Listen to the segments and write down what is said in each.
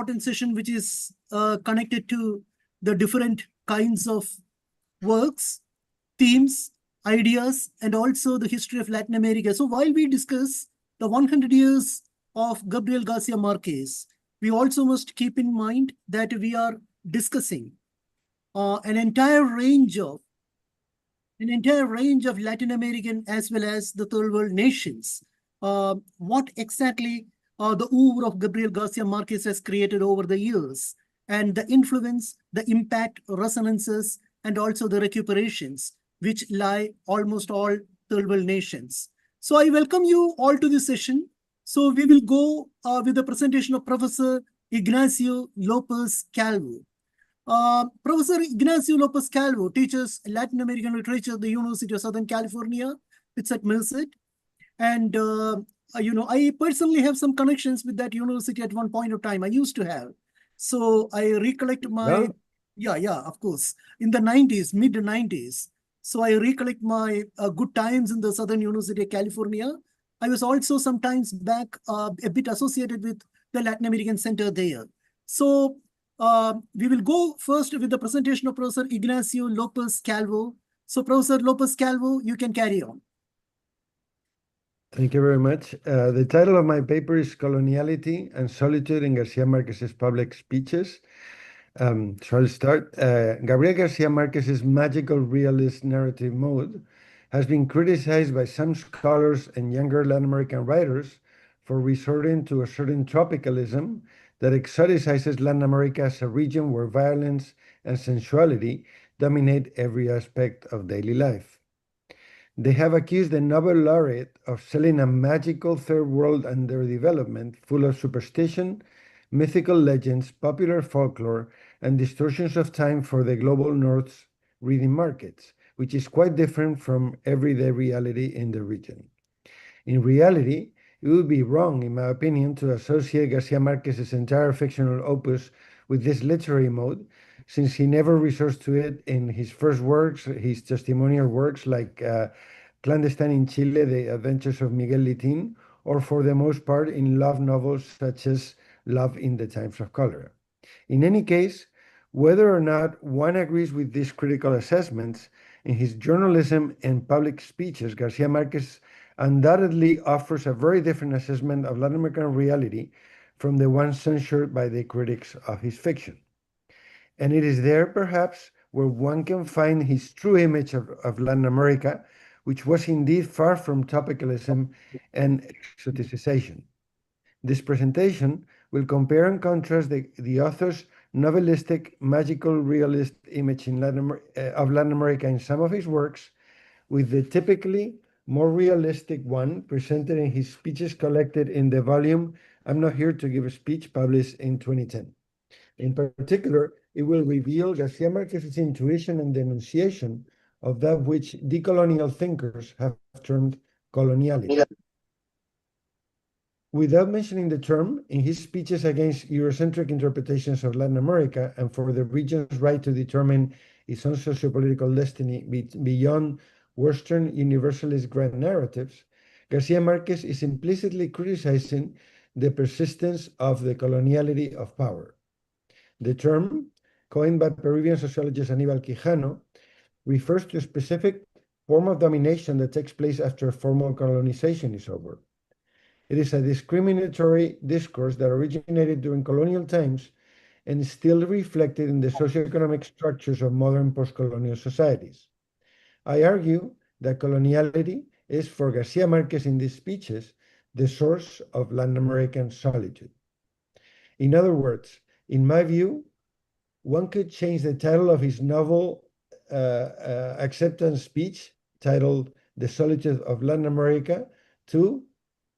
important session which is connected to the different kinds of works, themes, ideas, and also the history of Latin America. So while we discuss the 100 years of Gabriel Garcia Marquez, we also must keep in mind that we are discussing an entire range of Latin American as well as the third world nations. What exactly the oeuvre of Gabriel Garcia Marquez has created over the years, and the influence, the impact, resonances, and also the recuperations which lie almost all third world nations. So I welcome you all to this session. So we will go with the presentation of Professor Ignacio Lopez Calvo. Professor Ignacio Lopez Calvo teaches Latin American literature at the University of Southern California. It's at Merced. And, I personally have some connections with that university at one point of time. I used to have. So I recollect my, of course, in the 90s, mid 90s. So I recollect my good times in the Southern University of California. I was also sometimes back a bit associated with the Latin American Center there. So we will go first with the presentation of Professor Ignacio Lopez Calvo. So Professor Lopez Calvo, you can carry on. Thank you very much. The title of my paper is Coloniality and Solitude in Garcia Marquez's Public Speeches. So I'll start. Gabriel Garcia Marquez's magical realist narrative mode has been criticized by some scholars and younger Latin American writers for resorting to a certain tropicalism that exoticizes Latin America as a region where violence and sensuality dominate every aspect of daily life. They have accused the Nobel laureate of selling a magical third world underdevelopment full of superstition, mythical legends, popular folklore, and distortions of time for the global North's reading markets, which is quite different from everyday reality in the region. In reality, it would be wrong, in my opinion, to associate Garcia Marquez's entire fictional opus with this literary mode, since he never resorts to it in his first works, his testimonial works like Clandestine in Chile, The Adventures of Miguel Litin, or for the most part in love novels such as Love in the Times of Cholera. In any case, whether or not one agrees with these critical assessments, in his journalism and public speeches, Garcia Marquez undoubtedly offers a very different assessment of Latin American reality from the one censured by the critics of his fiction. And it is there, perhaps, where one can find his true image of Latin America, which was indeed far from topicalism and exoticization. This presentation will compare and contrast the author's novelistic, magical, realist image of Latin America in some of his works with the typically more realistic one presented in his speeches collected in the volume I'm Not Here to Give a Speech, published in 2010. In particular, it will reveal Garcia Marquez's intuition and denunciation of that which decolonial thinkers have termed coloniality. Without mentioning the term, in his speeches against Eurocentric interpretations of Latin America and for the region's right to determine its own sociopolitical destiny beyond Western universalist grand narratives, Garcia Marquez is implicitly criticizing the persistence of the coloniality of power. The term, coined by Peruvian sociologist Aníbal Quijano, refers to a specific form of domination that takes place after formal colonization is over. It is a discriminatory discourse that originated during colonial times and is still reflected in the socioeconomic structures of modern post-colonial societies. I argue that coloniality is, for Garcia Marquez in these speeches, the source of Latin American solitude. In other words, in my view, one could change the title of his novel acceptance speech, titled The Solitude of Latin America, to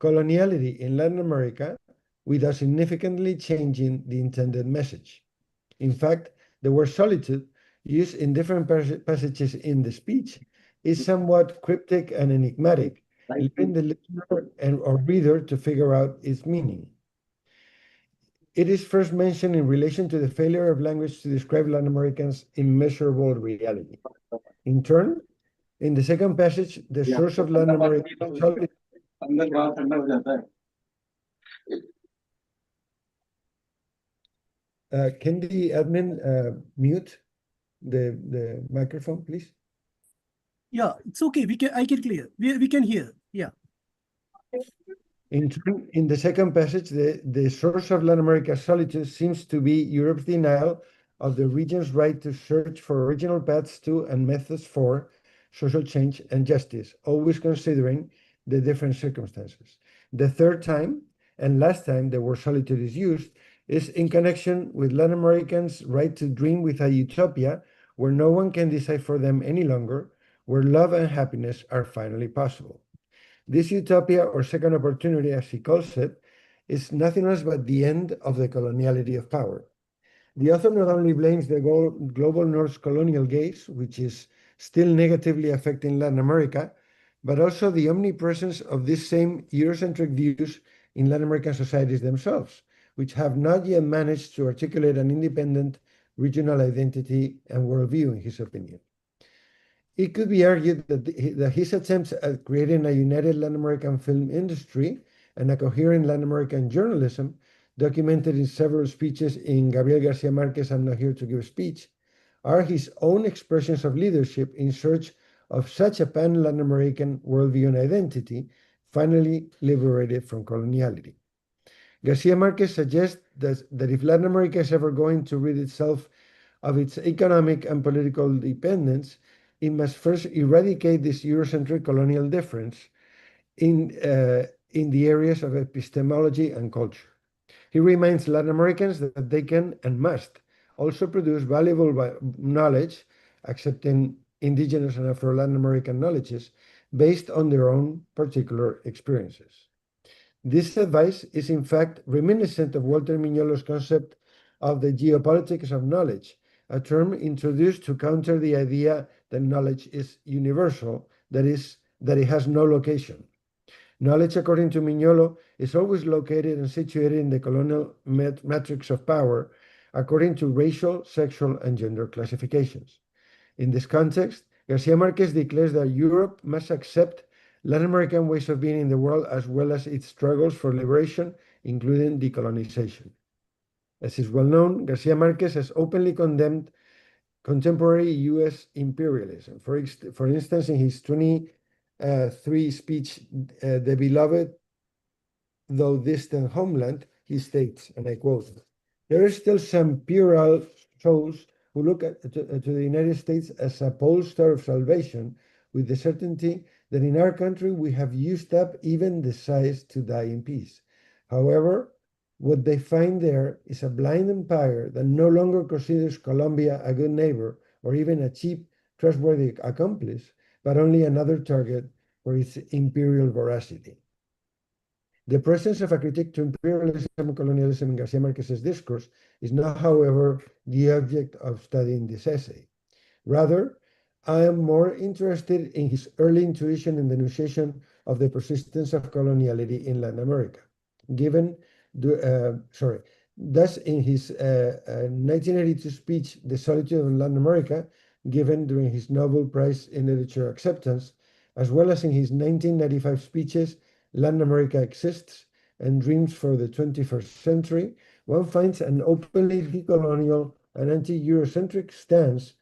Coloniality in Latin America, without significantly changing the intended message. In fact, the word solitude, used in different passages in the speech, is somewhat cryptic and enigmatic, leaving the listener or reader to figure out its meaning. It is first mentioned in relation to the failure of language to describe Latin Americans' immeasurable reality. In turn, in the second passage, the source of Latin American solitude Can the admin mute the microphone, please? Yeah, it's okay. I can clear. We can hear. Yeah. In the second passage, the source of Latin America's solitude seems to be Europe's denial of the region's right to search for original paths to and methods for social change and justice, always considering the different circumstances. The third time and last time the word solitude is used is in connection with Latin Americans' right to dream with a utopia where no one can decide for them any longer, where love and happiness are finally possible. This utopia, or second opportunity, as he calls it, is nothing else but the end of the coloniality of power. The author not only blames the global North's colonial gaze, which is still negatively affecting Latin America, but also the omnipresence of these same Eurocentric views in Latin American societies themselves, which have not yet managed to articulate an independent regional identity and worldview, in his opinion. It could be argued that his attempts at creating a united Latin American film industry and a coherent Latin American journalism, documented in several speeches in Gabrielgarcia Marquez' I'm Not Here to Give a Speech, are his own expressions of leadership in search of such a pan-Latin American worldview and identity, finally liberated from coloniality. Garcia Marquez suggests that if Latin America is ever going to rid itself of its economic and political dependence, it must first eradicate this Eurocentric colonial difference in the areas of epistemology and culture. He reminds Latin Americans that they can and must also produce valuable knowledge, accepting indigenous and Afro-Latin American knowledges, based on their own particular experiences. This advice is in fact reminiscent of Walter Mignolo's concept of the geopolitics of knowledge, a term introduced to counter the idea that knowledge is universal, that is, that it has no location. Knowledge, according to Mignolo, is always located and situated in the colonial matrix of power, according to racial, sexual, and gender classifications. In this context, Garcia Marquez declares that Europe must accept Latin American ways of being in the world, as well as its struggles for liberation, including decolonization. As is well known, Garcia Marquez has openly condemned contemporary U.S. imperialism. For instance, in his 23 speech, The Beloved, Though Distant Homeland, he states, and I quote, "There are still some puerile souls who look to the United States as a pole star of salvation, with the certainty that in our country we have used up even the size to die in peace. However, what they find there is a blind empire that no longer considers Colombia a good neighbor or even a cheap, trustworthy accomplice, but only another target for its imperial voracity." The presence of a critique to imperialism and colonialism in Garcia Marquez's discourse is not, however, the object of studying this essay. Rather, I am more interested in his early intuition and denunciation of the persistence of coloniality in Latin America. Thus, in his 1982 speech, The Solitude of Latin America, given during his Nobel Prize in Literature acceptance, as well as in his 1995 speeches, Latin America Exists and Dreams for the 21st Century, one finds an openly decolonial and anti-Eurocentric stance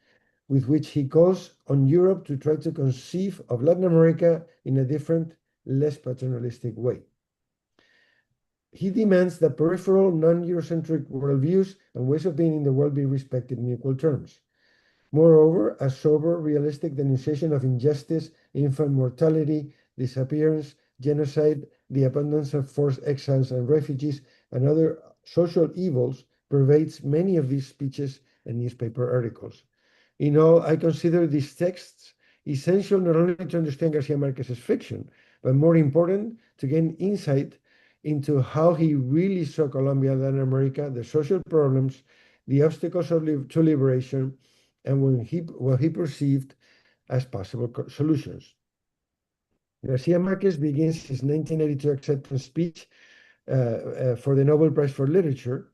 with which he calls on Europe to try to conceive of Latin America in a different, less paternalistic way. He demands that peripheral, non-Eurocentric worldviews and ways of being in the world be respected in equal terms. Moreover, a sober, realistic denunciation of injustice, infant mortality, disappearance, genocide, the abundance of forced exiles and refugees, and other social evils pervades many of these speeches and newspaper articles. In all, I consider these texts essential not only to understand Garcia Marquez's fiction, but more important, to gain insight into how he really saw Colombia and Latin America, the social problems, the obstacles to liberation, and what he perceived as possible solutions. Garcia Marquez begins his 1982 acceptance speech for the Nobel Prize for Literature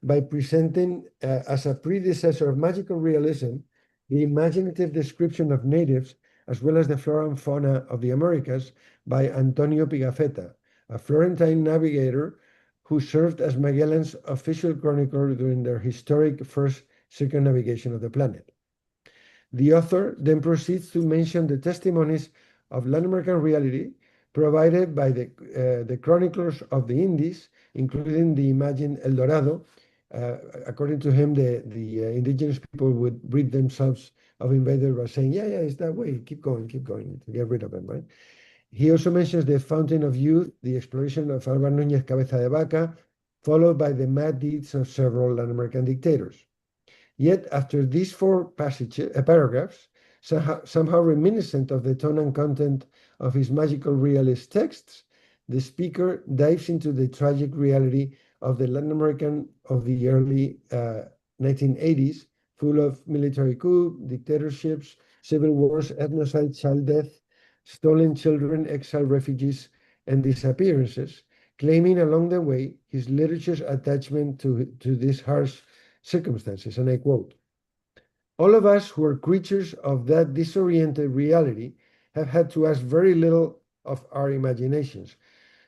by presenting as a predecessor of magical realism the imaginative description of natives as well as the flora and fauna of the Americas by Antonio Pigafetta, a Florentine navigator who served as Magellan's official chronicler during their historic first circumnavigation of the planet. The author then proceeds to mention the testimonies of Latin American reality provided by the chroniclers of the Indies, including the imagined El Dorado. According to him, the indigenous people would rid themselves of invaders by saying, yeah, it's that way, keep going, to get rid of them, right? He also mentions the Fountain of Youth, the exploration of Álvaro Núñez Cabeza de Vaca, followed by the mad deeds of several Latin American dictators. Yet, after these four paragraphs, somehow reminiscent of the tone and content of his magical realist texts, the speaker dives into the tragic reality of the Latin American of the early 1980s, full of military coup, dictatorships, civil wars, ethnocide, child death, stolen children, exiled refugees, and disappearances, claiming along the way his literature's attachment to these harsh circumstances. And I quote, "All of us who are creatures of that disoriented reality have had to ask very little of our imaginations,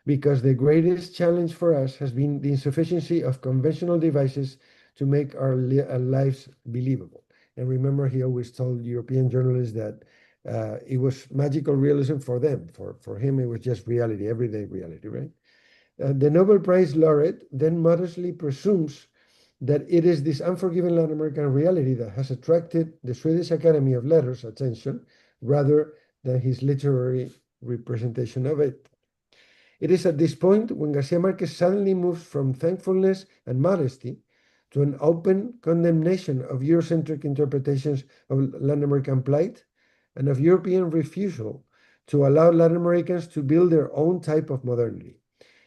because the greatest challenge for us has been the insufficiency of conventional devices to make our lives believable." And remember, he always told European journalists that it was magical realism for them. For him, it was just reality, everyday reality, right? The Nobel Prize laureate then modestly presumes that it is this unforgiving Latin American reality that has attracted the Swedish Academy of Letters' attention rather than his literary representation of it. It is at this point when Garcia Marquez suddenly moves from thankfulness and modesty to an open condemnation of Eurocentric interpretations of Latin American plight and of European refusal to allow Latin Americans to build their own type of modernity.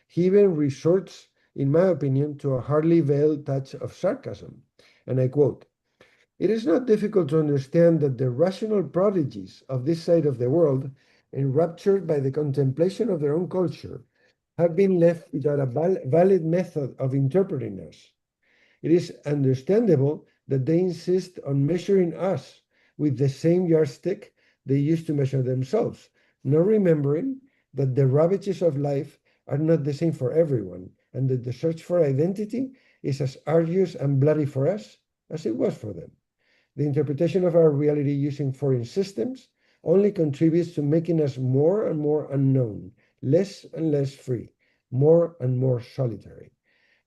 He even resorts, in my opinion, to a hardly veiled touch of sarcasm. And I quote, "It is not difficult to understand that the rational prodigies of this side of the world, enraptured by the contemplation of their own culture, have been left without a valid method of interpreting us. It is understandable that they insist on measuring us with the same yardstick they used to measure themselves, not remembering that the ravages of life are not the same for everyone, and that the search for identity is as arduous and bloody for us as it was for them. The interpretation of our reality using foreign systems only contributes to making us more and more unknown, less and less free, more and more solitary.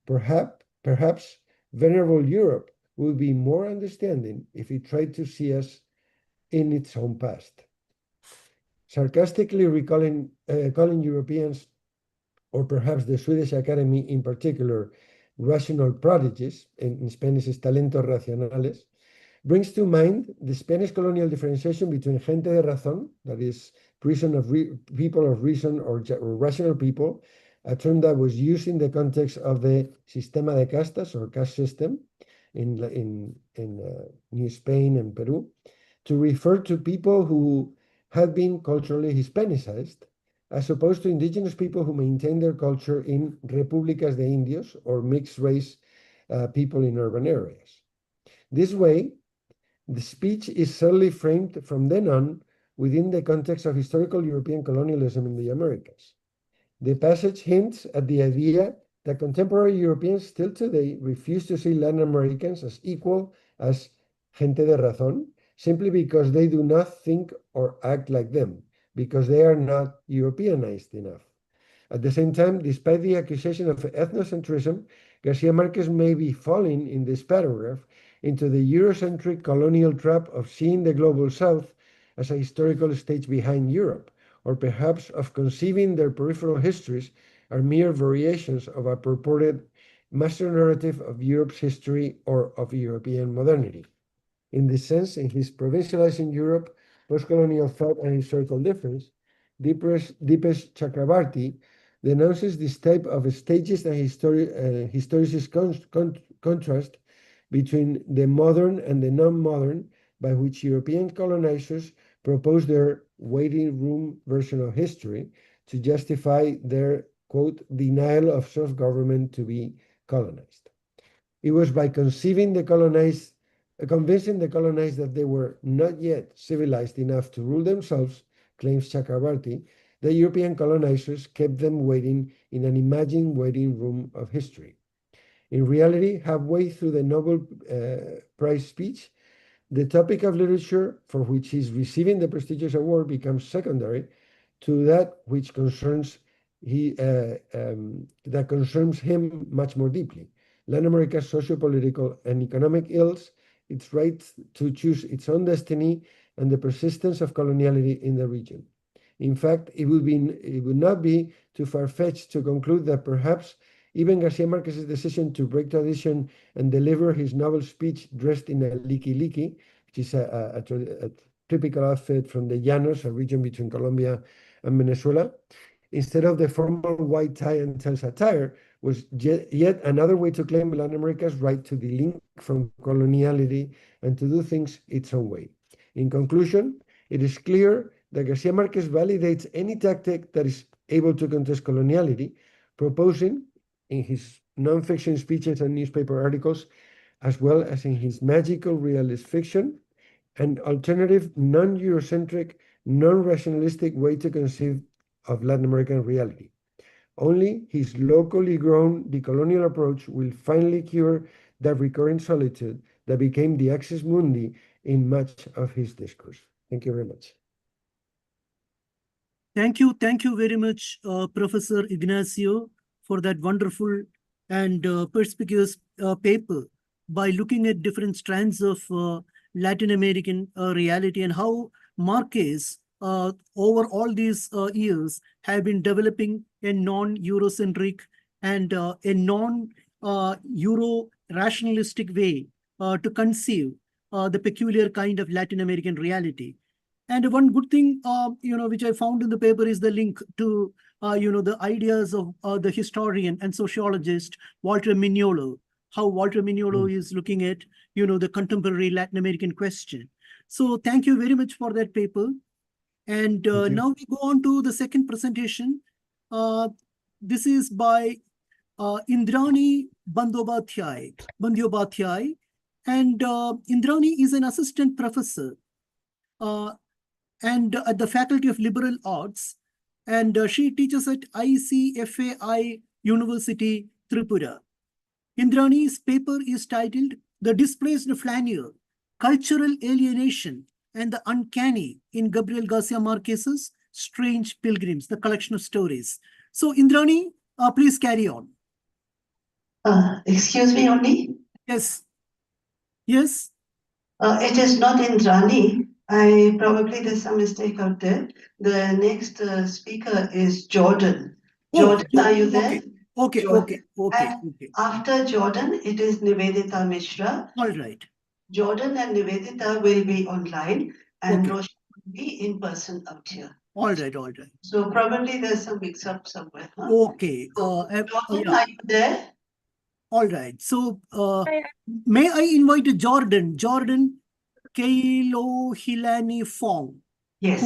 Perhaps venerable Europe would be more understanding if it tried to see us in its own past." Sarcastically calling Europeans, or perhaps the Swedish Academy in particular, rational prodigies, in Spanish is talentos racionales, brings to mind the Spanish colonial differentiation between gente de razón, that is, people of reason or rational people, a term that was used in the context of the sistema de castas or caste system in New Spain and Peru, to refer to people who had been culturally Hispanicized, as opposed to indigenous people who maintain their culture in repúblicas de indios or mixed race people in urban areas. This way, the speech is subtly framed from then on within the context of historical European colonialism in the Americas. The passage hints at the idea that contemporary Europeans still today refuse to see Latin Americans as equal as gente de razón, simply because they do not think or act like them, because they are not Europeanized enough. At the same time, despite the accusation of ethnocentrism, Garcia Marquez may be falling in this paragraph into the Eurocentric colonial trap of seeing the global South as a historical stage behind Europe, or perhaps of conceiving their peripheral histories are mere variations of a purported master narrative of Europe's history or of European modernity. In this sense, in his Provincializing Europe, Postcolonial Thought and Historical Difference, Dipesh Chakrabarty denounces this type of stagist and historicist contrast between the modern and the non-modern, by which European colonizers propose their waiting room version of history to justify their, quote, denial of self-government to be colonized. It was by convincing the colonized that they were not yet civilized enough to rule themselves, claims Chakrabarty, the European colonizers kept them waiting in an imagined waiting room of history. In reality, halfway through the Nobel Prize speech, the topic of literature for which he's receiving the prestigious award becomes secondary to that which concerns that concerns him much more deeply. Latin America's socio-political and economic ills, its right to choose its own destiny, and the persistence of coloniality in the region. In fact, it would not be too far-fetched to conclude that perhaps even Garcia Marquez's decision to break tradition and deliver his Nobel speech dressed in a liki, which is a typical outfit from the Llanos, a region between Colombia and Venezuela, instead of the formal white tie and tails attire, was yet another way to claim Latin America's right to delink from coloniality and to do things its own way. In conclusion, it is clear that Garcia Marquez validates any tactic that is able to contest coloniality, proposing in his non-fiction speeches and newspaper articles, as well as in his magical realist fiction, an alternative, non-Eurocentric, non-rationalistic way to conceive of Latin American reality. Only his locally grown decolonial approach will finally cure that recurring solitude that became the axis mundi in much of his discourse. Thank you very much. Thank you very much, Professor Ignacio, for that wonderful and perspicuous paper by looking at different strands of Latin American reality and how Marquez, over all these years, have been developing a non-Eurocentric and a non-Euro rationalistic way to conceive the peculiar kind of Latin American reality. And one good thing, which I found in the paper is the link to, the ideas of the historian and sociologist Walter Mignolo, how Walter Mignolo is looking at, the contemporary Latin American question. So thank you very much for that paper. And now we go on to the second presentation. This is by Indrani Bandyopadhyay. And Indrani is an assistant professor and at the Faculty of Liberal Arts, and she teaches at ICFAI University, Tripura. Indrani's paper is titled The Displaced Flaneur, Cultural Alienation and the Uncanny in Gabrielgarcia Marquez's Strange Pilgrims, the collection of stories. So Indrani, please carry on. Excuse me only? Yes. Yes? It is not Indrani. Probably there's some mistake out there. The next speaker is Jordan. Jordan, are you there? Okay. After Jordan, it is Nivedita Mishra. All right. Jordan and Nivedita will be online, and Roshan will be in person out here. All right. So probably there's some mix-up somewhere. Huh? Okay. Jordan, are you there? All right. So may I invite Jordan Keilo Hilani Fong? Yes.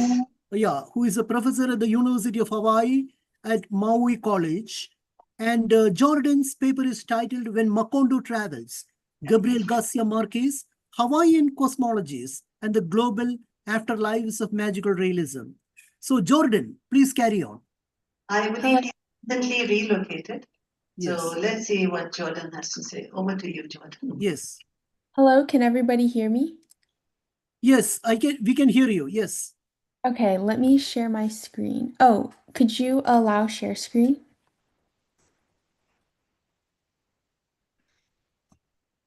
Who is a professor at the University of Hawaii at Maui College. And Jordan's paper is titled When Macondo Travels, Gabrielgarcia Marquez, Hawaiian Cosmologies and the Global Afterlives of Magical Realism. So Jordan, please carry on. I believe he recently relocated. Yes. So let's see what Jordan has to say. Over to you, Jordan. Yes. Hello, can everybody hear me? Yes, we can hear you. Yes. Okay, let me share my screen. Oh, could you allow share screen?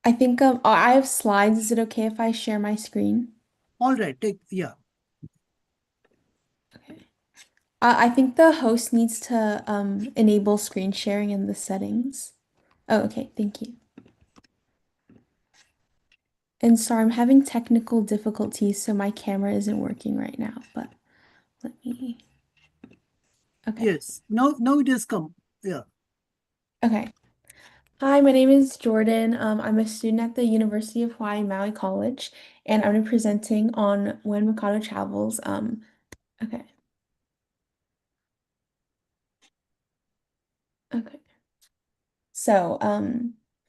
I think I have slides. Is it okay if I share my screen? All right, Okay. I think the host needs to enable screen sharing in the settings. Oh, okay, thank you. And sorry, I'm having technical difficulties, so my camera isn't working right now, but let me. Okay. Yes, now it has come. Yeah. Okay. Hi, my name is Jordan. I'm a student at the University of Hawaii Maui College, and I'm presenting on When Mikado Travels. Okay. Okay. So,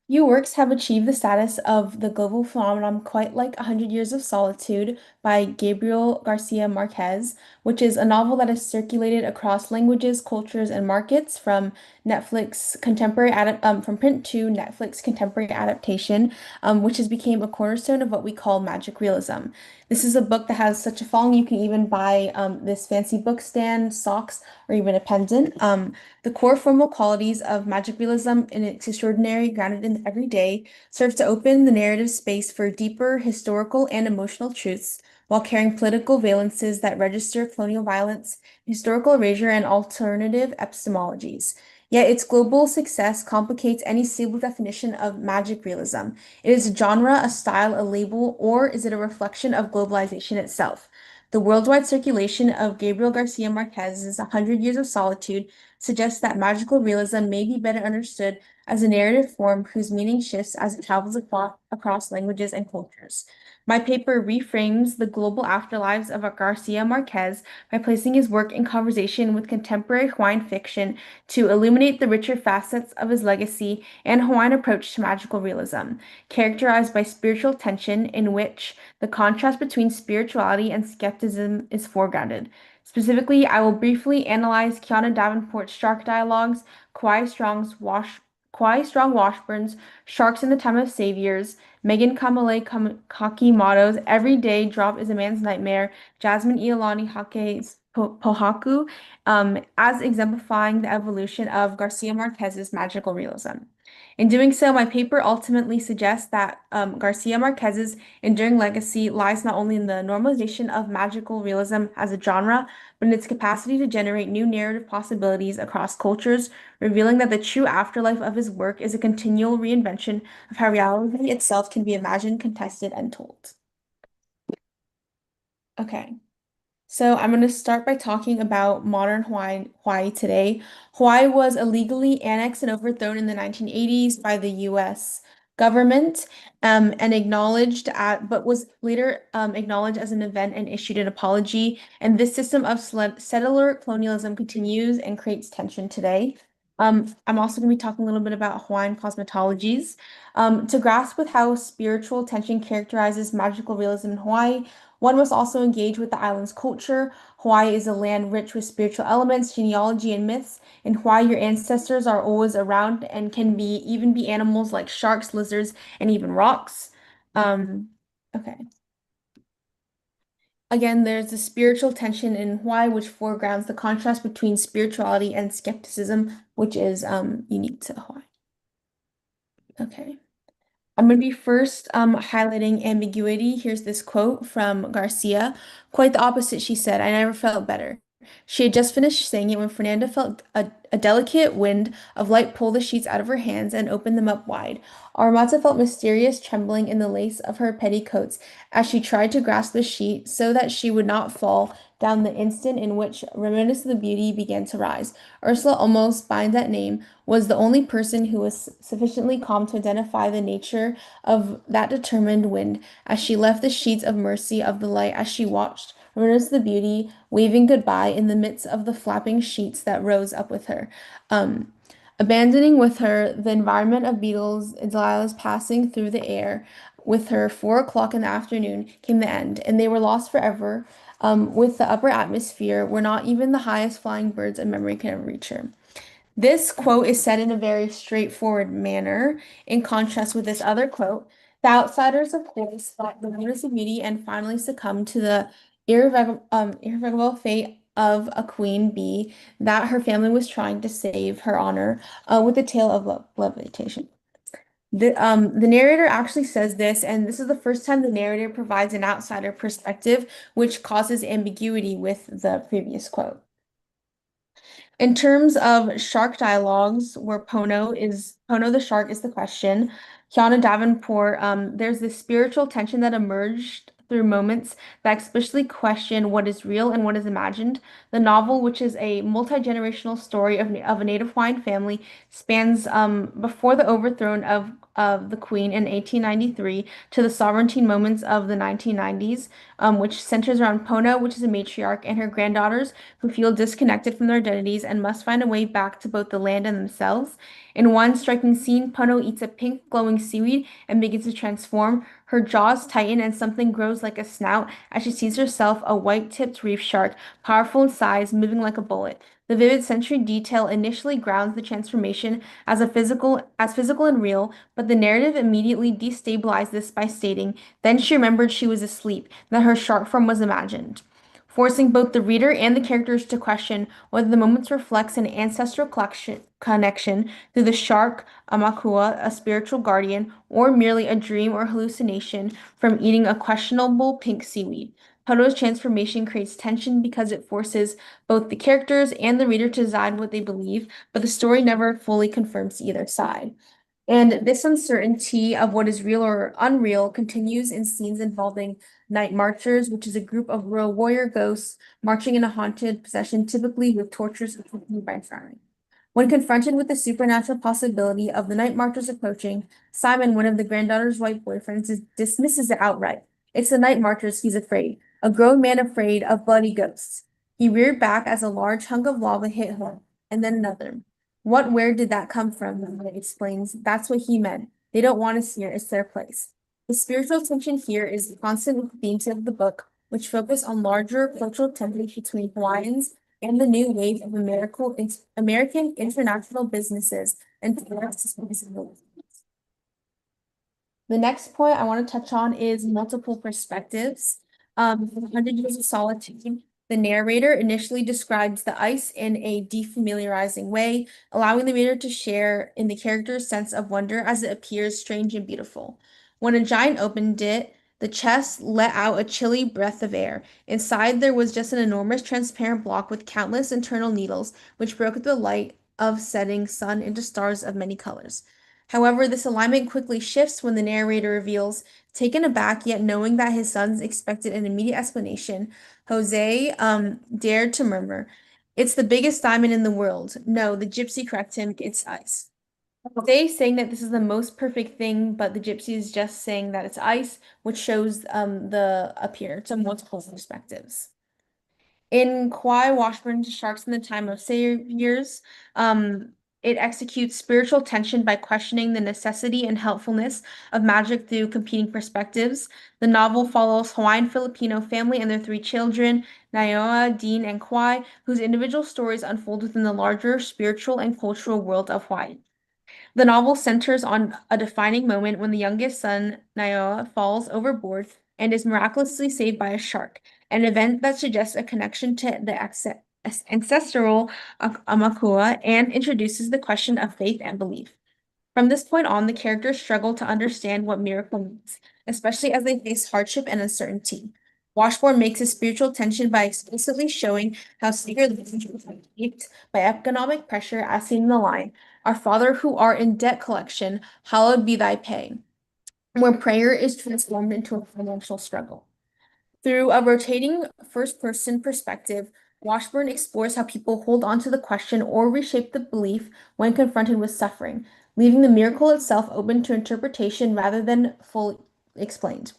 Few works have achieved the status of the global phenomenon quite like 100 Years of Solitude by Gabriel Garcia Marquez, which is a novel that has circulated across languages, cultures, and markets from print to Netflix contemporary adaptation, which has become a cornerstone of what we call magic realism. This is a book that has such a following you can even buy this fancy book stand, socks, or even a pendant. The core formal qualities of magic realism in its extraordinary, grounded in the everyday, serves to open the narrative space for deeper historical and emotional truths while carrying political valences that register colonial violence, historical erasure, and alternative epistemologies. Yet its global success complicates any stable definition of magic realism. It is a genre, a style, a label, or is it a reflection of globalization itself? The worldwide circulation of Gabriel Garcia Marquez's 100 Years of Solitude suggests that magical realism may be better understood as a narrative form whose meaning shifts as it travels across languages and cultures. My paper reframes the global afterlives of Garcia Marquez by placing his work in conversation with contemporary Hawaiian fiction to illuminate the richer facets of his legacy and Hawaiian approach to magical realism, characterized by spiritual tension in which the contrast between spirituality and skepticism is foregrounded. Specifically, I will briefly analyze Kiana Davenport's shark dialogues, Kauai Strong Washburn's Sharks in the Time of Saviors, Megan Kakimoto's Every Day Drop is a Man's Nightmare, Jasmine Iolani Hake's Pohaku, as exemplifying the evolution of Garcia Marquez's magical realism. In doing so, my paper ultimately suggests that Garcia Marquez's enduring legacy lies not only in the normalization of magical realism as a genre, but in its capacity to generate new narrative possibilities across cultures, revealing that the true afterlife of his work is a continual reinvention of how reality itself can be imagined, contested, and told. Okay. So I'm going to start by talking about modern Hawaii today. Hawaii was illegally annexed and overthrown in the 1980s by the U.S. government and but was later acknowledged as an event and issued an apology. And this system of settler colonialism continues and creates tension today. I'm also going to be talking a little bit about Hawaiian cosmetologies. To grasp with how spiritual tension characterizes magical realism in Hawaii, one must also engage with the island's culture. Hawaii is a land rich with spiritual elements, genealogy, and myths. In Hawaii, your ancestors are always around and can even be animals like sharks, lizards, and even rocks. Okay. Again, there's the spiritual tension in Hawaii, which foregrounds the contrast between spirituality and skepticism, which is unique to Hawaii. Okay. I'm going to be first highlighting ambiguity. Here's this quote from Garcia. Quite the opposite, she said. I never felt better. She had just finished saying it when Fernanda felt a delicate wind of light pull the sheets out of her hands and open them up wide. Aramata felt mysterious trembling in the lace of her petticoats as she tried to grasp the sheet so that she would not fall down the instant in which reminiscence of the beauty began to rise. Ursula, almost by that name, was the only person who was sufficiently calm to identify the nature of that determined wind as she left the sheets of mercy of the light as she watched reminiscence of the beauty waving goodbye in the midst of the flapping sheets that rose up with her. Abandoning with her the environment of beetles, Delilah's passing through the air with her 4 o'clock in the afternoon came the end, and they were lost forever. With the upper atmosphere, where not even the highest flying birds of memory could ever reach her. This quote is said in a very straightforward manner, in contrast with this other quote. The outsiders, of course, thought the wonders of beauty and finally succumbed to the irrevocable fate of a queen bee that her family was trying to save her honor with a tale of levitation. The narrator actually says this, and this is the first time the narrator provides an outsider perspective, which causes ambiguity with the previous quote. In terms of shark dialogues, where Pono the shark is the question, Kiana Davenport, there's this spiritual tension that emerged through moments that explicitly question what is real and what is imagined. The novel, which is a multi-generational story of a native Hawaiian family, spans before the overthrow of the Queen in 1893 to the sovereignty moments of the 1990s, which centers around Pono, which is a matriarch, and her granddaughters who feel disconnected from their identities and must find a way back to both the land and themselves. In one striking scene, Pono eats a pink glowing seaweed and begins to transform. Her jaws tighten and something grows like a snout as she sees herself a white-tipped reef shark, powerful in size, moving like a bullet. The vivid sensory detail initially grounds the transformation as physical and real, but the narrative immediately destabilized this by stating, then she remembered she was asleep, that her shark form was imagined, forcing both the reader and the characters to question whether the moment reflects an ancestral connection through the shark, Amakua, a spiritual guardian, or merely a dream or hallucination from eating a questionable pink seaweed. Pono's transformation creates tension because it forces both the characters and the reader to decide what they believe, but the story never fully confirms either side. And this uncertainty of what is real or unreal continues in scenes involving night marchers, which is a group of rural warrior ghosts marching in a haunted procession, typically with torches accompanied by firing. When confronted with the supernatural possibility of the night marchers approaching, Simon, one of the granddaughter's white boyfriends, dismisses it outright. It's the night marchers he's afraid, a grown man afraid of bloody ghosts. He reared back as a large hunk of lava hit him, and then another. Where did that come from? It explains. That's what he meant. They don't want us here. It's their place. The spiritual tension here is the constant themes of the book, which focus on larger cultural tension between Hawaiians and the new wave of American international businesses and tourist visibility. The next point I want to touch on is multiple perspectives. 100 Years of Solitude. The narrator initially describes the ice in a defamiliarizing way, allowing the reader to share in the character's sense of wonder as it appears strange and beautiful. When a giant opened it, the chest let out a chilly breath of air. Inside, there was just an enormous transparent block with countless internal needles, which broke the light of setting sun into stars of many colors. However, this alignment quickly shifts when the narrator reveals, taken aback yet knowing that his sons expected an immediate explanation, Jose dared to murmur, "It's the biggest diamond in the world." No, the gypsy corrected him, "It's ice." Jose saying that this is the most perfect thing, but the gypsy is just saying that it's ice, which shows the appearance of multiple perspectives. In Kwai Washburn's Sharks in the Time of Saviors, it executes spiritual tension by questioning the necessity and helpfulness of magic through competing perspectives. The novel follows Hawaiian-Filipino family and their 3 children, Naioa, Dean, and Kwai, whose individual stories unfold within the larger spiritual and cultural world of Hawaii. The novel centers on a defining moment when the youngest son, Naioa, falls overboard and is miraculously saved by a shark, an event that suggests a connection to the ancestral Amakua and introduces the question of faith and belief. From this point on, the characters struggle to understand what miracle means, especially as they face hardship and uncertainty. Washburn makes a spiritual tension by explicitly showing how sacred literature is shaped by economic pressure, as seen in the line, "Our Father who art in debt collection, hallowed be thy pay," where prayer is transformed into a financial struggle. Through a rotating first-person perspective, Washburn explores how people hold on to the question or reshape the belief when confronted with suffering, leaving the miracle itself open to interpretation rather than fully explained.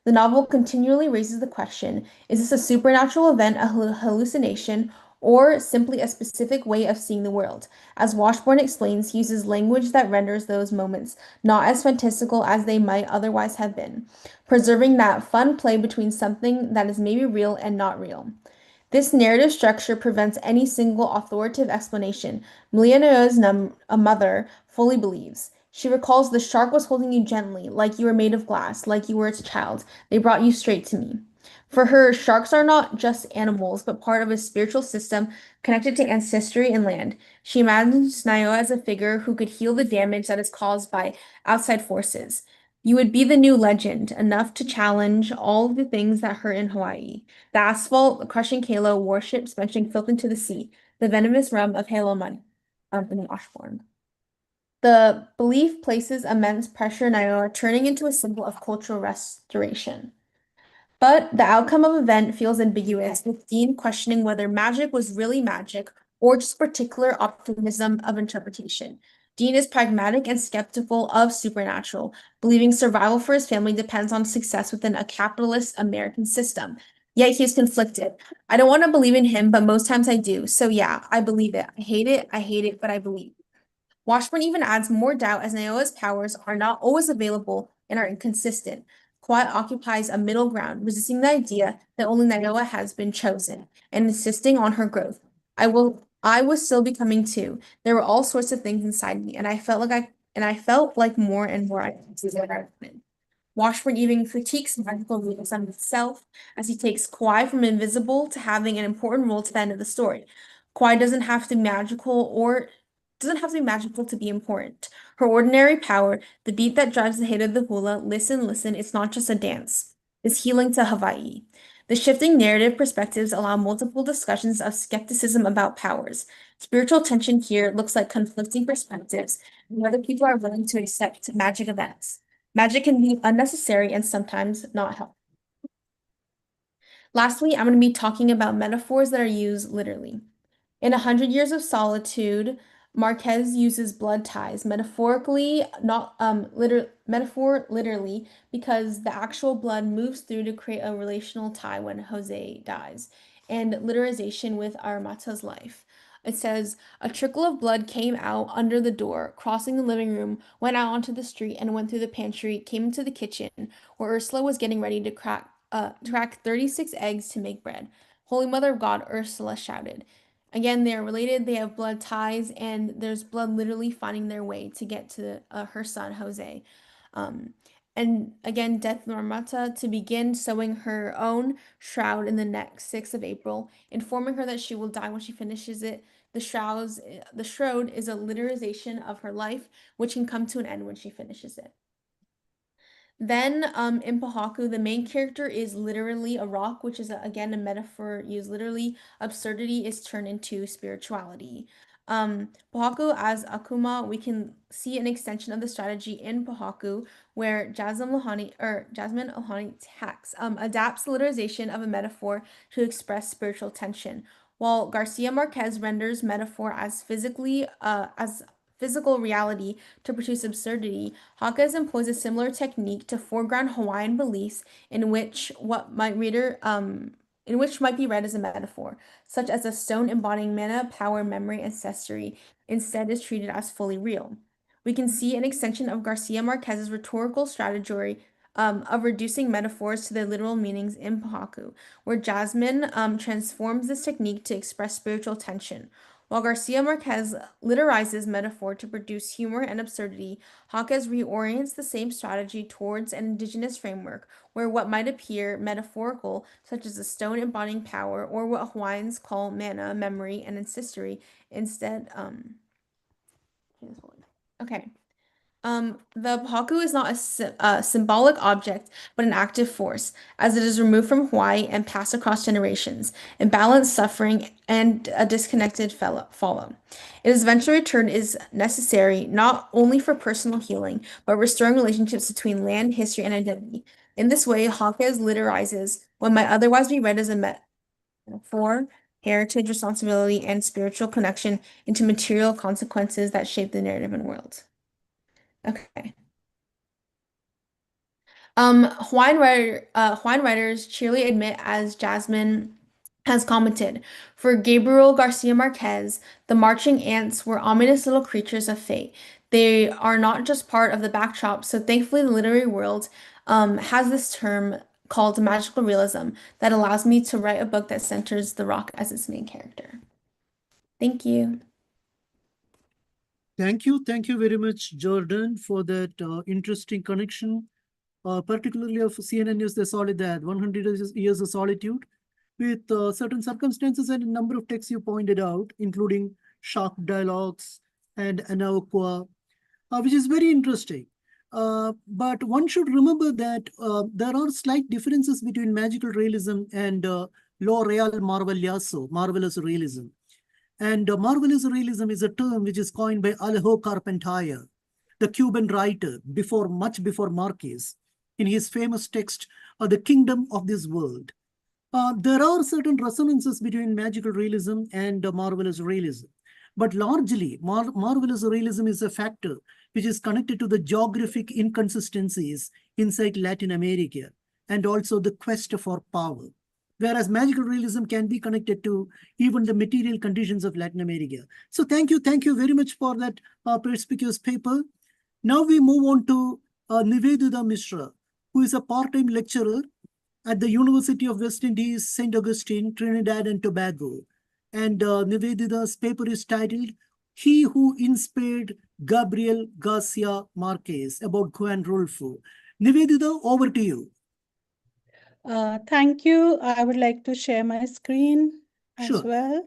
The novel continually raises the question, is this a supernatural event, a hallucination, or simply a specific way of seeing the world? As Washburn explains, he uses language that renders those moments not as fantastical as they might otherwise have been, preserving that fun play between something that is maybe real and not real. This narrative structure prevents any single authoritative explanation. Miliana's mother fully believes. She recalls, "The shark was holding you gently, like you were made of glass, like you were its child. They brought you straight to me." For her, sharks are not just animals, but part of a spiritual system connected to ancestry and land. She imagines Naioa as a figure who could heal the damage that is caused by outside forces. "You would be the new legend, enough to challenge all the things that hurt in Hawaii. The asphalt, the crushing kalo, warships benching filth into the sea, the venomous rum of Halo Money." In Washburn. The belief places immense pressure on Naioa, turning into a symbol of cultural restoration. But the outcome of the event feels ambiguous, with Dean questioning whether magic was really magic or just particular optimism of interpretation. Dean is pragmatic and skeptical of supernatural, believing survival for his family depends on success within a capitalist American system. Yet he is conflicted. I don't want to believe in him, but most times I do. So yeah, I believe it. I hate it, but I believe. Washburn even adds more doubt as Naoa's powers are not always available and are inconsistent. Quiet occupies a middle ground, resisting the idea that only Naoa has been chosen, and insisting on her growth. I was still becoming too. There were all sorts of things inside me, and I felt like more and more I wanted. Washburn even critiques magical realism itself as he takes Kwai from invisible to having an important role to the end of the story. Kwai doesn't have to be magical to be important. Her ordinary power, the beat that drives the hate of the hula, listen, it's not just a dance. It's healing to Hawaii. The shifting narrative perspectives allow multiple discussions of skepticism about powers. Spiritual tension here looks like conflicting perspectives, and whether people are willing to accept magic events. Magic can be unnecessary and sometimes not helpful. Lastly, I'm going to be talking about metaphors that are used literally. In 100 Years of Solitude, Marquez uses blood ties metaphorically, not literally, because the actual blood moves through to create a relational tie when Jose dies, and literization with Armata's life. It says, a trickle of blood came out under the door, crossing the living room, went out onto the street, and went through the pantry, came into the kitchen, where Ursula was getting ready to crack 36 eggs to make bread. Holy Mother of God, Ursula shouted. Again, they are related, they have blood ties, and there's blood literally finding their way to get to her son, Jose. And again, death Armata to begin sewing her own shroud in the next 6th of April, informing her that she will die when she finishes it. The shroud is a literization of her life, which can come to an end when she finishes it. Then in Pohaku, the main character is literally a rock, which is again a metaphor used literally. Absurdity is turned into spirituality. Pohaku as Akuma, we can see an extension of the strategy in Pohaku, where Jasmine Ohani Tax adapts the literization of a metaphor to express spiritual tension, while Garcia Marquez renders metaphor as physical reality to produce absurdity. Marquez employs a similar technique to foreground Hawaiian beliefs in which might be read as a metaphor, such as a stone embodying mana, power, memory, ancestry, instead is treated as fully real. We can see an extension of Garcia Marquez's rhetorical strategy of reducing metaphors to their literal meanings in Pohaku, where Jasmine transforms this technique to express spiritual tension. While Garcia Marquez literizes metaphor to produce humor and absurdity, Marquez reorients the same strategy towards an indigenous framework, where what might appear metaphorical, such as a stone embodying power, or what Hawaiians call mana, memory, and ancestry, instead, the Pohaku is not a symbolic object, but an active force, as it is removed from Hawaii and passed across generations, imbalance, suffering, and a disconnected follow. Its eventual return is necessary not only for personal healing, but restoring relationships between land, history, and identity. In this way, Marquez literizes what might otherwise be read as a metaphor, heritage, responsibility, and spiritual connection into material consequences that shape the narrative and world. Okay. Hawaiian writers cheerily admit, as Jasmine has commented, for Gabrielgarcia Marquez, the marching ants were ominous little creatures of fate. They are not just part of the backdrop, so thankfully the literary world has this term called magical realism that allows me to write a book that centers the rock as its main character. Thank you. Thank you very much, Jordan, for that interesting connection. Particularly of CNN News, they saw that 100 Years of Solitude, with certain circumstances and a number of texts you pointed out, including sharp dialogues and Anaokwa, which is very interesting. But one should remember that there are slight differences between magical realism and lo real marvelous realism. And marvelous realism is a term which is coined by Alejo Carpentier, the Cuban writer, much before Marquez, in his famous text, The Kingdom of This World. There are certain resonances between magical realism and marvelous realism. But largely, marvelous realism is a factor which is connected to the geographic inconsistencies inside Latin America and also the quest for power. Whereas magical realism can be connected to even the material conditions of Latin America. So thank you very much for that perspicuous paper. Now we move on to Nivedita Mishra, who is a part-time lecturer at the University of West Indies, St. Augustine, Trinidad and Tobago. And Nivedita's paper is titled He Who Inspired Gabrielgarcia Marquez, about Juan Rulfo. Nivedita, over to you. Thank you. I would like to share my screen as well.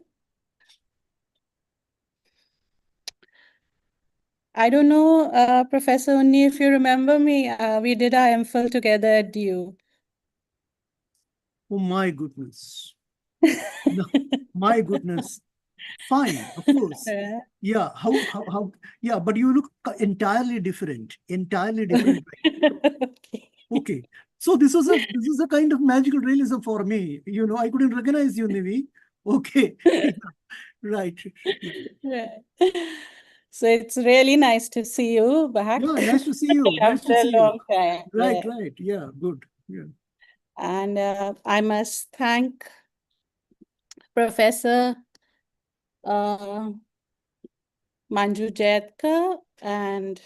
I don't know, Professor Unni, if you remember me, we did our MPhil together at DU. Oh my goodness. No, my goodness. Fine, of course. Yeah, yeah, but you look entirely different. Okay. So this is a kind of magical realism for me. You know, I couldn't recognize you, Nivi. Okay. Right. Yeah. So it's really nice to see you back. Yeah, nice to see you. After a long time. Right, Yeah. right. Yeah, good. Yeah. And I must thank Professor Manju Jaitkar and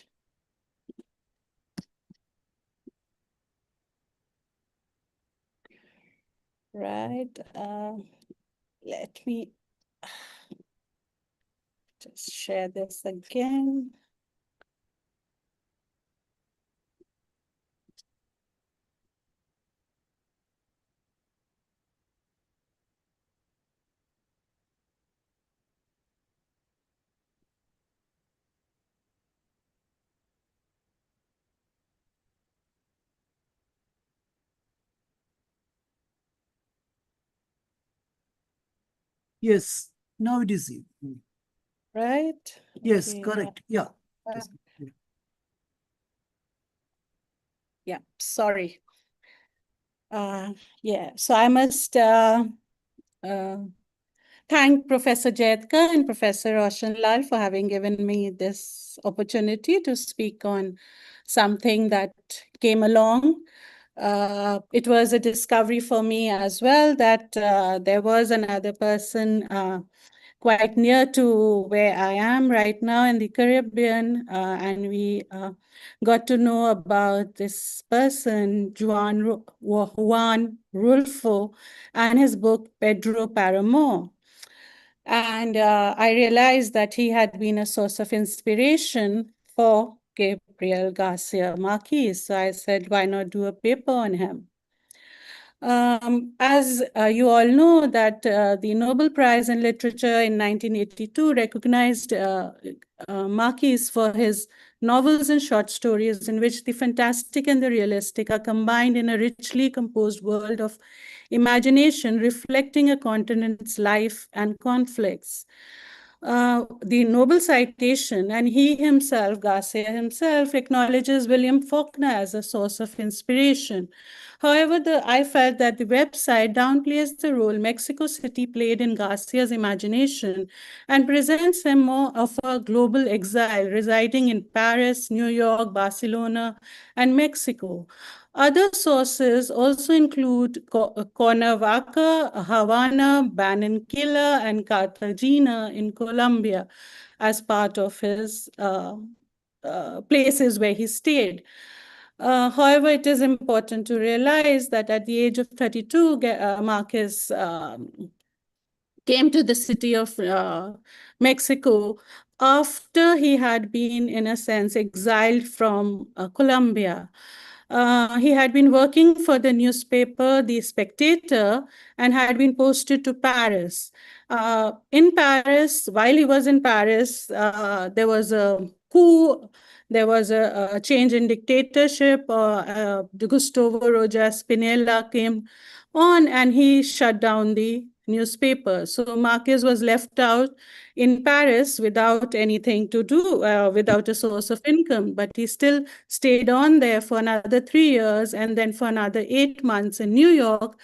let me just share this again. Yes, now it is you. Right? Yes, Okay, correct. Yeah. Yeah, sorry. Yeah, so I must thank Professor Jaitkar and Professor Roshan Lal for having given me this opportunity to speak on something that came along. It was a discovery for me as well that there was another person quite near to where I am right now in the Caribbean, and we got to know about this person, Juan Rulfo, and his book, Pedro Paramore. And I realized that he had been a source of inspiration for Gabrielgarcia Marquez. So I said, why not do a paper on him? As you all know, that the Nobel Prize in Literature in 1982 recognized Marquez for his novels and short stories in which the fantastic and the realistic are combined in a richly composed world of imagination reflecting a continent's life and conflicts. The Nobel citation, and he himself, Garcia himself, acknowledges William Faulkner as a source of inspiration. However, I felt that the website downplays the role Mexico City played in Garcia's imagination and presents him more of a global exile residing in Paris, New York, Barcelona, and Mexico. Other sources also include Cuernavaca, Havana, Barranquilla, and Cartagena in Colombia as part of his places where he stayed. However, it is important to realize that at the age of 32, Marquez came to the city of Mexico after he had been, in a sense, exiled from Colombia. He had been working for the newspaper The Spectator and had been posted to Paris. In Paris, while he was in Paris, there was a coup. There was a change in dictatorship. Gustavo Rojas Pinilla came on and he shut down the newspaper. So Marquez was left out in Paris without anything to do, without a source of income, but he still stayed on there for another 3 years and then for another 8 months in New York.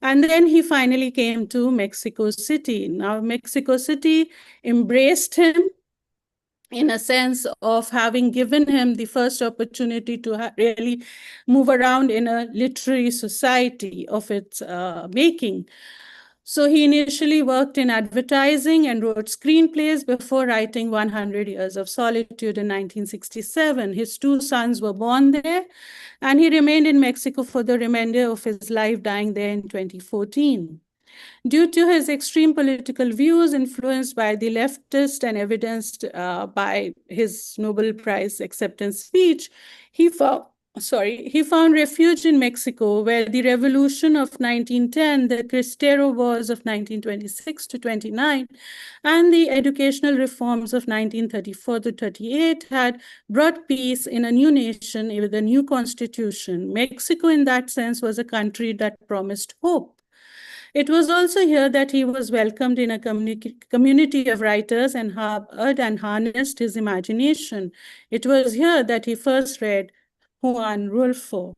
And then he finally came to Mexico City. Now, Mexico City embraced him in a sense of having given him the first opportunity to really move around in a literary society of its making. So he initially worked in advertising and wrote screenplays before writing 100 Years of Solitude in 1967. His two sons were born there, and he remained in Mexico for the remainder of his life, dying there in 2014. Due to his extreme political views, influenced by the leftist and evidenced by his Nobel Prize acceptance speech, he found refuge in Mexico, where the revolution of 1910, the Cristero Wars of 1926 to 29, and the educational reforms of 1934 to 38 had brought peace in a new nation with a new constitution. Mexico, in that sense, was a country that promised hope. It was also here that he was welcomed in a community of writers and harbored and harnessed his imagination. It was here that he first read Juan Rulfo.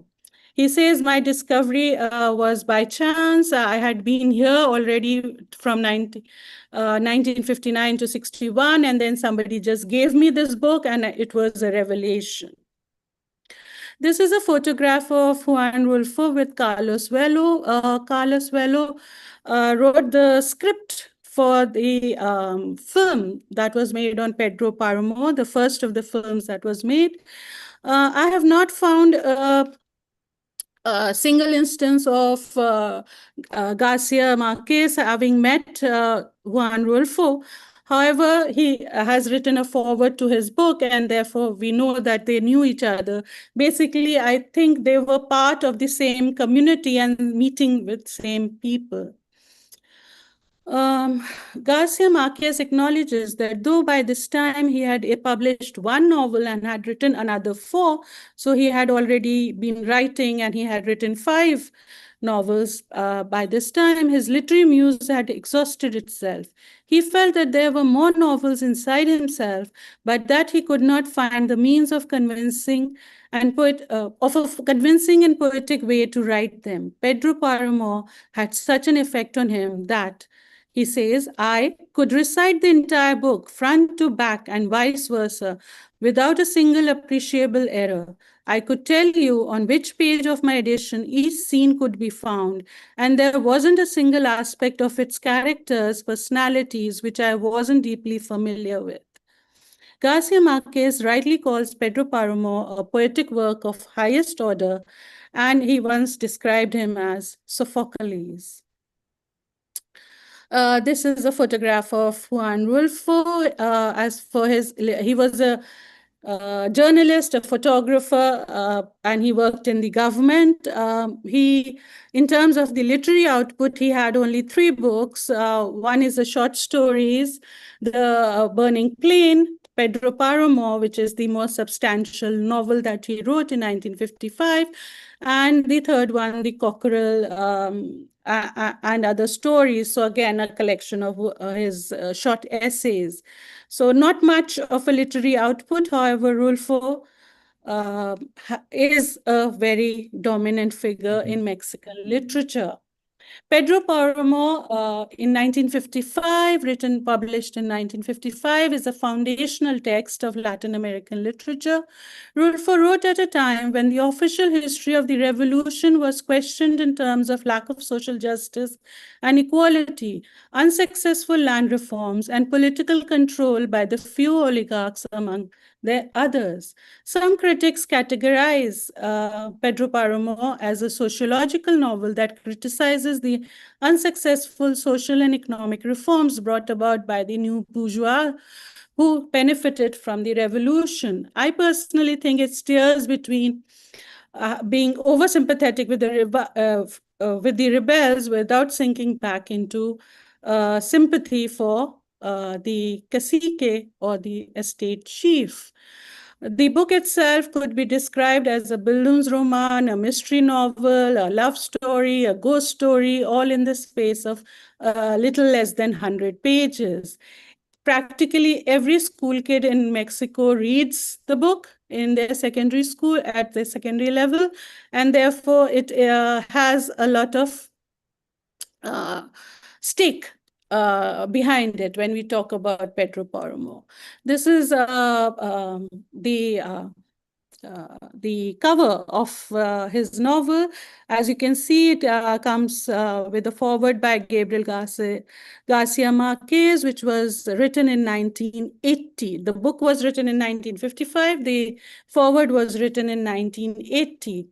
He says, my discovery was by chance. I had been here already from 1959 to 61, and then somebody just gave me this book, and it was a revelation. This is a photograph of Juan Rulfo with Carlos Velo. Carlos Velo wrote the script for the film that was made on Pedro Páramo, the first of the films that was made. I have not found a single instance of Garcia Marquez having met Juan Rulfo. However, he has written a foreword to his book, and therefore we know that they knew each other. Basically, I think they were part of the same community and meeting with same people. Garcia Marquez acknowledges that though by this time he had published one novel and had written another 4, so he had already been writing and he had written 5 novels. By this time, his literary muse had exhausted itself. He felt that there were more novels inside himself, but that he could not find the means of convincing and convincing and poetic way to write them. Pedro Páramo had such an effect on him that, he says, I could recite the entire book, front to back and vice versa, without a single appreciable error. I could tell you on which page of my edition each scene could be found, and there wasn't a single aspect of its characters, personalities, which I wasn't deeply familiar with. Garcia Marquez rightly calls Pedro Páramo a poetic work of highest order, and he once described him as Sophocles. This is a photograph of Juan Rulfo. He was a journalist, a photographer, and he worked in the government. In terms of the literary output, he had only 3 books. One is the short stories, The Burning Plain, Pedro Páramo, which is the most substantial novel that he wrote in 1955, and the third one, The Cockerel, and other stories. So again, a collection of his short essays. So not much of a literary output. However, Rulfo is a very dominant figure in Mexican literature. Pedro Páramo, in 1955, published in 1955, is a foundational text of Latin American literature. Rulfo wrote at a time when the official history of the revolution was questioned in terms of lack of social justice and equality, unsuccessful land reforms, and political control by the few oligarchs among the others. Some critics categorize Pedro Páramo as a sociological novel that criticizes the unsuccessful social and economic reforms brought about by the new bourgeois who benefited from the revolution. I personally think it steers between being oversympathetic with the rebels without sinking back into sympathy for the cacique or the estate chief. The book itself could be described as a Bildungsroman, a mystery novel, a love story, a ghost story, all in the space of little less than 100 pages. Practically every school kid in Mexico reads the book in their secondary school at the secondary level, and therefore it has a lot of stake behind it when we talk about Pedro Páramo. This is the cover of his novel. As you can see, it comes with a foreword by Garcia Marquez, which was written in 1980. The book was written in 1955. The foreword was written in 1980.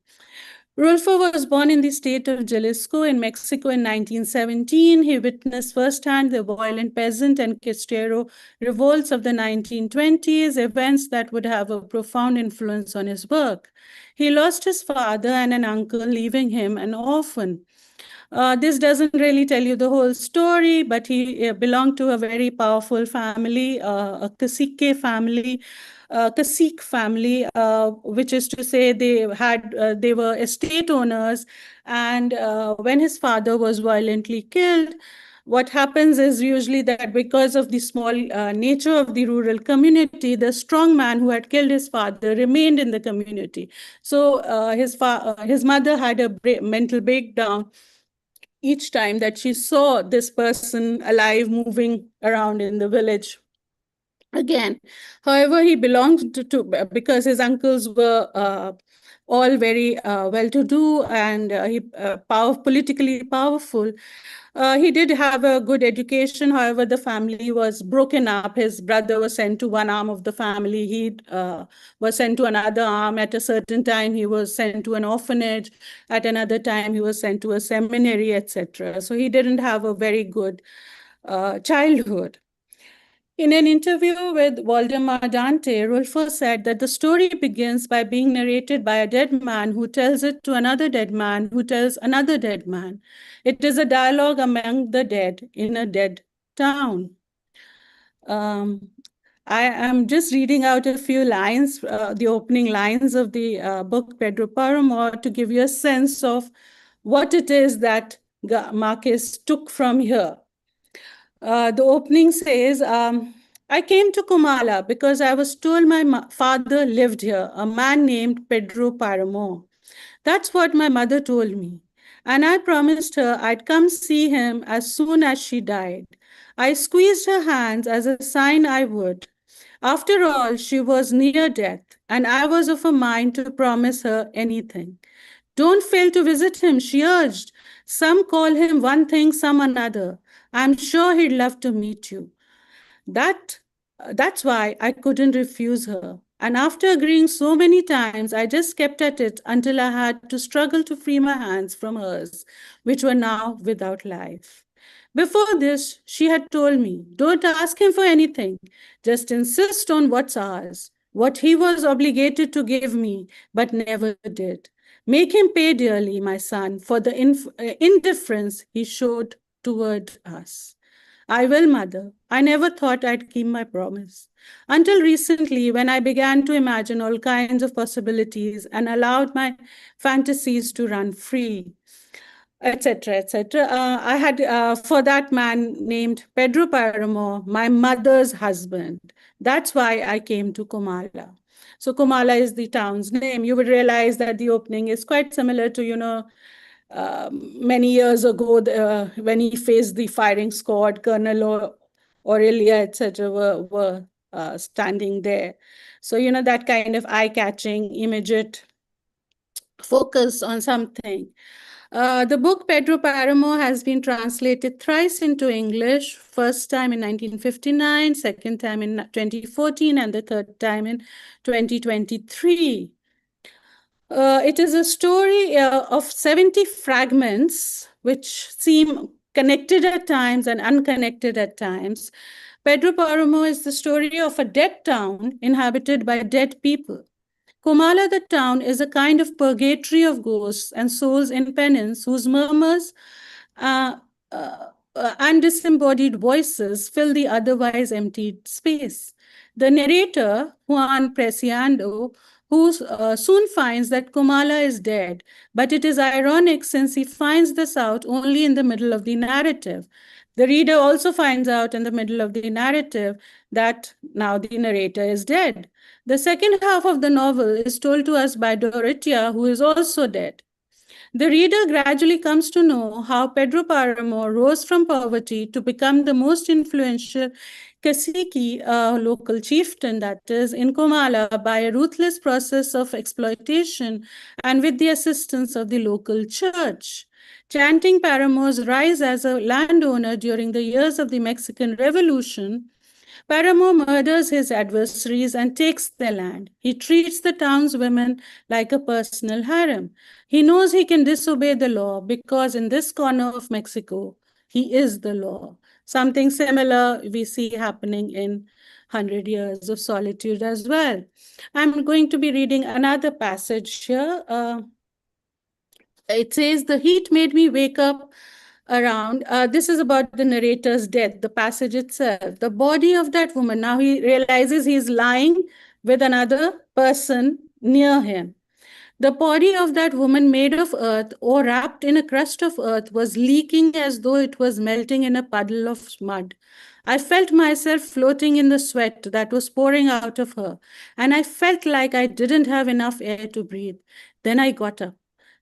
Rulfo was born in the state of Jalisco in Mexico in 1917. He witnessed firsthand the violent peasant and Cristero revolts of the 1920s, events that would have a profound influence on his work. He lost his father and an uncle, leaving him an orphan. This doesn't really tell you the whole story, but he belonged to a very powerful family, a cacique family, which is to say they were estate owners. And when his father was violently killed, what happens is usually that because of the small nature of the rural community, the strong man who had killed his father remained in the community. So his mother had a mental breakdown each time that she saw this person alive moving around in the village again. However, he belonged to because his uncles were all very well-to-do and politically powerful. He did have a good education. However, the family was broken up. His brother was sent to one arm of the family. He was sent to another arm. At a certain time, he was sent to an orphanage. At another time, he was sent to a seminary, etc. So he didn't have a very good childhood. In an interview with Waldemar Dante, Rulfo said that the story begins by being narrated by a dead man who tells it to another dead man who tells another dead man. It is a dialogue among the dead in a dead town. I am just reading out a few lines, the opening lines of the book Pedro Páramo, to give you a sense of what it is that Marquez took from here. The opening says, I came to Comala because I was told my father lived here, a man named Pedro Páramo. That's what my mother told me. And I promised her I'd come see him as soon as she died. I squeezed her hands as a sign I would. After all, she was near death, and I was of a mind to promise her anything. Don't fail to visit him, she urged. Some call him one thing, some another. I'm sure he'd love to meet you. That's why I couldn't refuse her. And after agreeing so many times, I just kept at it until I had to struggle to free my hands from hers, which were now without life. Before this, she had told me, don't ask him for anything. Just insist on what's ours, what he was obligated to give me, but never did. Make him pay dearly, my son, for the indifference he showed toward us. I will, mother. I never thought I'd keep my promise. Until recently, when I began to imagine all kinds of possibilities and allowed my fantasies to run free, etc., etc. I had, for that man named Pedro Páramo, my mother's husband. That's why I came to Comala. So Comala is the town's name. You would realize that the opening is quite similar to, many years ago when he faced the firing squad, Colonel Aurelia, etc., were standing there. So, that kind of eye-catching, immediate focus on something. The book Pedro Páramo has been translated thrice into English, first time in 1959, second time in 2014, and the third time in 2023. It is a story of 70 fragments, which seem connected at times and unconnected at times. Pedro Páramo is the story of a dead town inhabited by dead people. Comala, the town, is a kind of purgatory of ghosts and souls in penance whose murmurs and disembodied voices fill the otherwise emptied space. The narrator, Juan Preciando, who soon finds that Comala is dead, but it is ironic since he finds this out only in the middle of the narrative. The reader also finds out in the middle of the narrative that now the narrator is dead. The second half of the novel is told to us by Dorothea, who is also dead. The reader gradually comes to know how Pedro Paramo rose from poverty to become the most influential cacique, local chieftain, that is, in Comala by a ruthless process of exploitation and with the assistance of the local church. Chanting Paramo's rise as a landowner during the years of the Mexican Revolution, Paramo murders his adversaries and takes their land. He treats the townswomen like a personal harem. He knows he can disobey the law because in this corner of Mexico, he is the law. Something similar we see happening in 100 Years of Solitude as well. I'm going to be reading another passage here. It says, "The heat made me wake up around." This is about the narrator's death, the passage itself. The body of that woman, now he realizes he's lying with another person near him. The body of that woman made of earth or wrapped in a crust of earth was leaking as though it was melting in a puddle of mud. I felt myself floating in the sweat that was pouring out of her, and I felt like I didn't have enough air to breathe. Then I got up.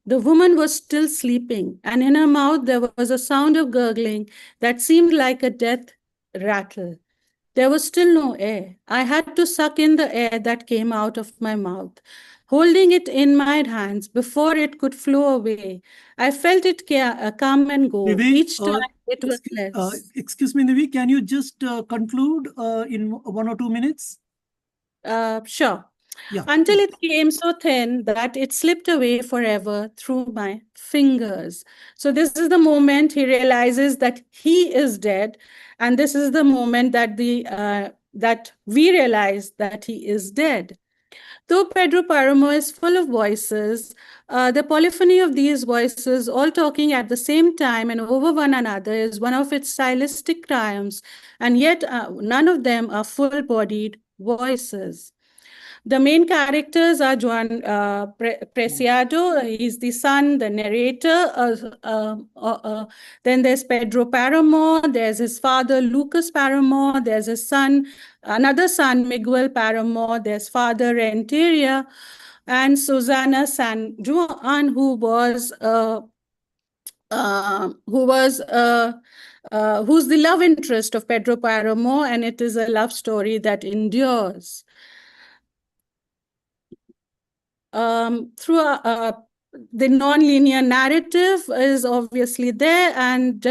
The woman was still sleeping, and in her mouth there was a sound of gurgling that seemed like a death rattle. There was still no air. I had to suck in the air that came out of my mouth, holding it in my hands before it could flow away. I felt it come and go. Nivi, Each time it was less. excuse me, Nivi, can you just conclude in 1 or 2 minutes? Sure. Yeah. Until it came so thin that it slipped away forever through my fingers. So this is the moment he realizes that he is dead, and this is the moment that that we realize that he is dead. Though Pedro Paramo is full of voices, the polyphony of these voices all talking at the same time and over one another is one of its stylistic triumphs, and yet none of them are full-bodied voices. The main characters are Juan Preciado, he's the son, the narrator. Then there's Pedro Paramo, there's his father, Lucas Paramo, there's his son, another son, Miguel Paramo, there's father, Renteria, and Susana San Juan, who's the love interest of Pedro Paramo, and it is a love story that endures. The non-linear narrative is obviously there, and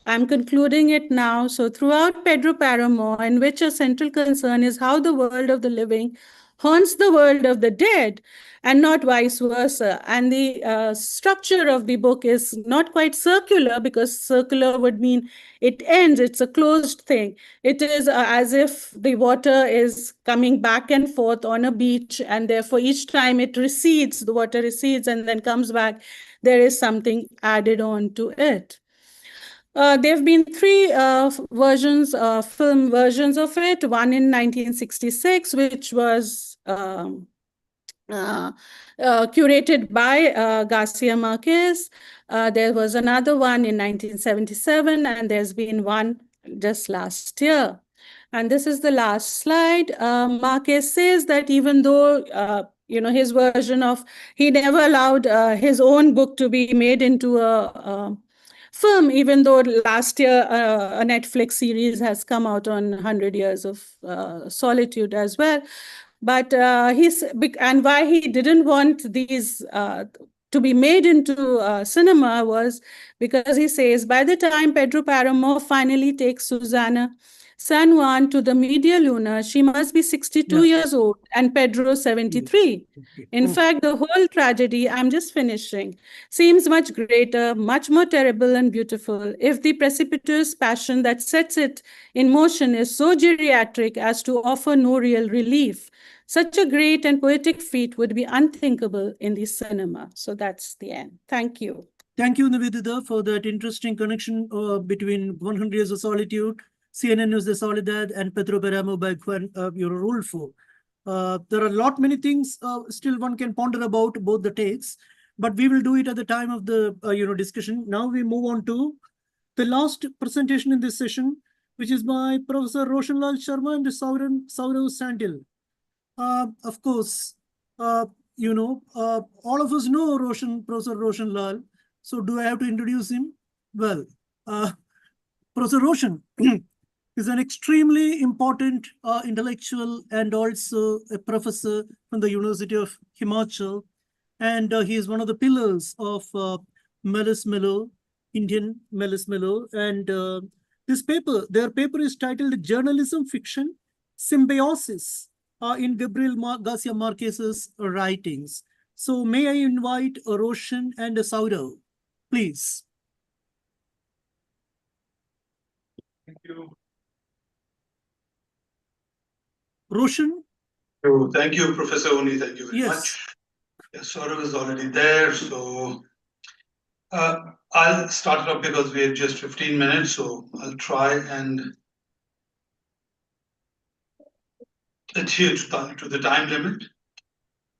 I'm concluding it now. So throughout Pedro Paramo, in which a central concern is how the world of the living haunts the world of the dead, and not vice versa. And the structure of the book is not quite circular, because circular would mean it ends, it's a closed thing. It is as if the water is coming back and forth on a beach, and therefore each time it recedes, the water recedes and then comes back, there is something added on to it. There have been 3 film versions of it, one in 1966, which was curated by Garcia Marquez. There was another one in 1977, and there's been one just last year. And this is the last slide. Marquez says that even though his version of, he never allowed his own book to be made into a film, even though last year a Netflix series has come out on 100 Years of Solitude as well. But and why he didn't want these to be made into cinema was because he says, by the time Pedro Paramo finally takes Susana San Juan to the Media Luna, she must be 62 years old and Pedro 73. In fact, the whole tragedy, I'm just finishing, seems much greater, much more terrible and beautiful if the precipitous passion that sets it in motion is so geriatric as to offer no real relief. Such a great and poetic feat would be unthinkable in the cinema. So that's the end. Thank you. Thank you, Nivedita, for that interesting connection between 100 Years of Solitude, CNN News de Soledad, and Pedro Paramo by Juan Rulfo. There are a lot many things still one can ponder about both the takes, but we will do it at the time of the discussion. Now we move on to the last presentation in this session, which is by Professor Roshanlal Sharma and Saurav Sandil. Of course, all of us know Professor Roshan Lal. So do I have to introduce him? Well, Professor Roshan is an extremely important intellectual and also a professor from the University of Himachal. And he is one of the pillars of Mini-Melow, Indian Mini-Melow. And their paper is titled Journalism Fiction Symbiosis in Gabrielgarcia Marquez's writings. So may I invite Roshan and Saurav, please. Thank you. Roshan? So thank you, Professor Oni. Thank you very Yes. much. Yes, Saurav is already there. So I'll start it off because we have just 15 minutes. So I'll try and adhere to the time limit.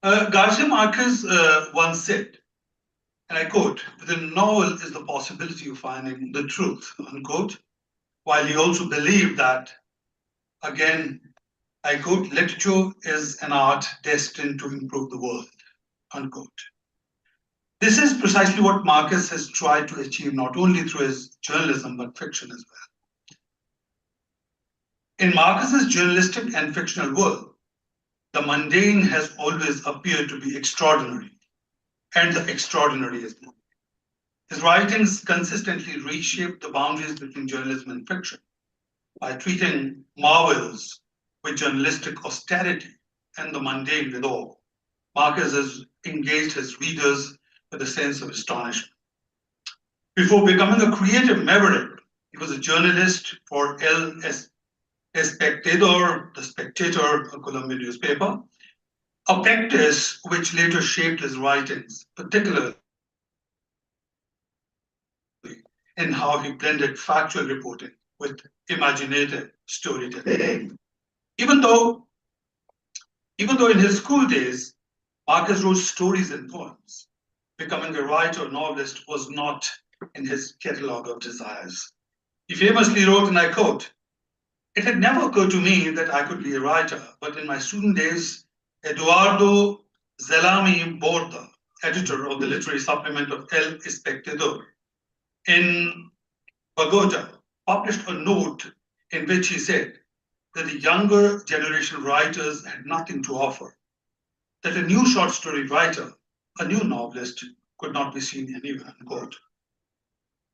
Garcia Marquez once said, and I quote, "The novel is the possibility of finding the truth," unquote, while he also believed that, again, I quote, "literature is an art destined to improve the world," unquote. This is precisely what Marquez has tried to achieve, not only through his journalism, but fiction as well. In Marquez's journalistic and fictional world, the mundane has always appeared to be extraordinary, and the extraordinary is more. His writings consistently reshaped the boundaries between journalism and fiction by treating marvels with journalistic austerity and the mundane with awe. Marquez has engaged his readers with a sense of astonishment. Before becoming a creative maverick, he was a journalist for El Espectador, The Spectator, a Colombian newspaper, a practice which later shaped his writings, particularly in how he blended factual reporting with imaginative storytelling. Even though in his school days, Marquez wrote stories and poems, becoming a writer or novelist was not in his catalogue of desires. He famously wrote, and I quote, "It had never occurred to me that I could be a writer, but in my student days, Eduardo Zelami Borda, editor of the literary supplement of El Espectador in Bogota, published a note in which he said that the younger generation writers had nothing to offer, that a new short story writer, a new novelist, could not be seen anywhere," unquote.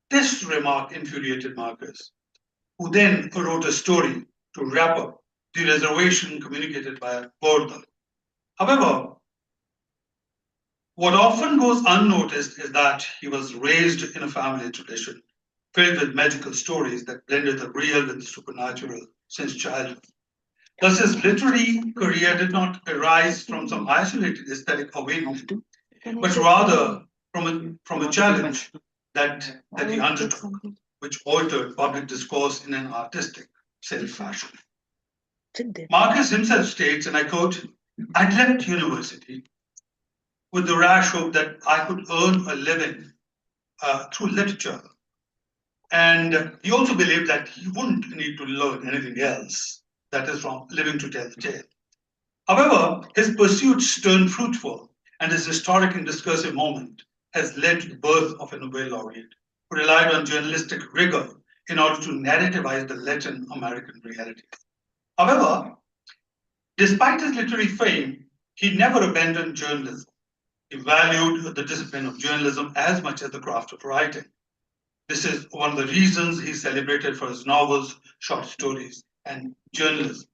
This remark infuriated Marquez, who then wrote a story to wrap up the reservation communicated by Borda. However, what often goes unnoticed is that he was raised in a family tradition filled with magical stories that blended the real with the supernatural since childhood. Thus, his literary career did not arise from some isolated aesthetic awakening, but rather from a challenge that he undertook, which altered public discourse in an artistic self-fashion. Marquez himself states, and I quote, "I'd left university with the rash hope that I could earn a living through literature. And he also believed that he wouldn't need to learn anything else, that is, from living to tell the tale." However, his pursuits turned fruitful, and his historic and discursive moment has led to the birth of a Nobel laureate who relied on journalistic rigor in order to narrativize the Latin American reality. However, despite his literary fame, he never abandoned journalism. He valued the discipline of journalism as much as the craft of writing. This is one of the reasons he's celebrated for his novels, short stories, and journalism.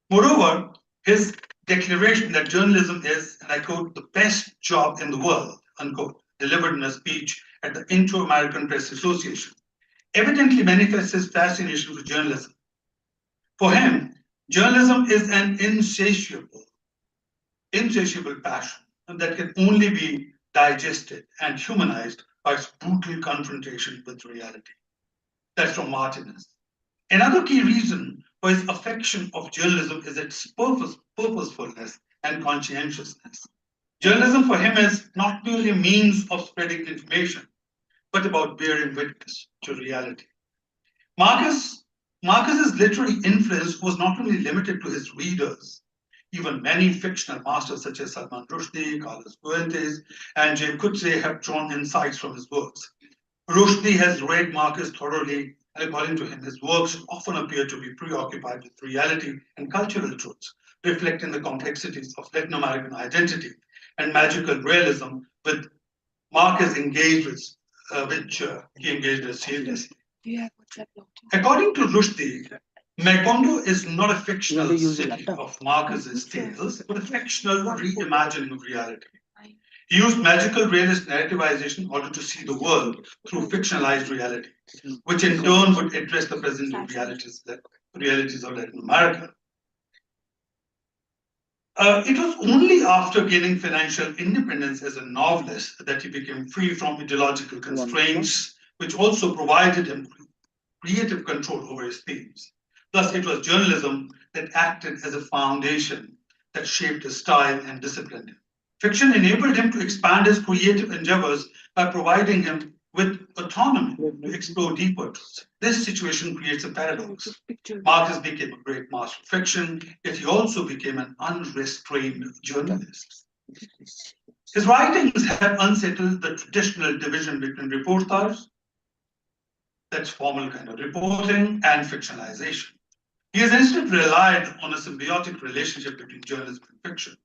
Moreover, his declaration that journalism is, and I quote, "the best job in the world," unquote, delivered in a speech at the Inter-American Press Association, evidently manifests his fascination for journalism. For him, journalism is an insatiable passion that can only be digested and humanized by its brutal confrontation with reality. That's from Martinez. Another key reason for his affection of journalism is its purposefulness and conscientiousness. Journalism for him is not merely a means of spreading information, but about bearing witness to reality. Marquez's literary influence was not only limited to his readers, even many fictional masters such as Salman Rushdie, Carlos Fuentes, and James Coetzee have drawn insights from his works. Rushdie has read Marquez thoroughly, and according to him, his works often appear to be preoccupied with reality and cultural truths, reflecting the complexities of Latin American identity and magical realism, with Marquez engaged with, which he engaged with seriously. According to Rushdie, Macondo is not a fictional city of Marquez's tales, but a fictional reimagining of reality. He used magical realist narrativization in order to see the world through fictionalized reality, which in turn would address the present realities of Latin America. It was only after gaining financial independence as a novelist that he became free from ideological constraints, which also provided him creative control over his themes. Thus, it was journalism that acted as a foundation that shaped his style and disciplined him. Fiction enabled him to expand his creative endeavors by providing him with autonomy to explore deeper truths. This situation creates a paradox. Marquez became a great master of fiction, yet he also became an unrestrained journalist. His writings have unsettled the traditional division between reportage, that's formal kind of reporting, and fictionalization. He has instead relied on a symbiotic relationship between journalism and fiction.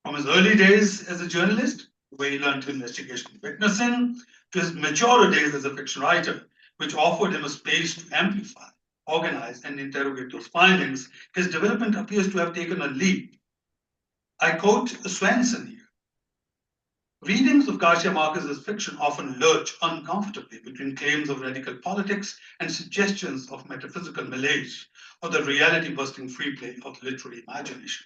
From his early days as a journalist, where he learned investigation and witnessing, to his mature days as a fiction writer, which offered him a space to amplify, organize, and interrogate those findings, his development appears to have taken a leap. I quote Swenson here. Readings of Garcia Marquez's fiction often lurch uncomfortably between claims of radical politics and suggestions of metaphysical malaise, or the reality-busting free play of literary imagination.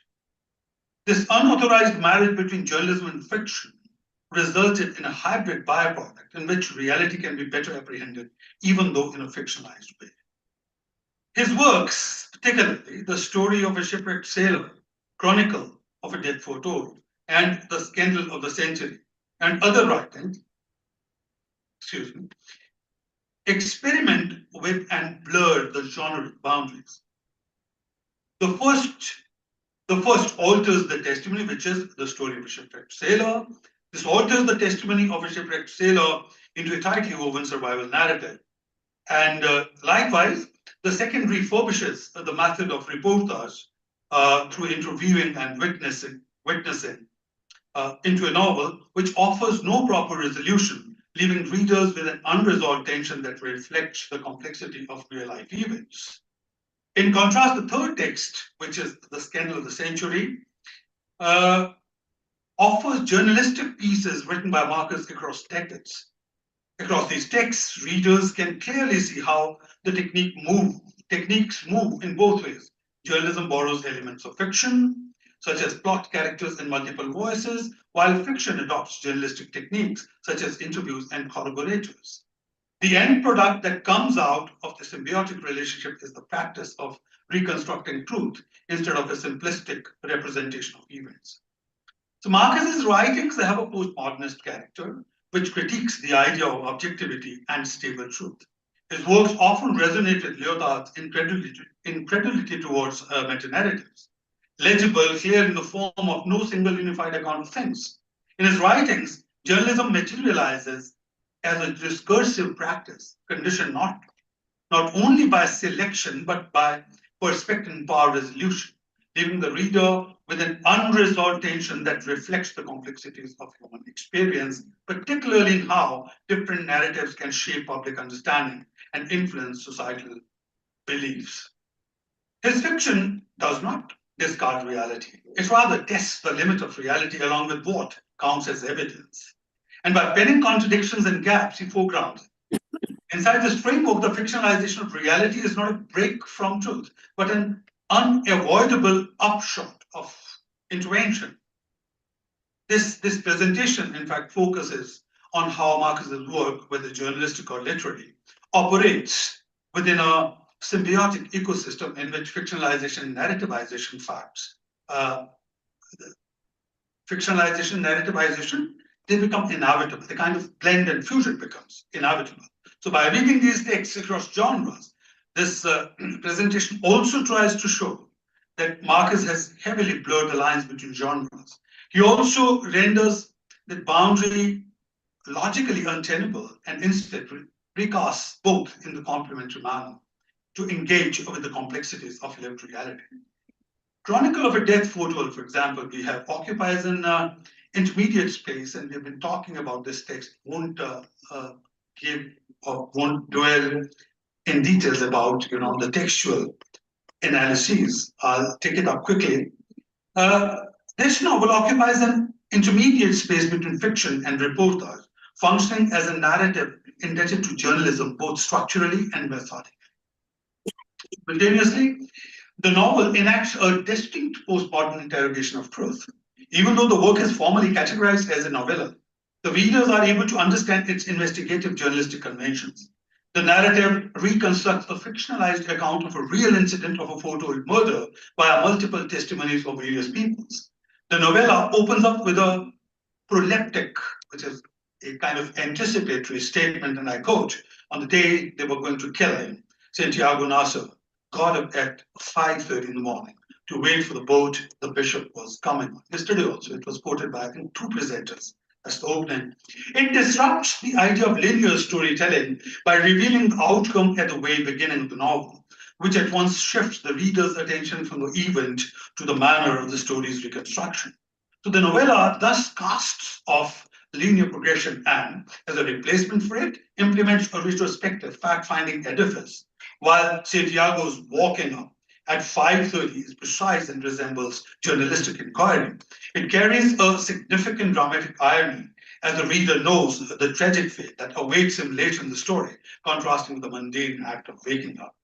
This unauthorized marriage between journalism and fiction resulted in a hybrid byproduct in which reality can be better apprehended, even though in a fictionalized way. His works, particularly The Story of a Shipwrecked Sailor, Chronicle of a Death Foretold, and The Scandal of the Century, and other writings, experiment with and blur the genre boundaries. The first alters the testimony, which is The Story of a Shipwrecked Sailor. This alters the testimony of a shipwrecked sailor into a tightly woven survival narrative. And likewise, the second refurbishes the method of reportage through interviewing and witnessing into a novel which offers no proper resolution, leaving readers with an unresolved tension that reflects the complexity of real-life events. In contrast, the third text, which is The Scandal of the Century, offers journalistic pieces written by Marquez across decades. Across these texts, readers can clearly see how the techniques move in both ways. Journalism borrows elements of fiction, such as plot, characters, and multiple voices, while fiction adopts journalistic techniques, such as interviews and corroborators. The end product that comes out of the symbiotic relationship is the practice of reconstructing truth instead of a simplistic representation of events. So Marquez's writings, they have a postmodernist character, which critiques the idea of objectivity and stable truth. His works often resonate with Lyotard's incredulity towards meta-narratives, legible, clear in the form of no single unified account of things. In his writings, journalism materializes as a discursive practice, conditioned not only by selection, but by perspective and power resolution, leaving the reader with an unresolved tension that reflects the complexities of human experience, particularly in how different narratives can shape public understanding and influence societal beliefs. His fiction does not discard reality. It rather tests the limit of reality along with what counts as evidence. And by penning contradictions and gaps, he foregrounds it. Inside this framework, the fictionalization of reality is not a break from truth, but an unavoidable upshot of intervention. This presentation, in fact, focuses on how Marquez's work, whether journalistic or literary, operates within a symbiotic ecosystem in which fictionalization and narrativization they become inevitable. The kind of blend and fusion becomes inevitable. So by reading these texts across genres, this presentation also tries to show that Marquez has heavily blurred the lines between genres. He also renders that boundary logically untenable and instead recasts both in the complementary manner to engage with the complexities of lived reality. Chronicle of a Death Foretold, for example, we have occupies an intermediate space, and we've been talking about this text. Won't give or won't dwell in details about the textual analyses. I'll take it up quickly. This novel occupies an intermediate space between fiction and reportage, functioning as a narrative indebted to journalism both structurally and methodically. Simultaneously, the novel enacts a distinct postmodern interrogation of truth. Even though the work is formally categorized as a novella, the readers are able to understand its investigative journalistic conventions. The narrative reconstructs a fictionalized account of a real incident of a foretold murder via multiple testimonies of various peoples. The novella opens up with a proleptic, which is a kind of anticipatory statement, and I quote, "On the day they were going to kill him, Santiago Nasser got up at 5:30 in the morning to wait for the boat the bishop was coming on." Yesterday also, it was quoted by, I think, 2 presenters. That's the opening. It disrupts the idea of linear storytelling by revealing the outcome at the very beginning of the novel, which at once shifts the reader's attention from the event to the manner of the story's reconstruction. So the novella thus casts off linear progression and, as a replacement for it, implements a retrospective fact-finding edifice, while Santiago's walking up at 5:30 is precise and resembles journalistic inquiry. It carries a significant dramatic irony, as the reader knows the tragic fate that awaits him later in the story, contrasting with the mundane act of waking up.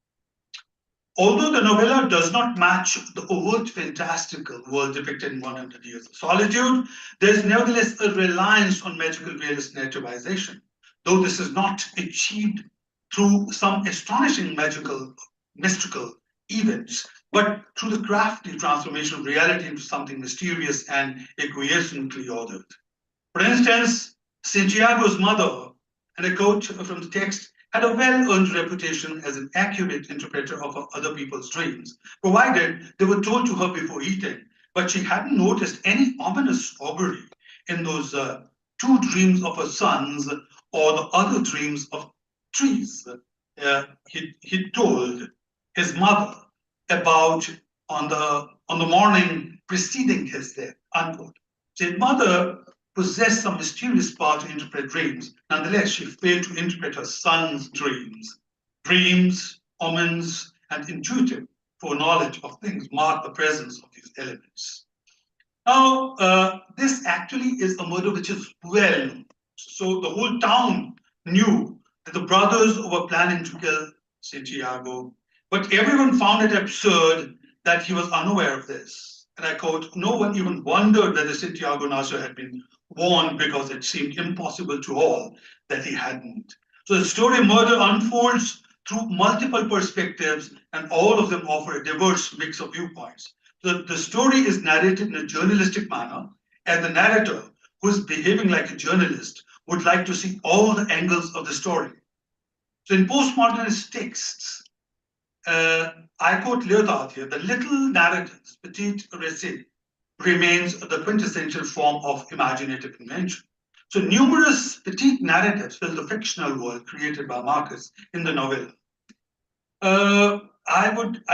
Although the novella does not match the overt fantastical world depicted in 100 Years of Solitude, there is nevertheless a reliance on magical realist narrativization, though this is not achieved through some astonishing mystical events, but through the crafty transformation of reality into something mysterious and acquiescently ordered. For instance, Santiago's mother, and a quote from the text, had a well-earned reputation as an accurate interpreter of other people's dreams, provided they were told to her before eating, but she hadn't noticed any ominous augury in those 2 dreams of her sons or the other dreams of trees he told his mother about on the morning preceding his death, unquote. So his mother possessed some mysterious power to interpret dreams. Nonetheless, she failed to interpret her son's dreams. Dreams, omens, and intuitive foreknowledge of things mark the presence of these elements. Now, this actually is a murder which is well known. So the whole town knew that the brothers were planning to kill Santiago, but everyone found it absurd that he was unaware of this. And I quote, "No one even wondered whether Santiago Nasser had been warned because it seemed impossible to all that he hadn't." So the story Murder unfolds through multiple perspectives, and all of them offer a diverse mix of viewpoints. The story is narrated in a journalistic manner, and the narrator, who is behaving like a journalist, would like to see all the angles of the story. So in postmodernist texts, I quote Lyotard here, "The little narratives, petit récit, remains the quintessential form of imaginative invention." So numerous petite narratives fill the fictional world created by Marquez in the novella. I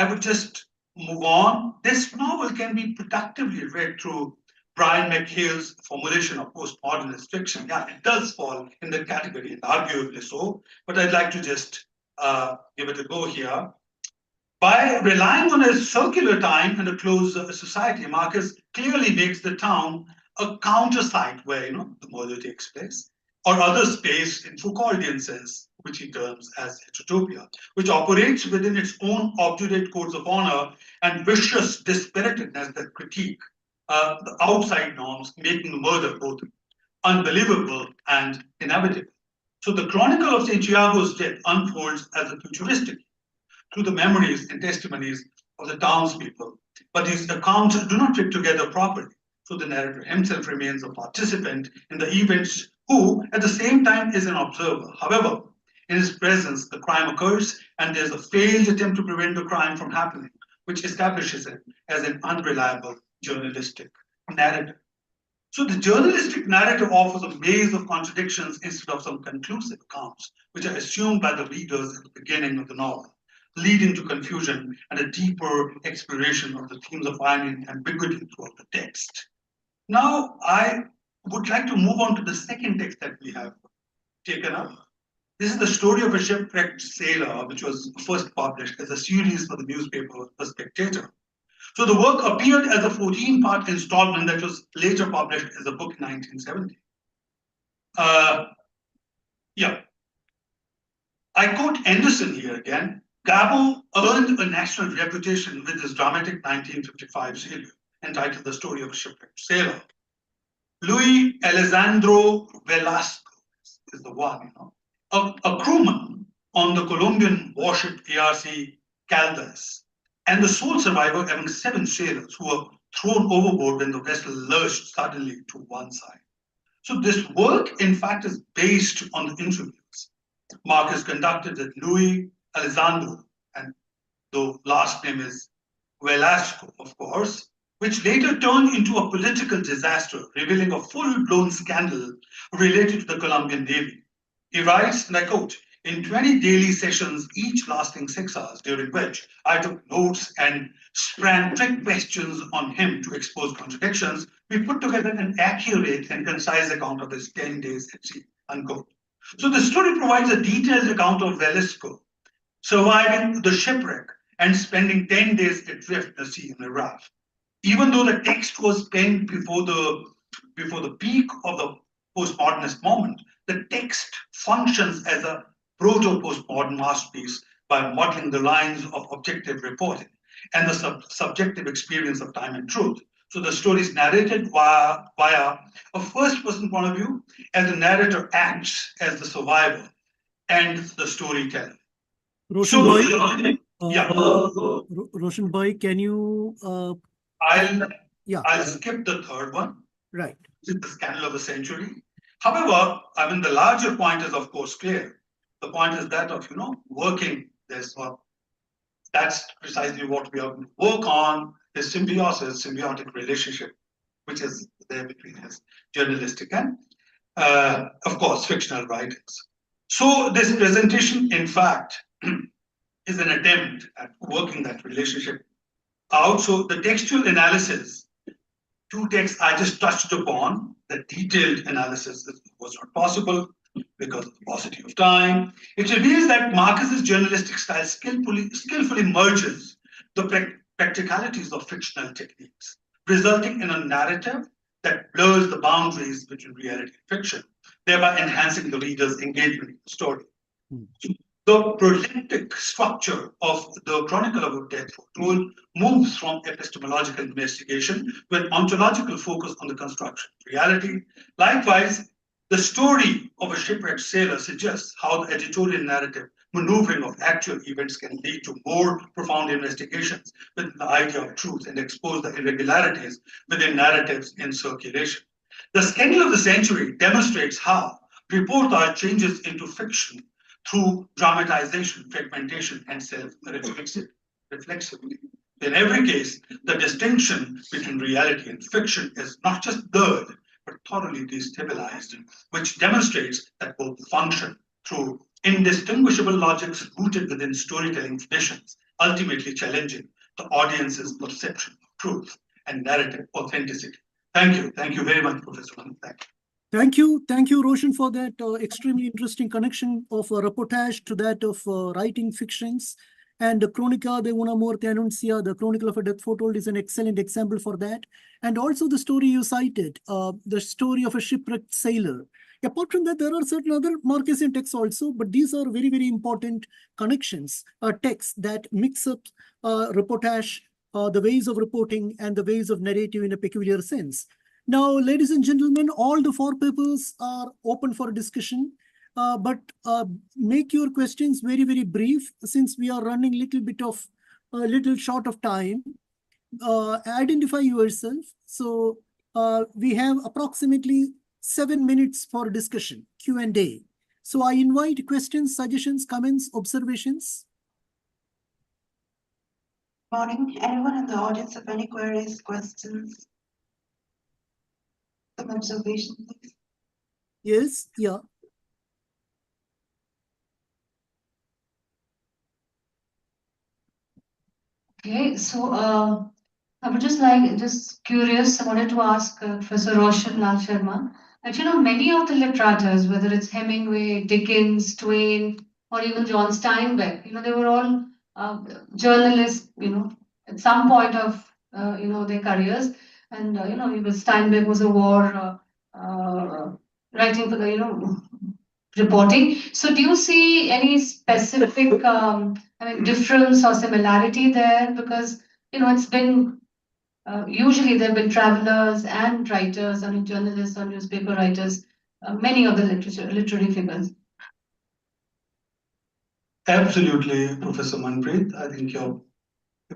would just move on. This novel can be productively read through Brian McHale's formulation of postmodernist fiction. Yeah, it does fall in that category, and arguably so, but I'd like to just give it a go here. By relying on a circular time and a closed society, Marquez clearly makes the town a counter site where the murder takes place, or other space in Foucauldian sense, which he terms as heterotopia, which operates within its own obdurate codes of honor and vicious dispiritedness that critique the outside norms, making the murder both unbelievable and inevitable. So the chronicle of Santiago's death unfolds as a futuristic through the memories and testimonies of the townspeople. But these accounts do not fit together properly. So the narrator himself remains a participant in the events who, at the same time, is an observer. However, in his presence, the crime occurs and there's a failed attempt to prevent the crime from happening, which establishes it as an unreliable journalistic narrative. So the journalistic narrative offers a maze of contradictions instead of some conclusive accounts, which are assumed by the readers at the beginning of the novel, leading to confusion and a deeper exploration of the themes of irony and ambiguity throughout the text. Now, I would like to move on to the second text that we have taken up. This is the story of a shipwrecked sailor, which was first published as a series for the newspaper The Spectator. So the work appeared as a 14-part installment that was later published as a book in 1970. I quote Anderson here again. Gabo earned a national reputation with his dramatic 1955 serial entitled The Story of a Shipwrecked Sailor. Luis Alessandro Velasco is the one, a crewman on the Colombian warship ARC Caldas, and the sole survivor among 7 sailors who were thrown overboard when the vessel lurched suddenly to one side. So this work, in fact, is based on the interviews Marquez conducted with Luis Alessandro, and the last name is Velasco, of course, which later turned into a political disaster, revealing a full-blown scandal related to the Colombian Navy. He writes, and I quote, "In 20 daily sessions, each lasting 6 hours, during which I took notes and sprang trick questions on him to expose contradictions, we put together an accurate and concise account of his 10 days at sea," unquote. So the story provides a detailed account of Velasco surviving the shipwreck and spending 10 days adrift in the sea in a raft. Even though the text was penned before the peak of the postmodernist moment, the text functions as a proto-postmodern masterpiece by modeling the lines of objective reporting and the subjective experience of time and truth. So the story is narrated via a first-person point of view, as the narrator acts as the survivor and the storyteller. Roshan Bhai, Yeah. Roshan Bhai, can you? I'll skip the third one. Right. This is the scandal of the century. However, I mean, the larger point is, of course, clear. The point is that of, working this. That's precisely what we are going to work on, this symbiotic relationship, which is there between his journalistic and, of course, fictional writings. So this presentation, in fact, is an attempt at working that relationship out. So the textual analysis, 2 texts I just touched upon, the detailed analysis was not possible because of the paucity of time. It reveals that Marquez's journalistic style skillfully merges the practicalities of fictional techniques, resulting in a narrative that blurs the boundaries between reality and fiction, thereby enhancing the reader's engagement in the story. The proleptic structure of the Chronicle of a Death Foretold moves from epistemological investigation with ontological focus on the construction of reality. Likewise, the story of a shipwrecked sailor suggests how the editorial narrative maneuvering of actual events can lead to more profound investigations with the idea of truth and expose the irregularities within narratives in circulation. The Scandal of the Century demonstrates how reportage changes into fiction through dramatization, fragmentation, and self-reflexivity. In every case, the distinction between reality and fiction is not just blurred, but thoroughly destabilized, which demonstrates that both function through indistinguishable logics rooted within storytelling traditions, ultimately challenging the audience's perception of truth and narrative authenticity. Thank you. Thank you very much, Professor. Thank you. Thank you, Roshan, for that extremely interesting connection of reportage to that of writing fictions. And the Cronica de una Muerte Anuncia, the Chronicle of a Death Foretold, is an excellent example for that. And also the story you cited, the story of a shipwrecked sailor. Apart from that, there are certain other Marquezian texts also, but these are very, very important connections, texts that mix up reportage, the ways of reporting and the ways of narrative in a peculiar sense. Now, ladies and gentlemen, all the 4 papers are open for discussion, but make your questions very, very brief since we are running a little short of time. Identify yourself. So we have approximately 7 minutes for discussion, Q&A. So I invite questions, suggestions, comments, observations. Morning. Anyone in the audience have any queries, questions, some observations, please? Yes, yeah. Okay, so I would just curious, I wanted to ask Professor Roshan Lal Sharma that, many of the literatures, whether it's Hemingway, Dickens, Twain, or even John Steinbeck, they were all journalists, at some point of, their careers. And, even Steinbeck was a war writing for the, reporting. So do you see any specific difference or similarity there? Because it's been usually there have been travelers and writers, journalists or newspaper writers, many of the literary figures. Absolutely, Professor Manpreet. I think your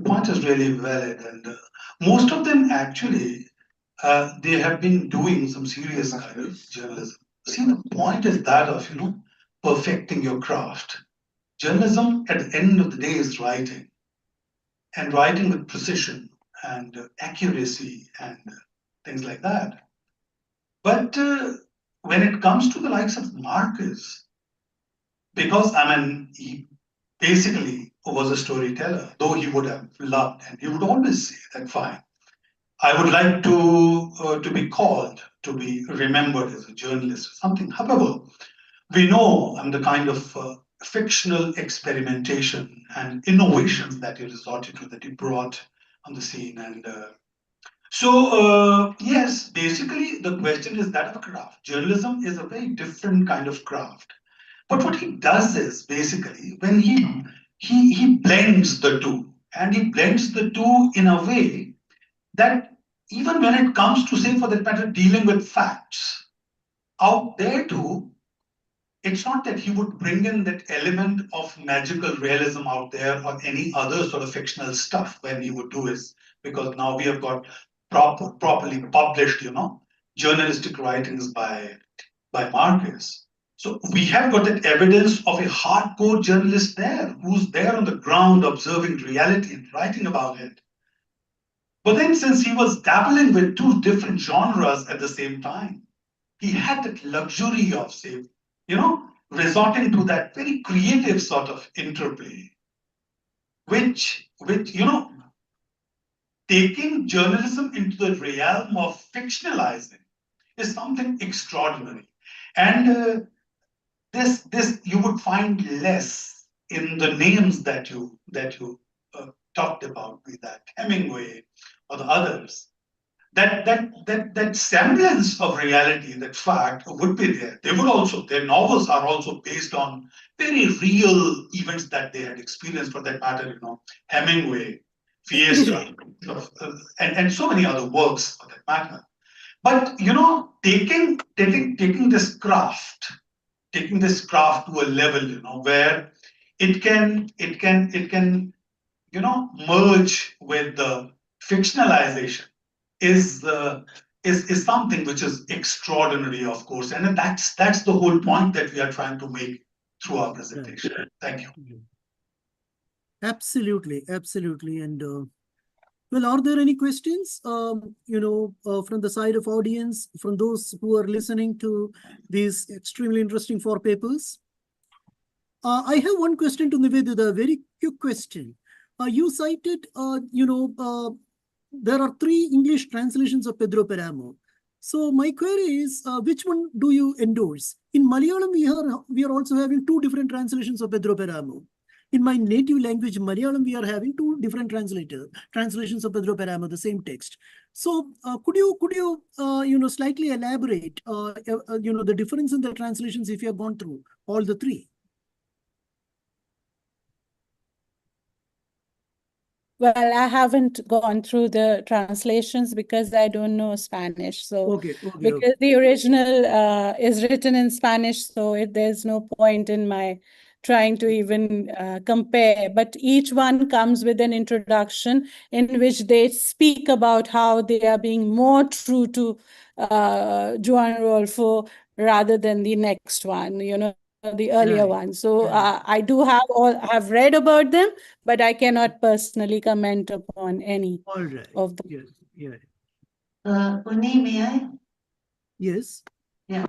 point is really valid, and most of them actually they have been doing some serious kind of journalism. See, the point is that of perfecting your craft. Journalism, at the end of the day, is writing, and writing with precision and accuracy and things like that. But when it comes to the likes of Marquez, because he basically was a storyteller, though he would have loved, and he would always say that, fine, I would like to be called, to be remembered as a journalist or something. However, we know the kind of fictional experimentation and innovations that he resorted to, that he brought on the scene. And yes, basically the question is that of a craft. Journalism is a very different kind of craft. But what he does is basically when he blends the two, and he blends the two in a way that even when it comes to, say, for that matter, dealing with facts, out there too, it's not that he would bring in that element of magical realism out there or any other sort of fictional stuff when he would do his, because now we have got properly published, journalistic writings by Marquez. So we have got that evidence of a hardcore journalist there who's there on the ground observing reality and writing about it. But then, since he was dabbling with two different genres at the same time, he had that luxury of, say, resorting to that very creative sort of interplay, which taking journalism into the realm of fictionalizing is something extraordinary. And this you would find less in the names that you talked about, be that Hemingway or the others. That semblance of reality, that fact, would be there. They would also, their novels are also based on very real events that they had experienced, for that matter, Hemingway, Fiesta, and so many other works for that matter. But taking this craft to a level, where it can merge with the fictionalization is something which is extraordinary, of course, and that's the whole point that we are trying to make through our presentation. Thank you. Absolutely, absolutely. And well, are there any questions, from the side of audience, from those who are listening to these extremely interesting 4 papers? I have one question to Nivedita, a very quick question. You cited, there are 3 English translations of Pedro Paramo. So my query is, which one do you endorse? In Malayalam, we are also having 2 different translations of Pedro Paramo. In my native language, Malayalam, we are having 2 different translations of Pedro Paramo, the same text. So could you slightly elaborate, the difference in the translations if you have gone through all the 3? Well, I haven't gone through the translations because I don't know Spanish. So because the original is written in Spanish, so there's no point in my trying to even compare. But each one comes with an introduction in which they speak about how they are being more true to Juan Rolfo rather than the next one, the earlier Right, ones. So right. I do have read about them, but I cannot personally comment upon any All right. of them. Yes, yeah. Uni, may I? Yes. Yeah.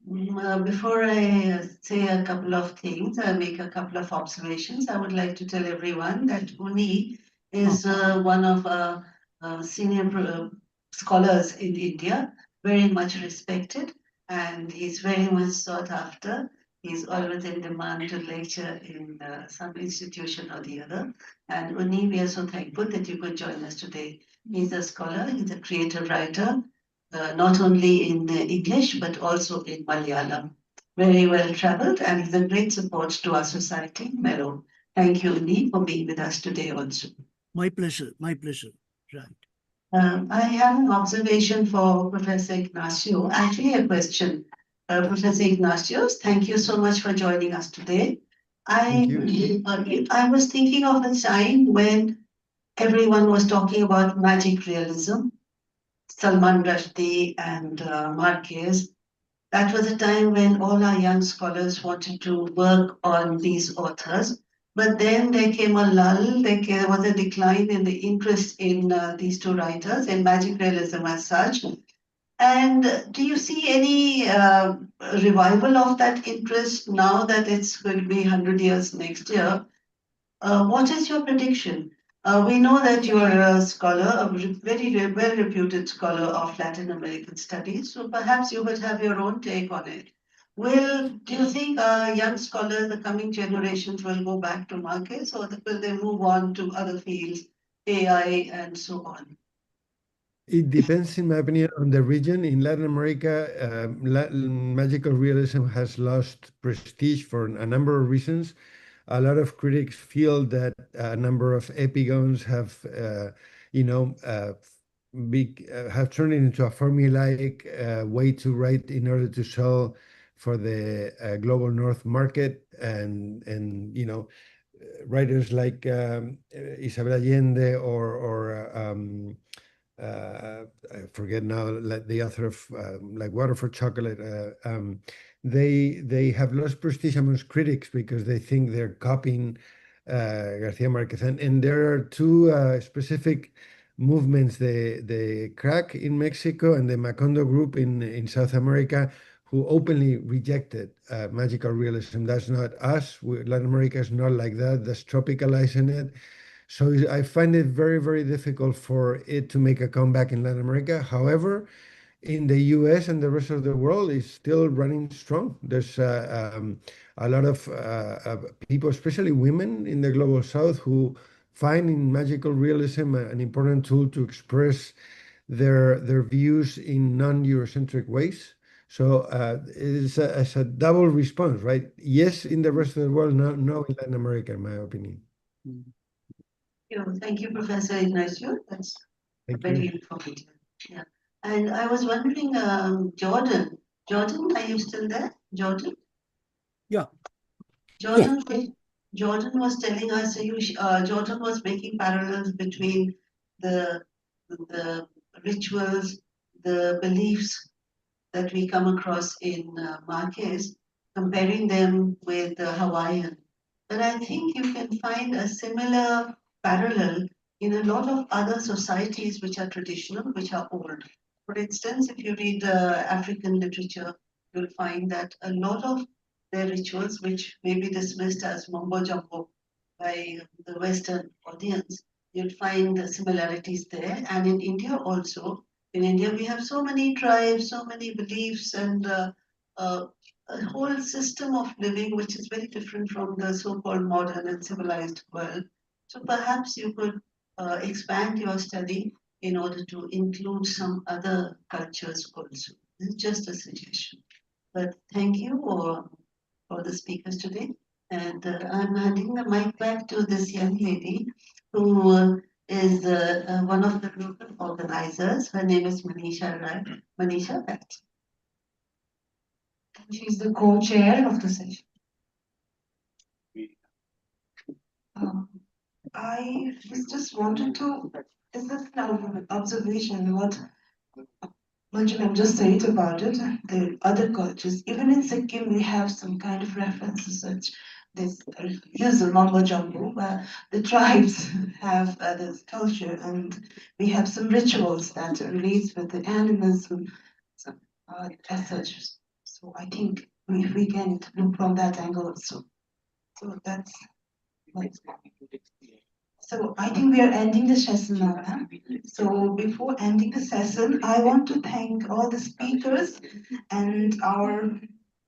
Before I say a couple of things, I make a couple of observations. I would like to tell everyone that Uni is one of senior scholars in India, very much respected, and he's very much sought after. He's always in demand to lecture in some institution or the other. And Uni, we are so thankful that you could join us today. He's a scholar, he's a creative writer, not only in English, but also in Malayalam. Very well traveled and is a great support to our society, Mellow. Thank you, Uni, for being with us today also. My pleasure. My pleasure. Right. I have an observation for Professor Ignacio, actually a question. Professor Ignacio, thank you so much for joining us today. Thank you. I was thinking of a time when everyone was talking about magic realism, Salman Rushdie and Marquez. That was a time when all our young scholars wanted to work on these authors. But then there came a lull, there was a decline in the interest in these two writers, in magic realism as such. And do you see any revival of that interest now that it's going to be 100 years next year? What is your prediction? We know that you are a scholar, a very well reputed scholar of Latin American studies, so perhaps you would have your own take on it. Do you think young scholars, the coming generations, will go back to Marquez, or will they move on to other fields, AI and so on? It depends, in my opinion, on the region. In Latin America, magical realism has lost prestige for a number of reasons. A lot of critics feel that a number of epigones have, have turned it into a formulaic way to write in order to sell for the global North market, and writers like Isabel Allende or I forget now, like the author of like Water for Chocolate. They have lost prestige amongst critics because they think they're copying Garcia Marquez. And there are two specific movements: the crack in Mexico and the Macondo group in South America, who openly rejected magical realism. That's not us. Latin America is not like that. That's tropicalizing it. So I find it very, very difficult for it to make a comeback in Latin America. However, in the US and the rest of the world, it's still running strong. There's a lot of people, especially women in the global South, who find in magical realism an important tool to express their views in non-Eurocentric ways. So it's a double response, right? Yes, in the rest of the world, no in Latin America, in my opinion. Thank you, Professor Ignacio. That's Thank very you. informative. Yeah. And I was wondering, Jordan, are you still there? Jordan? Yeah. Jordan was telling us, Jordan was making parallels between the rituals, the beliefs that we come across in Marquez, comparing them with the Hawaiian. But I think you can find a similar parallel in a lot of other societies which are traditional, which are old. For instance, if you read African literature, you'll find that a lot of their rituals, which may be dismissed as mumbo jumbo by the Western audience, you'll find the similarities there. And in India also, in India, we have so many tribes, so many beliefs, and a whole system of living which is very different from the so-called modern and civilized world. So perhaps you could expand your study in order to include some other cultures also. This is just a suggestion. But thank you for the speakers today. And I'm handing the mic back to this young lady who is one of the group organizers. Her name is Manisha Rai. Manisha, back to you. She's the co-chair of the session. I just wanted to, is this an observation? I'm just saying about it. The other cultures, even in Sikkim, we have some kind of references such this usual mumbo jumbo. The tribes have this culture, and we have some rituals that relates with the animism, so, as such. So I think we can look from that angle also. So that's like. So I think we are ending the session now. So before ending the session, I want to thank all the speakers and our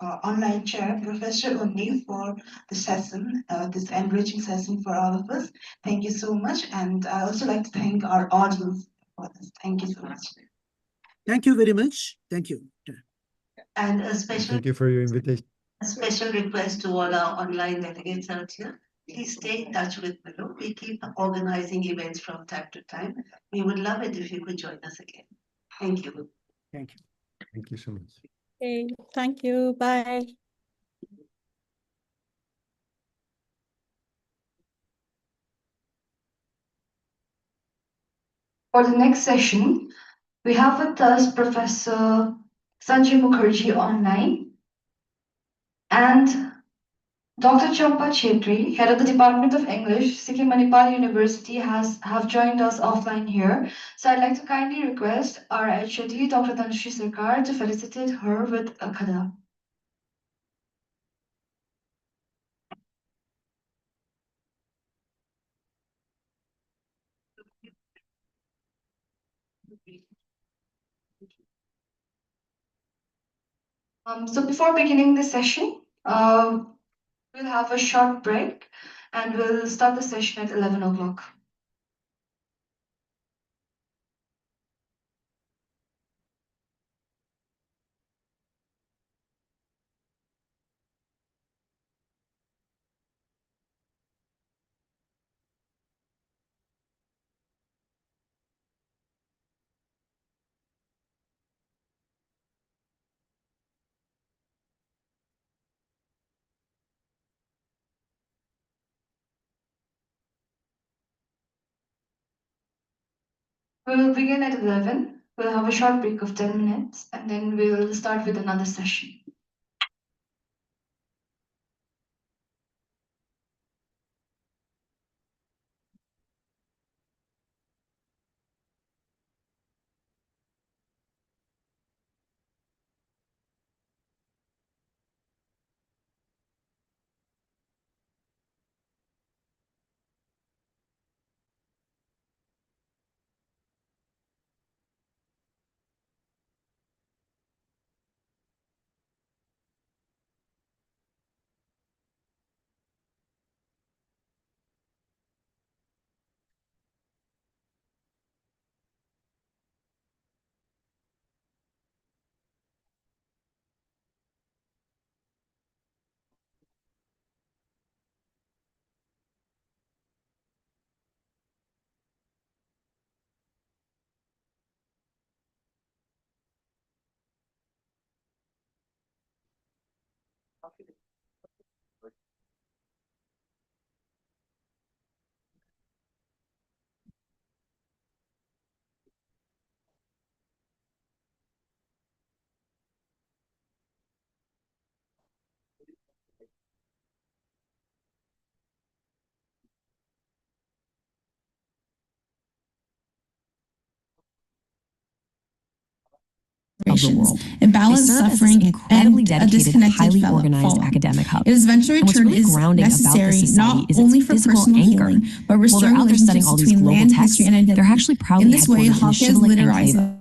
online chair, Professor O'Neill, for the session, this enriching session for all of us. Thank you so much. And I also like to thank our audience for this. Thank you so much. Thank you very much. Thank you. And Thank you for your invitation. a special request to all our online delegates out here. Please stay in touch with Melo. We keep organizing events from time to time. We would love it if you could join us again. Thank you. Thank you. Thank you so much. Okay, thank you. Bye. For the next session, we have with us Professor Sanjay Mukherjee online and Dr. Champa Chetri, head of the Department of English, Sikkim Manipal University, have joined us offline here. So I'd like to kindly request our HOD, Dr. Tanushree Sarkar, to felicitate her with a khada. So before beginning the session, we'll have a short break and we'll start the session at 11 o'clock. We'll begin at 11. We'll have a short break of 10 minutes and then we'll start with another session. Of the world. A balanced They serve as this suffering incredibly and a dedicated, disconnected highly fellow organized follow. academic hub. Its eventual And what's return really is grounding about necessary this society not is only its for physical personal anchor. healing, but While restoring they're out there studying relationships all these between global land, texts, history, and identity. they're actually proudly In this way, headquartered in the Hawke is shibboleth enclave literizing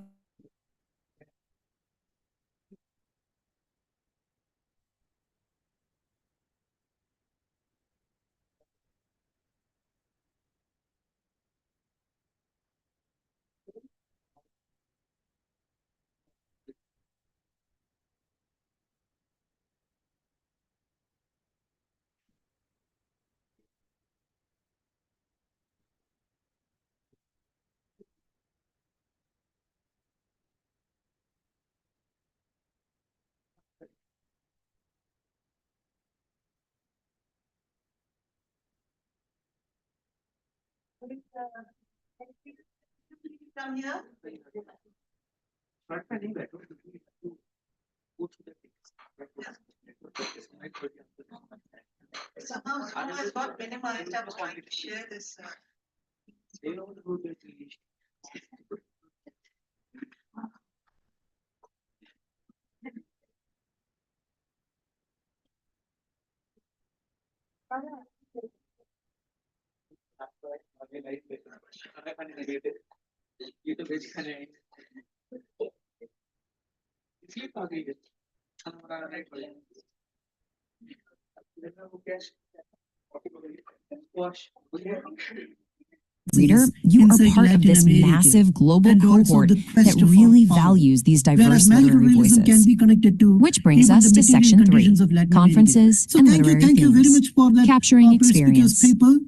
Come here. Somehow it got minimized. I was trying to share this. Reader, you are inside part of Latin this America, massive global and also cohort the quest that for really power. values these Whereas diverse magical literary realism can voices. be connected to Which brings even us the to material section 3, conditions of Latin America. conferences So and thank literary you very themes. much for that Capturing perspicuous experience. paper.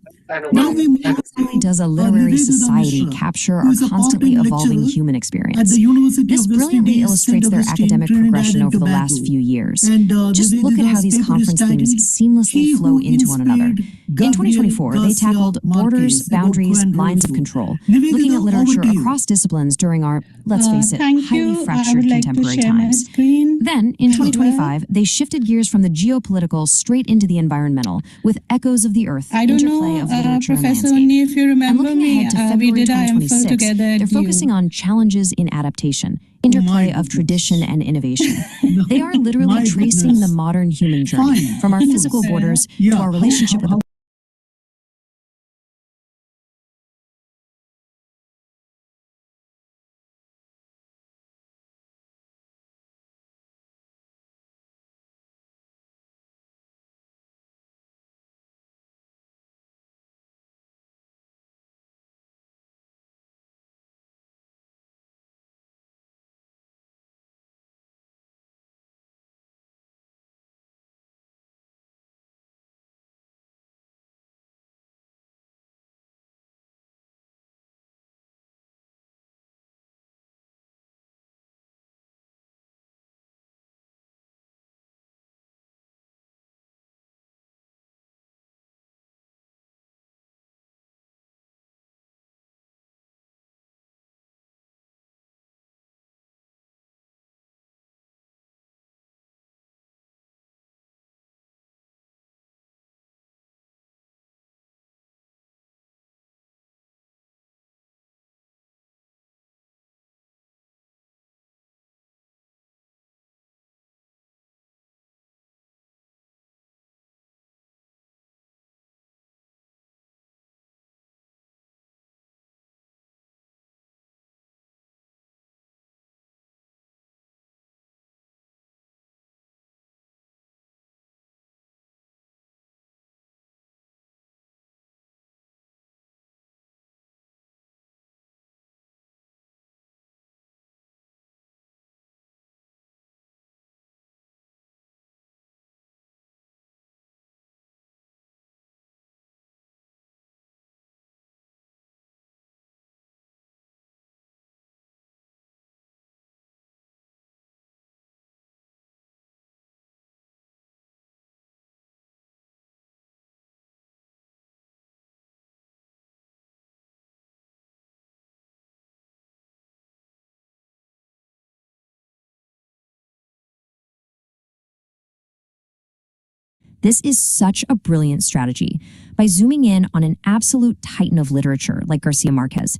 Now we move How to exactly does a literary Nivedita society Mishra, capture who our is a constantly part-time evolving lecturer human at experience? the University This of West brilliantly Indies, illustrates Center their of History in academic Trinidad progression and over the last Tobago. few years. And Just look at how Nivedita's these paper is conference themes titled seamlessly He flow Who into one another. Inspired In 2024, they Gabrielgarcia tackled borders, Marquez about boundaries, Juan lines of Rulfo. control, Nivedita, looking at literature over to you. across disciplines during our, let's face it, Thank highly you. I fractured would like to contemporary share my times. screen. Then, in as well. 2025, they shifted gears from the geopolitical straight into the environmental, with echoes of the earth, I don't interplay know, of literature and Professor landscape. Onni, if you And remember looking me, ahead to we February did our MPhil 2026, together they're at DU. focusing on challenges in adaptation, interplay My of goodness. tradition and innovation. No, They are literally my tracing the goodness. modern human journey, Fine, from our of course. physical borders to Yeah, our relationship with the This is such a brilliant strategy. By zooming in on an absolute titan of literature like Garcia Marquez,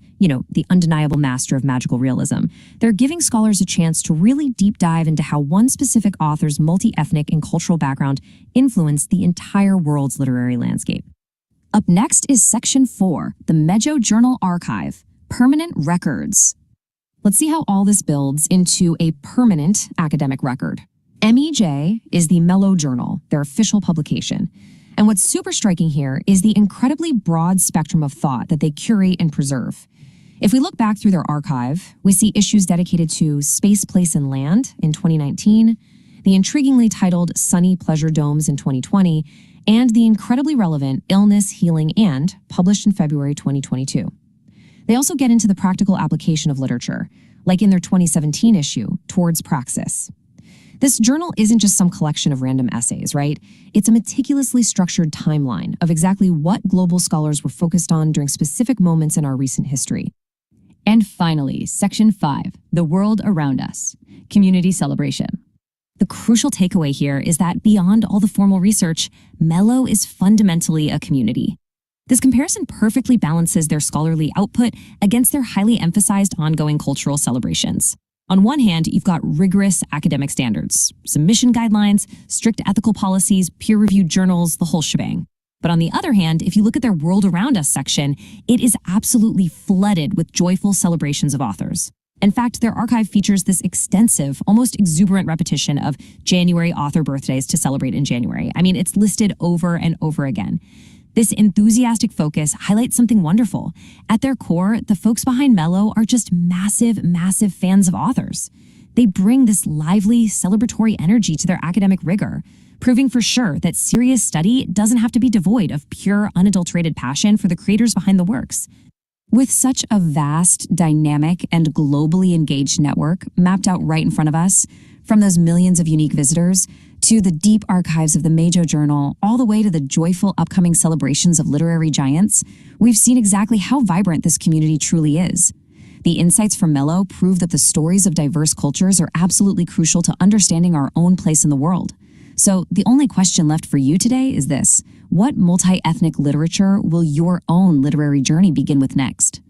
the undeniable master of magical realism, they're giving scholars a chance to really deep dive into how one specific author's multi-ethnic and cultural background influenced the entire world's literary landscape. Up next is Section 4, the Mejo Journal Archive, Permanent Records. Let's see how all this builds into a permanent academic record. MEJ is the Mellow Journal, their official publication. And what's super striking here is the incredibly broad spectrum of thought that they curate and preserve. If we look back through their archive, we see issues dedicated to space, place, and land in 2019, the intriguingly titled Sunny Pleasure Domes in 2020, and the incredibly relevant Illness, Healing, and published in February 2022. They also get into the practical application of literature, like in their 2017 issue, Towards Praxis. This journal isn't just some collection of random essays, right? It's a meticulously structured timeline of exactly what global scholars were focused on during specific moments in our recent history. And finally, Section 5, the world around us, community celebration. The crucial takeaway here is that beyond all the formal research, Melo is fundamentally a community. This comparison perfectly balances their scholarly output against their highly emphasized ongoing cultural celebrations. On one hand, you've got rigorous academic standards, submission guidelines, strict ethical policies, peer-reviewed journals, the whole shebang. But on the other hand, if you look at their World Around Us section, it is absolutely flooded with joyful celebrations of authors. In fact, their archive features this extensive, almost exuberant repetition of January author birthdays to celebrate in January. I mean, it's listed over and over again. This enthusiastic focus highlights something wonderful. At their core, the folks behind Melo are just massive, massive fans of authors. They bring this lively, celebratory energy to their academic rigor, proving for sure that serious study doesn't have to be devoid of pure, unadulterated passion for the creators behind the works. With such a vast, dynamic, and globally engaged network mapped out right in front of us, from those millions of unique visitors to the deep archives of the Meijō Journal, all the way to the joyful upcoming celebrations of literary giants, we've seen exactly how vibrant this community truly is. The insights from Melo prove that the stories of diverse cultures are absolutely crucial to understanding our own place in the world. So the only question left for you today is this: what multi-ethnic literature will your own literary journey begin with next?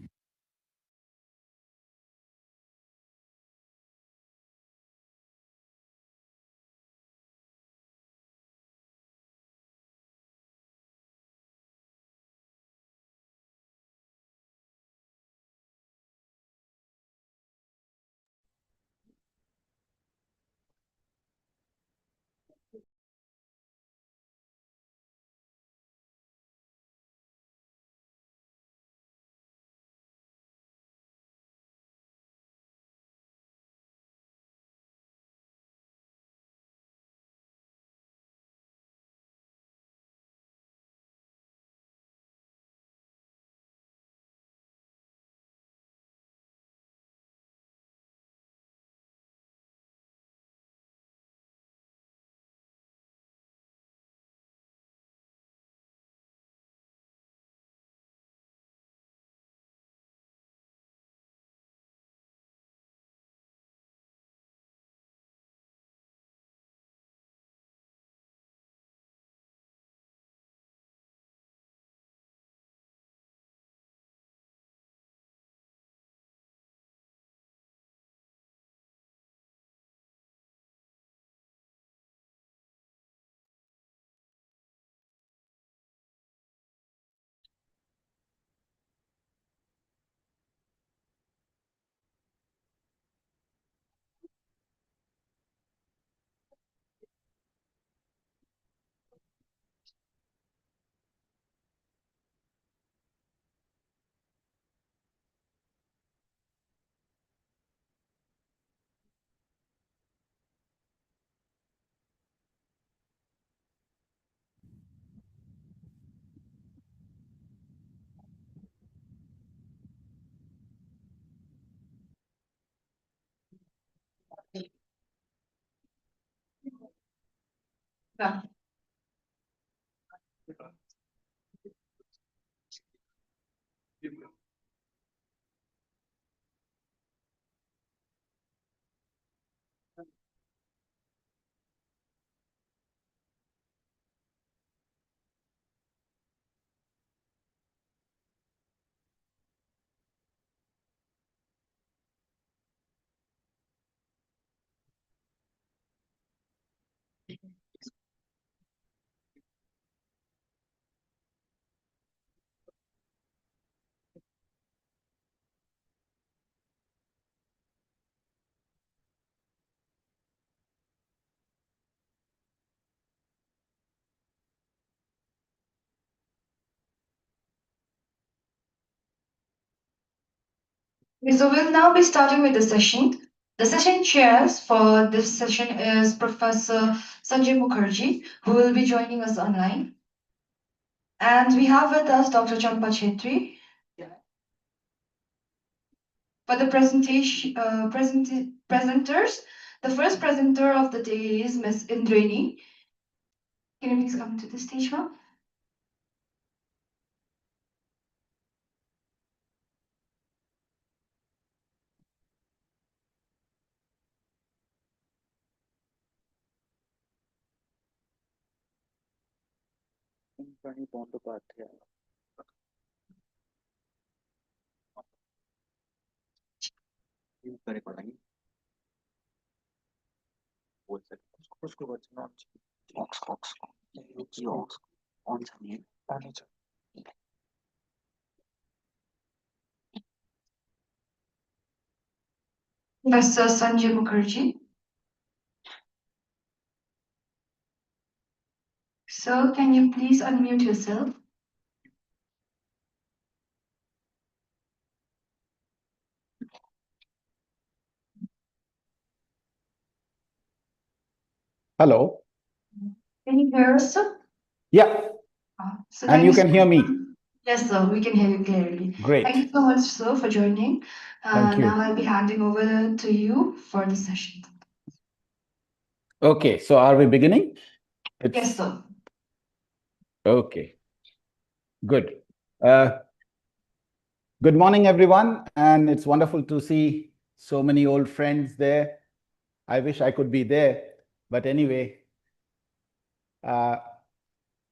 Yeah. Okay, so we'll now be starting with the session. The session chairs for this session is Professor Sanjay Mukherjee, who will be joining us online. And we have with us Dr. Champa Chetri. For the presenters, the first presenter of the day is Ms. Indrani. Can you please come to the stage, ma'am? Professor Sanjay Mukherjee. Sir, can you please unmute yourself? Hello. Can you hear us, sir? Yeah, So and thank you so can hear much. me. Yes, sir, we can hear you clearly. Thank Great. you so much, sir, for joining. Thank you. Now I'll be handing over to you for the session. Okay, so are we beginning? Yes, sir. Okay, good. Good morning, everyone, and it's wonderful to see so many old friends there. I wish I could be there, but anyway,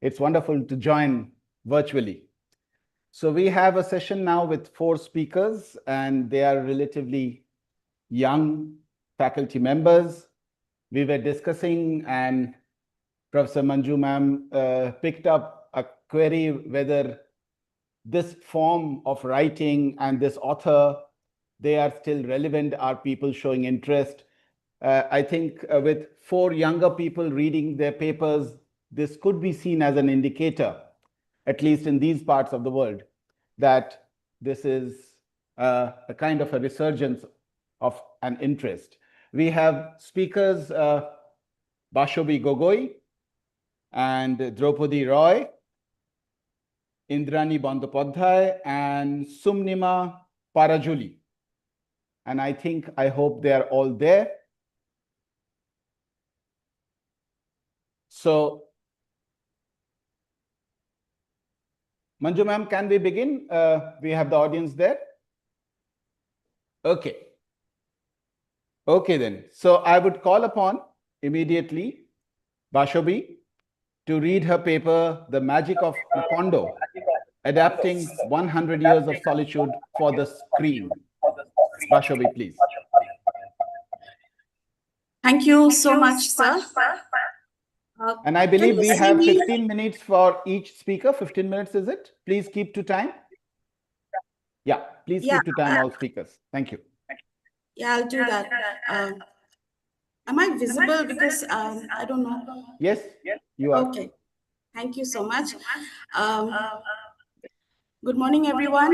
it's wonderful to join virtually. So we have a session now with 4 speakers, and they are relatively young faculty members. We were discussing, and Professor Manju ma'am picked up a query whether this form of writing and this author, they are still relevant. Are people showing interest? I think with 4 younger people reading their papers, this could be seen as an indicator, at least in these parts of the world, that this is a kind of a resurgence of an interest. We have speakers, Bashobi Gogoi and Draupadi Roy, Indrani Bandyopadhyay, and Sumnima Parajuli. And I hope they are all there. So, Manju ma'am, can we begin? We have the audience there. Okay. Okay then. So I would call upon immediately Bashobi to read her paper, The Magic of Macondo, Adapting 100 Years of Solitude for the Screen. Bashobi, please. Thank you so much, sir. And I believe we have 15 minutes for each speaker. 15 minutes, is it? Please keep to time. Yeah, please keep to time, all speakers. Thank you. Yeah, I'll do that. Am I visible? Because I don't know. Yes, you are. Okay. Thank you so much. Good morning, everyone.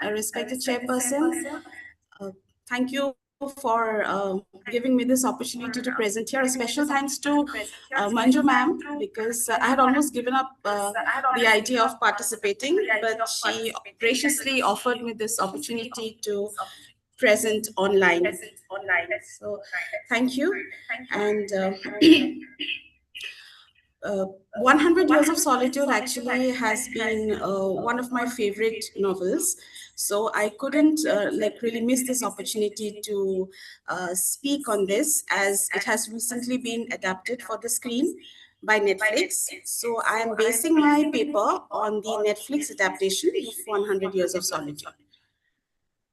Respected chairperson. Thank you for giving me this opportunity to present here. A special thanks to Manju ma'am, because I had almost given up the idea of participating, but she graciously offered me this opportunity to present online. So thank you. And 100 Years of Solitude actually has been one of my favorite novels. So I couldn't really miss this opportunity to speak on this, as it has recently been adapted for the screen by Netflix. So I am basing my paper on the Netflix adaptation of 100 Years of Solitude.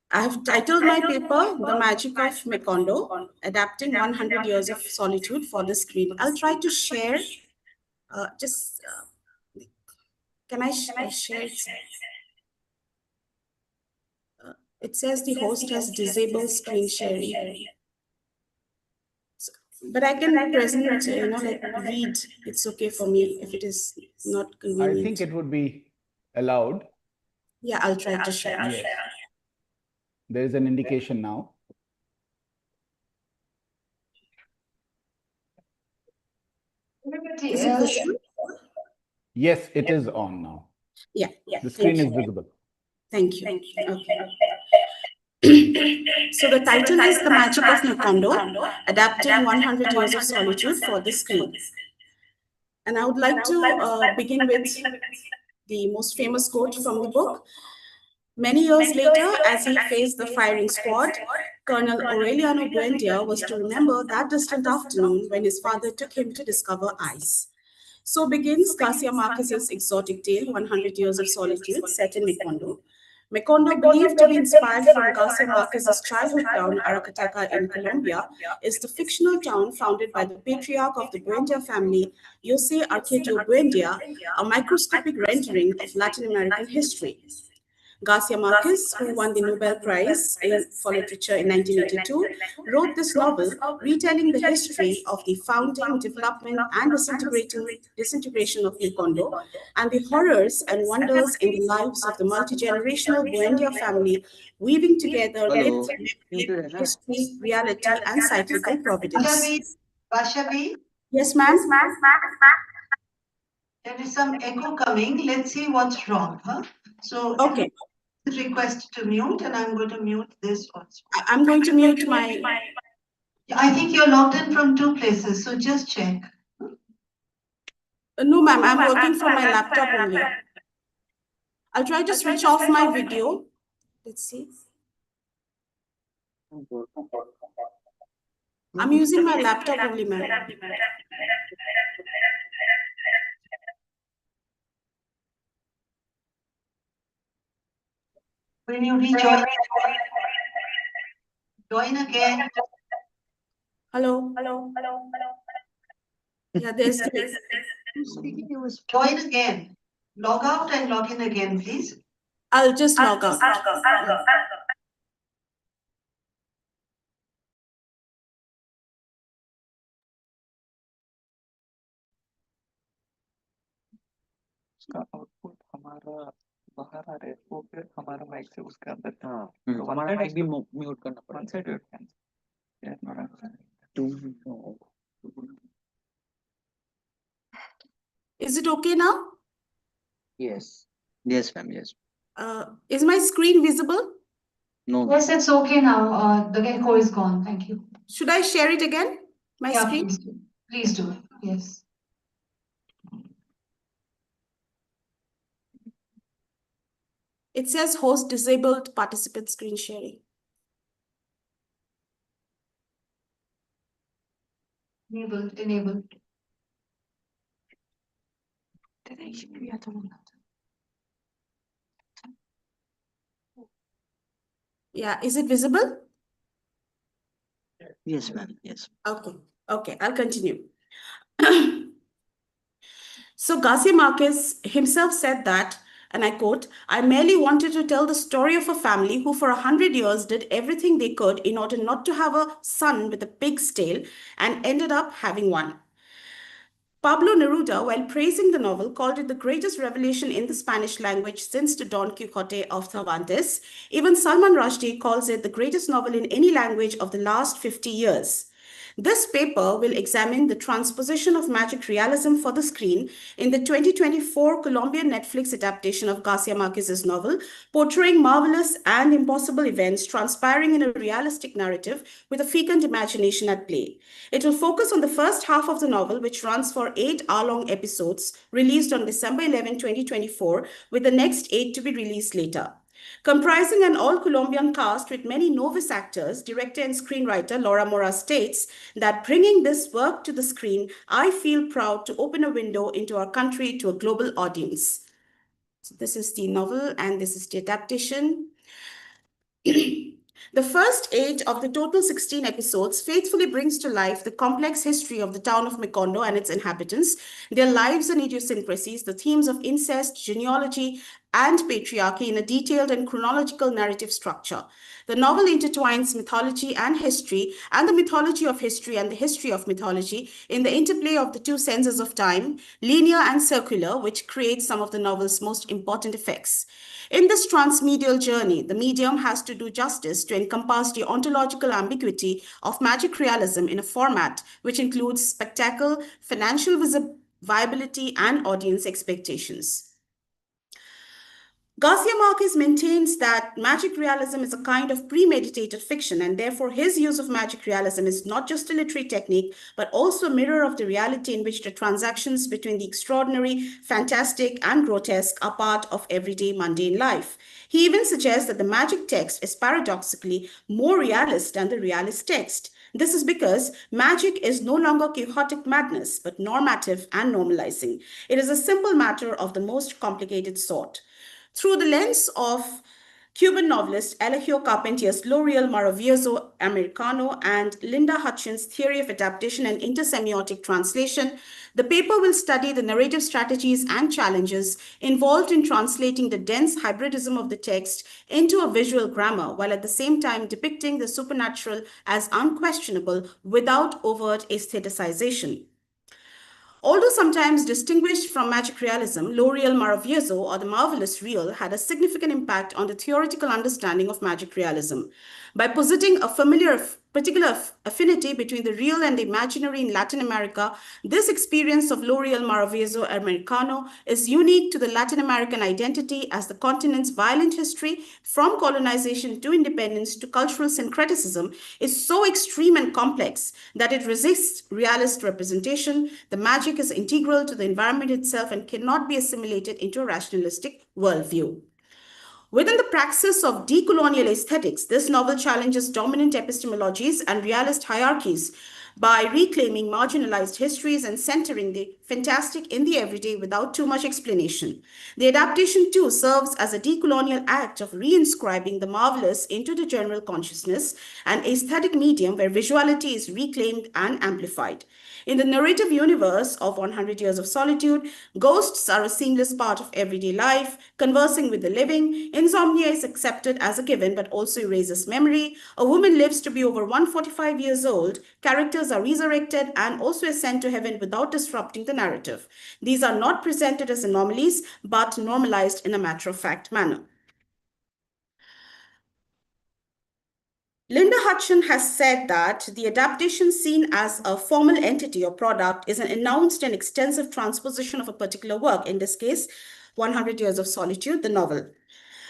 I have titled my paper, The Magic of Macondo, Adapting 100 Years of Solitude for the Screen. I'll try to share, can I share it? It says the host has disabled screen sharing. But I can present, read. It's okay for me if it is not convenient. I think it would be allowed. Yeah, I'll try to share. Yes. There is an indication now. Is it visible? Yes, it is on now. Yeah. The screen is visible. Thank you. Okay. So the title is The Magic of Macondo, Adapting 100 Years of Solitude for the Screen. And I would like to begin with the most famous quote from the book. Many years later, as he faced the firing squad, Colonel Aureliano Buendia was to remember that distant afternoon when his father took him to discover ice. So begins Garcia Marquez's exotic tale, 100 Years of Solitude, set in Macondo. Macondo, believed to be inspired from Garcia Marquez's childhood town, Aracataca in Colombia, is the fictional town founded by the patriarch of the Buendia family, Jose Arcadio Buendia, a microscopic rendering of Latin American history. Garcia Marquez, who won the Nobel Prize for Literature in 1982, wrote this novel retelling the history of the founding, development, and disintegration of Macondo, and the horrors and wonders in the lives of the multi-generational Buendia family, weaving together myth, memory, history, reality, and cyclical providence. Vaishnavi, Yes, ma'am? there is some echo coming. Let's see what's wrong. Huh? So Okay. Request to mute, and I'm going to mute this also. I'm going to mute my... I think you're logged in from 2 places, so just check. No, ma'am, I'm working from my laptop only. I'll try to switch off my video. Let's see. I'm using my laptop only, ma'am. When you rejoin, join again. Hello. Yeah, there's Join again. Log out and log in again, please. I'll just log out. उसका output हमारा बाहर आ रहा है वो फिर हमारा mic से उसके अंदर तो हमारा माइक भी म्यूट करना पड़ेगा one side Is it okay now? yes ma'am, yes. Is my screen visible? No. Yes, it's okay now. The echo is gone. Thank you. Should I share it again? My Yeah, screen? please do. Please do. Yes. It says host disabled participant screen sharing. Enabled. Yeah, is it visible? Yes, ma'am, yes. Okay, I'll continue. So Garcia Marquez himself said that, and I quote, "I merely wanted to tell the story of a family who for 100 years did everything they could in order not to have a son with a pig's tail and ended up having one." Pablo Neruda, while praising the novel, called it the greatest revelation in the Spanish language since the Don Quixote of Cervantes. Even Salman Rushdie calls it the greatest novel in any language of the last 50 years. This paper will examine the transposition of magic realism for the screen in the 2024 Colombian Netflix adaptation of Garcia Marquez's novel, portraying marvelous and impossible events transpiring in a realistic narrative with a fecund imagination at play. It will focus on the first half of the novel, which runs for 8 hour-long episodes, released on December 11, 2024, with the next 8 to be released later. Comprising an all-Colombian cast with many novice actors, director and screenwriter Laura Mora states that bringing this work to the screen, I feel proud to open a window into our country to a global audience. So this is the novel and this is the adaptation. The first 8 of the total 16 episodes faithfully brings to life the complex history of the town of Macondo and its inhabitants, their lives and idiosyncrasies, the themes of incest, genealogy, and patriarchy in a detailed and chronological narrative structure. The novel intertwines mythology and history, and the mythology of history and the history of mythology in the interplay of the two senses of time, linear and circular, which creates some of the novel's most important effects. In this transmedial journey, the medium has to do justice to encompass the ontological ambiguity of magic realism in a format which includes spectacle, financial viability, and audience expectations. Garcia Marquez maintains that magic realism is a kind of premeditated fiction, and therefore his use of magic realism is not just a literary technique, but also a mirror of the reality in which the transactions between the extraordinary, fantastic, and grotesque are part of everyday mundane life. He even suggests that the magic text is paradoxically more realist than the realist text. This is because magic is no longer chaotic madness, but normative and normalizing. It is a simple matter of the most complicated sort. Through the lens of Cuban novelist Eligio Carpentier's L'Oreal Maravilloso Americano and Linda Hutchins' theory of adaptation and intersemiotic translation, the paper will study the narrative strategies and challenges involved in translating the dense hybridism of the text into a visual grammar, while at the same time depicting the supernatural as unquestionable without overt aestheticization. Although sometimes distinguished from magic realism, L'Oreal Maravilloso, or the marvelous real, had a significant impact on the theoretical understanding of magic realism. By positing a particular affinity between the real and the imaginary in Latin America, this experience of L'Oreal Maravilloso Americano is unique to the Latin American identity as the continent's violent history, from colonization to independence to cultural syncretism, is so extreme and complex that it resists realist representation. The magic is integral to the environment itself and cannot be assimilated into a rationalistic worldview. Within the praxis of decolonial aesthetics, this novel challenges dominant epistemologies and realist hierarchies by reclaiming marginalized histories and centering the fantastic in the everyday without too much explanation. The adaptation, too, serves as a decolonial act of reinscribing the marvelous into the general consciousness, an aesthetic medium where visuality is reclaimed and amplified. In the narrative universe of 100 Years of Solitude, ghosts are a seamless part of everyday life. Conversing with the living, insomnia is accepted as a given but also erases memory. A woman lives to be over 145 years old. Characters are resurrected and also ascend to heaven without disrupting the narrative. These are not presented as anomalies but normalized in a matter-of-fact manner. Linda Hutchins has said that the adaptation seen as a formal entity or product is an announced and extensive transposition of a particular work, in this case, 100 Years of Solitude, the novel.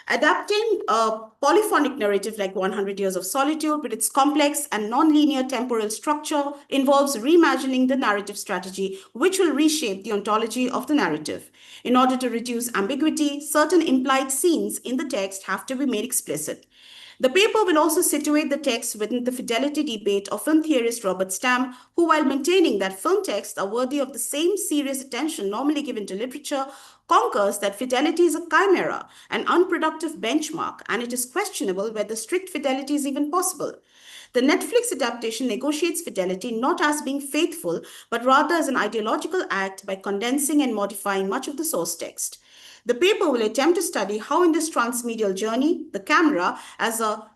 Adapting a polyphonic narrative like 100 Years of Solitude with its complex and non-linear temporal structure involves reimagining the narrative strategy, which will reshape the ontology of the narrative. In order to reduce ambiguity, certain implied scenes in the text have to be made explicit. The paper will also situate the text within the fidelity debate of film theorist Robert Stam, who, while maintaining that film texts are worthy of the same serious attention normally given to literature, conquers that fidelity is a chimera, an unproductive benchmark, and it is questionable whether strict fidelity is even possible. The Netflix adaptation negotiates fidelity not as being faithful, but rather as an ideological act by condensing and modifying much of the source text. The paper will attempt to study how in this transmedial journey, the camera, as a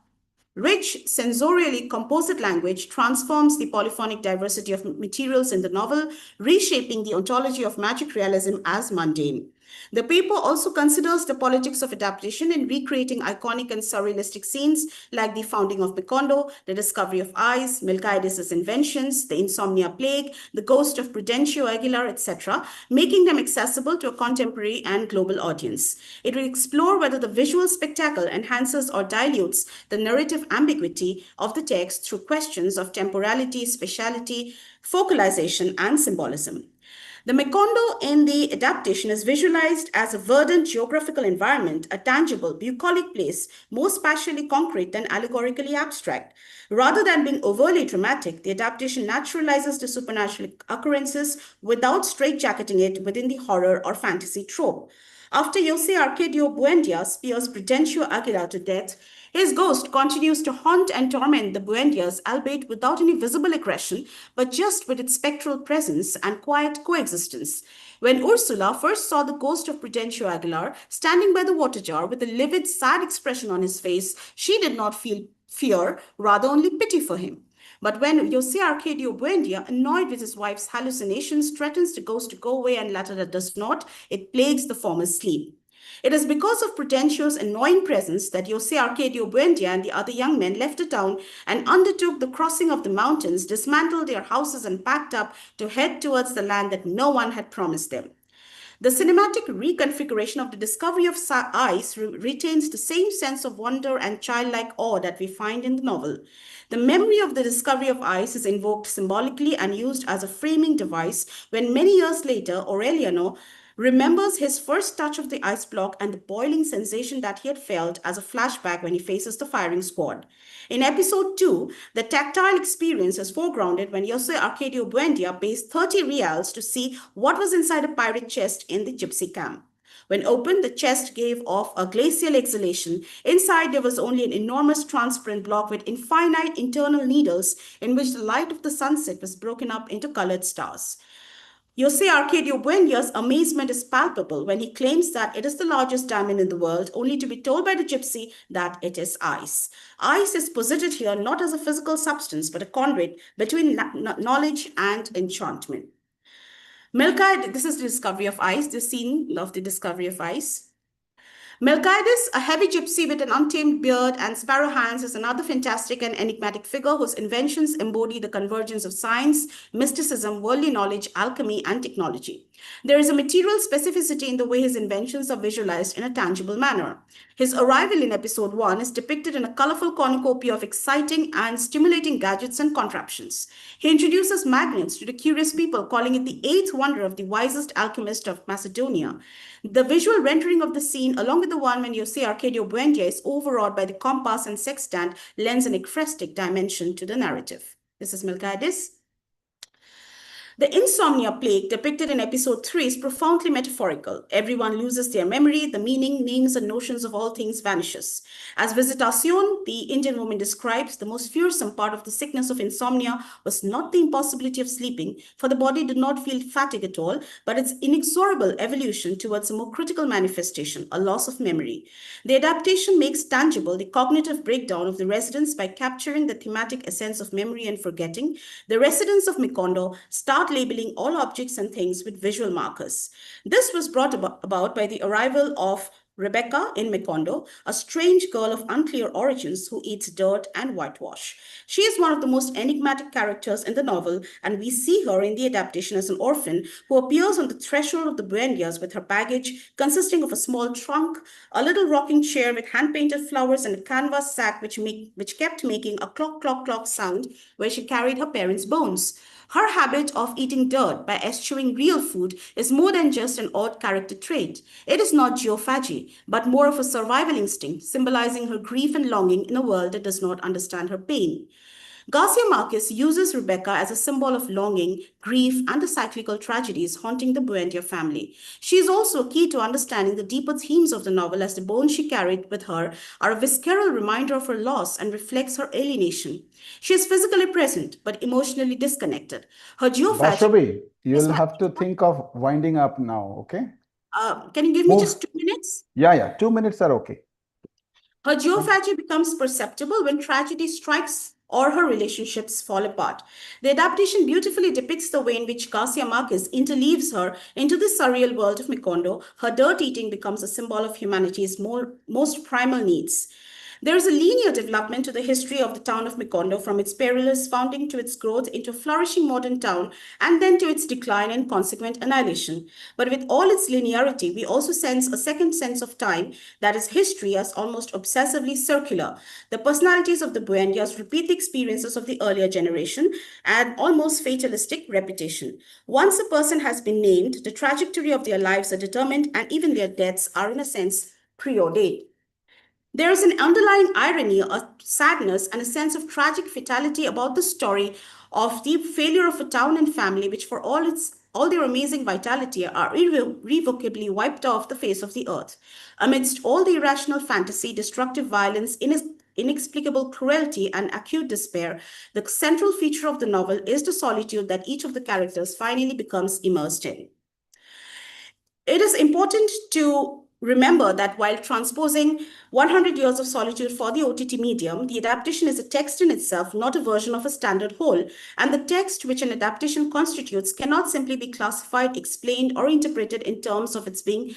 rich, sensorially composite language, transforms the polyphonic diversity of materials in the novel, reshaping the ontology of magic realism as mundane. The paper also considers the politics of adaptation in recreating iconic and surrealistic scenes like the founding of Macondo, the discovery of ice, Miltiades' inventions, the insomnia plague, the ghost of Prudencio Aguilar, etc., making them accessible to a contemporary and global audience. It will explore whether the visual spectacle enhances or dilutes the narrative ambiguity of the text through questions of temporality, spatiality, focalization, and symbolism. The Macondo in the adaptation is visualized as a verdant geographical environment, a tangible, bucolic place, more spatially concrete than allegorically abstract. Rather than being overly dramatic, the adaptation naturalizes the supernatural occurrences without straitjacketing it within the horror or fantasy trope. After Jose Arcadio Buendia spears Prudencio Aguilar to death, his ghost continues to haunt and torment the Buendias, albeit without any visible aggression, but just with its spectral presence and quiet coexistence. When Ursula first saw the ghost of Prudencio Aguilar standing by the water jar with a livid, sad expression on his face, she did not feel fear, rather only pity for him. But when Jose Arcadio Buendia, annoyed with his wife's hallucinations, threatens the ghost to go away and latter does not, it plagues the former's sleep. It is because of Prudencio's annoying presence that Jose Arcadio Buendia and the other young men left the town and undertook the crossing of the mountains, dismantled their houses and packed up to head towards the land that no one had promised them. The cinematic reconfiguration of the discovery of ice retains the same sense of wonder and childlike awe that we find in the novel. The memory of the discovery of ice is invoked symbolically and used as a framing device when many years later Aureliano remembers his first touch of the ice block and the boiling sensation that he had felt as a flashback when he faces the firing squad. In episode 2, the tactile experience is foregrounded when Jose Arcadio Buendia pays 30 reals to see what was inside a pirate chest in the gypsy camp. When opened, the chest gave off a glacial exhalation. Inside, there was only an enormous transparent block with infinite internal needles in which the light of the sunset was broken up into colored stars. Jose Arcadio Buendia's amazement is palpable when he claims that it is the largest diamond in the world, only to be told by the gypsy that it is ice. Ice is posited here not as a physical substance, but a conduit between knowledge and enchantment. Melchizedek, this is the discovery of ice, the scene of the discovery of ice. Melchizedek, a heavy gypsy with an untamed beard and sparrow hands, is another fantastic and enigmatic figure whose inventions embody the convergence of science, mysticism, worldly knowledge, alchemy, and technology. There is a material specificity in the way his inventions are visualized in a tangible manner. His arrival in episode 1 is depicted in a colorful cornucopia of exciting and stimulating gadgets and contraptions. He introduces magnets to the curious people, calling it the eighth wonder of the wisest alchemist of Macedonia. The visual rendering of the scene, along with the one when Jose Arcadio Buendia is overawed by the compass and sextant, lends an ekphrastic dimension to the narrative. This is Melchizedek. The insomnia plague depicted in episode 3 is profoundly metaphorical. Everyone loses their memory, the meaning, names, and notions of all things vanishes. As Visitacion, the Indian woman describes, the most fearsome part of the sickness of insomnia was not the impossibility of sleeping, for the body did not feel fatigue at all, but its inexorable evolution towards a more critical manifestation, a loss of memory. The adaptation makes tangible the cognitive breakdown of the residents by capturing the thematic essence of memory and forgetting. The residents of Mikondo start labeling all objects and things with visual markers. This was brought about by the arrival of Rebecca in Mikondo, a strange girl of unclear origins who eats dirt and whitewash. She is one of the most enigmatic characters in the novel, and we see her in the adaptation as an orphan who appears on the threshold of the Buendias with her baggage consisting of a small trunk, a little rocking chair with hand-painted flowers, and a canvas sack which kept making a clock, clock, clock sound where she carried her parents' bones. Her habit of eating dirt by eschewing real food is more than just an odd character trait. It is not geophagy, but more of a survival instinct, symbolizing her grief and longing in a world that does not understand her pain. Garcia Marquez uses Rebecca as a symbol of longing, grief, and the cyclical tragedies haunting the Buendia family. She is also key to understanding the deeper themes of the novel, as the bones she carried with her are a visceral reminder of her loss and reflects her alienation. She is physically present, but emotionally disconnected. Her geophagy... Varshavi, you'll have to think of winding up now, okay? Can you give me just 2 minutes? Yeah, 2 minutes are okay. Her geophagy becomes perceptible when tragedy strikes or her relationships fall apart. The adaptation beautifully depicts the way in which Garcia Marquez interleaves her into the surreal world of Mikondo. Her dirt eating becomes a symbol of humanity's most primal needs. There is a linear development to the history of the town of Mikondo, from its perilous founding to its growth into a flourishing modern town, and then to its decline and consequent annihilation. But with all its linearity, we also sense a second sense of time, that is history, as almost obsessively circular. The personalities of the Buendias repeat the experiences of the earlier generation, and almost fatalistic repetition. Once a person has been named, the trajectory of their lives are determined, and even their deaths are in a sense preordained. There is an underlying irony, a sadness, and a sense of tragic fatality about the story of the failure of a town and family, which for all their amazing vitality are irrevocably wiped off the face of the earth. Amidst all the irrational fantasy, destructive violence, inexplicable cruelty, and acute despair, the central feature of the novel is the solitude that each of the characters finally becomes immersed in. It is important to remember that while transposing 100 Years of Solitude for the OTT medium, the adaptation is a text in itself, not a version of a standard whole, and the text which an adaptation constitutes cannot simply be classified, explained, or interpreted in terms of its being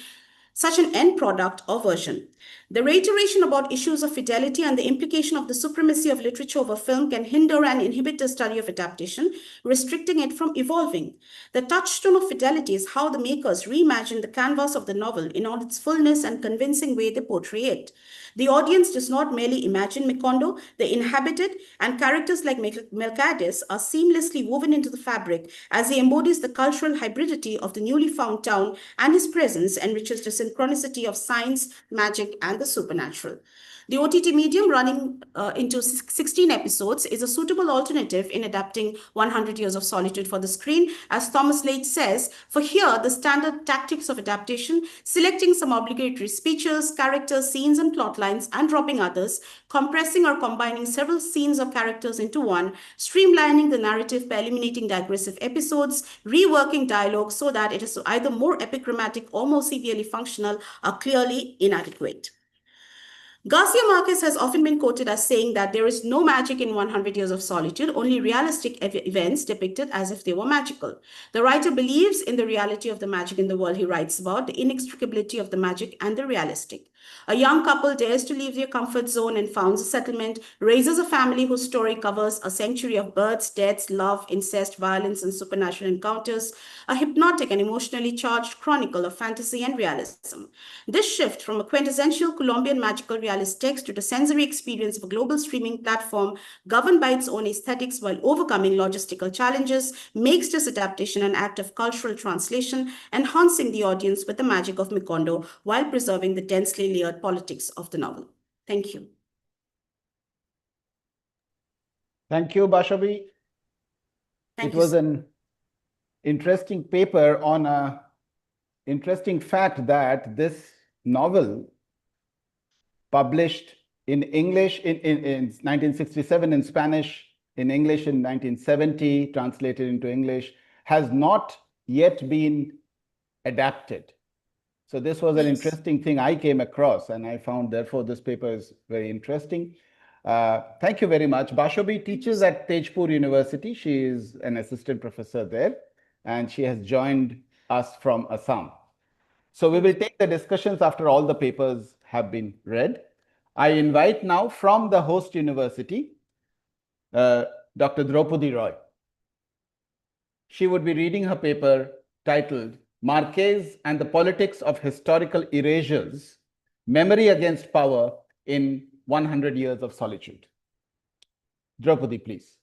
such an end product or version. The reiteration about issues of fidelity and the implication of the supremacy of literature over film can hinder and inhibit the study of adaptation, restricting it from evolving. The touchstone of fidelity is how the makers reimagine the canvas of the novel in all its fullness and convincing way they portray it. The audience does not merely imagine Mikondo, they inhabit it, and characters like Marquez are seamlessly woven into the fabric as he embodies the cultural hybridity of the newly found town, and his presence enriches the synchronicity of science, magic, and the supernatural. The OTT medium, running into 16 episodes, is a suitable alternative in adapting 100 Years of Solitude for the screen. As Thomas Late says, for here, the standard tactics of adaptation, selecting some obligatory speeches, characters, scenes, and plot lines, and dropping others, compressing or combining several scenes or characters into one, streamlining the narrative by eliminating digressive episodes, reworking dialogue so that it is either more epigrammatic or more severely functional, are clearly inadequate. Garcia Marquez has often been quoted as saying that there is no magic in 100 Years of Solitude, only realistic events depicted as if they were magical. The writer believes in the reality of the magic in the world he writes about, the inextricability of the magic and the realistic. A young couple dares to leave their comfort zone and founds a settlement, raises a family whose story covers a century of births, deaths, love, incest, violence, and supernatural encounters, a hypnotic and emotionally charged chronicle of fantasy and realism. This shift from a quintessential Colombian magical realist text to the sensory experience of a global streaming platform governed by its own aesthetics while overcoming logistical challenges makes this adaptation an act of cultural translation, enhancing the audience with the magic of Mikondo while preserving the densely layered politics of the novel. Thank you. Thank you, Bashabi. Thank It you, was sir. an interesting paper on a interesting fact that this novel, published in English in 1967, in Spanish, in English in 1970, translated into English, has not yet been adapted. So this was an interesting thing I came across, and I found, therefore, this paper is very interesting. Thank you very much. Bashabi teaches at Tejpur University. She is an assistant professor there, and she has joined us from Assam. So we will take the discussions after all the papers have been read. I invite now from the host university, Dr. Draupadi Roy. She would be reading her paper titled Marquez and the Politics of Historical Erasures, Memory Against Power in 100 Years of Solitude. Draupadi, please.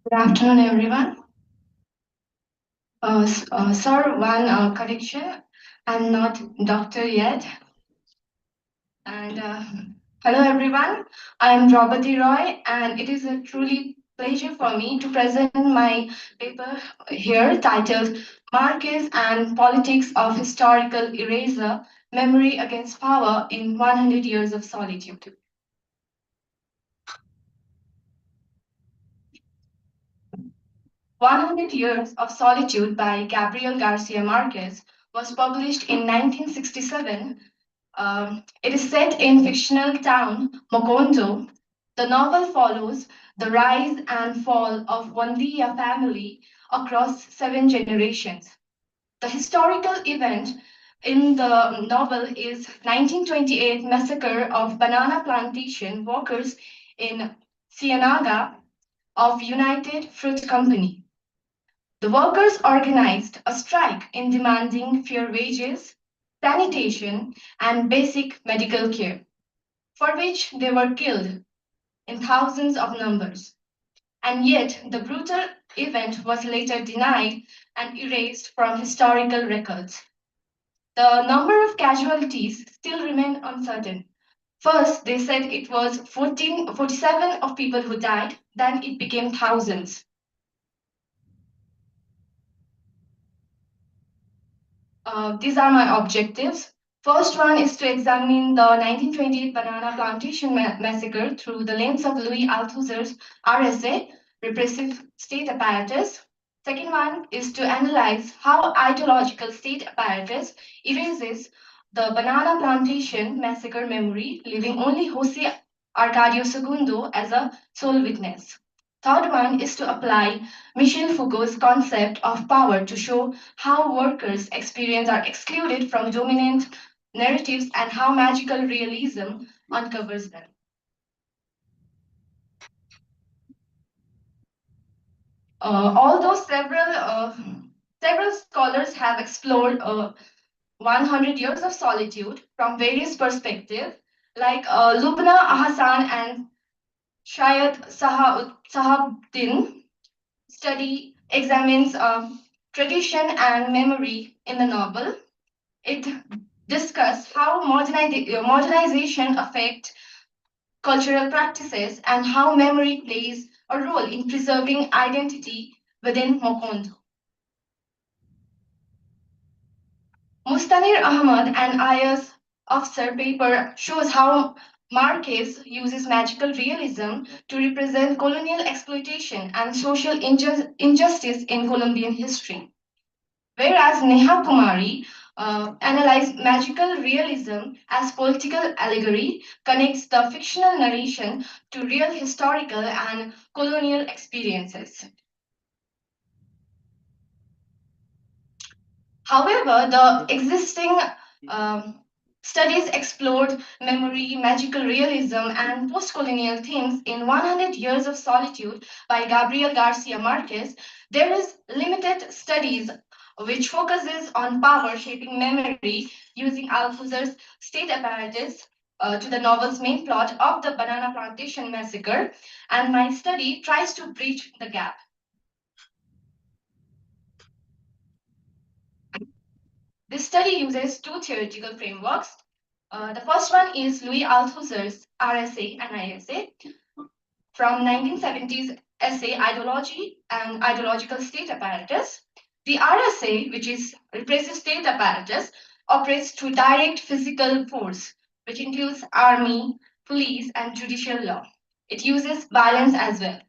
Good afternoon, everyone. Sir, one correction. I'm not doctor yet. And hello, everyone. I'm Draupadi Roy, and it is a truly pleasure for me to present my paper here titled Marquez and Politics of Historical Eraser, Memory Against Power in 100 Years of Solitude. 100 Years of Solitude by Gabrielgarcia Marquez was published in 1967. It is set in fictional town Mocondo. The novel follows the rise and fall of Wandiya family across 7 generations. The historical event in the novel is 1928 massacre of banana plantation workers in Ciénaga of United Fruit Company. The workers organized a strike in demanding fair wages, sanitation, and basic medical care, for which they were killed in thousands of numbers. And yet, the brutal event was later denied and erased from historical records. The number of casualties still remain uncertain. First, they said it was 47 of people who died, then it became thousands. These are my objectives. First one is to examine the 1928 banana plantation massacre through the lens of Louis Althusser's RSA, repressive state apparatus. Second one is to analyze how ideological state apparatus erases the banana plantation massacre memory, leaving only Jose Arcadio Segundo as a sole witness. Third one is to apply Michel Foucault's concept of power to show how workers' experience are excluded from dominant narratives and how magical realism uncovers them. Although several scholars have explored 100 years of solitude from various perspectives, like Lubna Ahsan and Shayad Sahabuddin study examines tradition and memory in the novel. It discusses how modernization affects cultural practices and how memory plays a role in preserving identity within Mokondo. Mustanir Ahmad and Ayaz Afsar paper shows how Marquez uses magical realism to represent colonial exploitation and social injustice in Colombian history. Whereas Neha Kumari analyzed magical realism as political allegory, connects the fictional narration to real historical and colonial experiences. However, the existing studies explored memory, magical realism, and post-colonial themes in 100 Years of Solitude by Gabrielgarcia Marquez. There is limited studies which focuses on power shaping memory using Althusser's state apparatus to the novel's main plot of the banana plantation massacre, and my study tries to bridge the gap. This study uses two theoretical frameworks. The first one is Louis Althusser's RSA and ISA from 1970s essay Ideology and Ideological State Apparatus. The RSA, which is repressive state apparatus, operates through direct physical force, which includes army, police, and judicial law. It uses violence as well.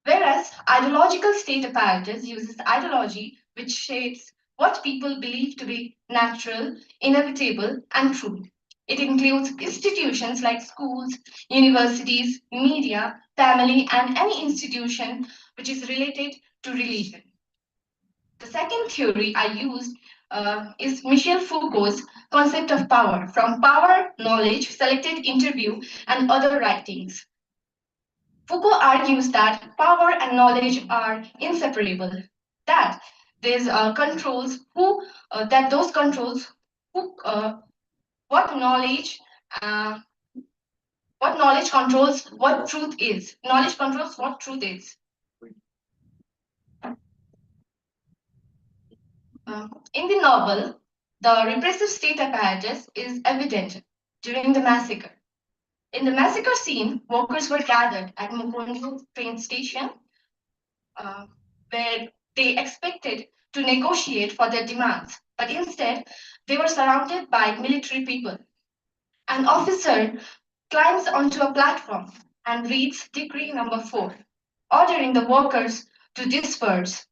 Whereas ideological state apparatus uses ideology, which shapes what people believe to be natural, inevitable, and true. It includes institutions like schools, universities, media, family, and any institution which is related to religion. The second theory I used is Michel Foucault's concept of power, from power, knowledge, selected interview, and other writings. Foucault argues that power and knowledge are inseparable, that there's controls who that those controls who what knowledge controls what truth is. Knowledge controls what truth is. In the novel, the repressive state apparatus is evident during the massacre. In the massacre scene, workers were gathered at Mokondo train station where they expected to negotiate for their demands, but instead they were surrounded by military people. An officer climbs onto a platform and reads Decree number 4, ordering the workers to disperse.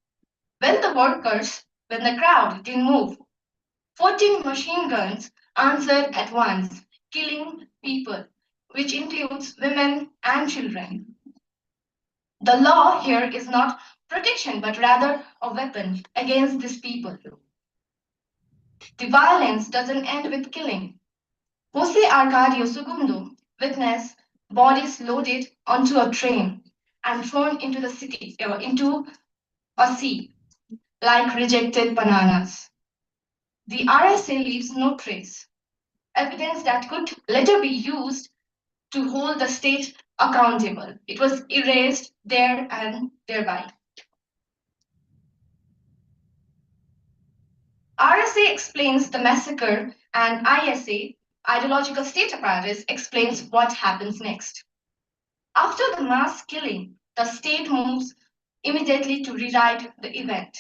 When the crowd didn't move, 14 machine guns answered at once, killing people, which includes women and children. The law here is not protection, but rather a weapon against these people. The violence doesn't end with killing. Jose Arcadio Segundo witnessed bodies loaded onto a train and thrown into the city, into a sea. like rejected bananas. The RSA leaves no trace, evidence that could later be used to hold the state accountable. It was erased there and thereby. RSA explains the massacre, and ISA, ideological state apparatus, explains what happens next. After the mass killing, the state moves immediately to rewrite the event.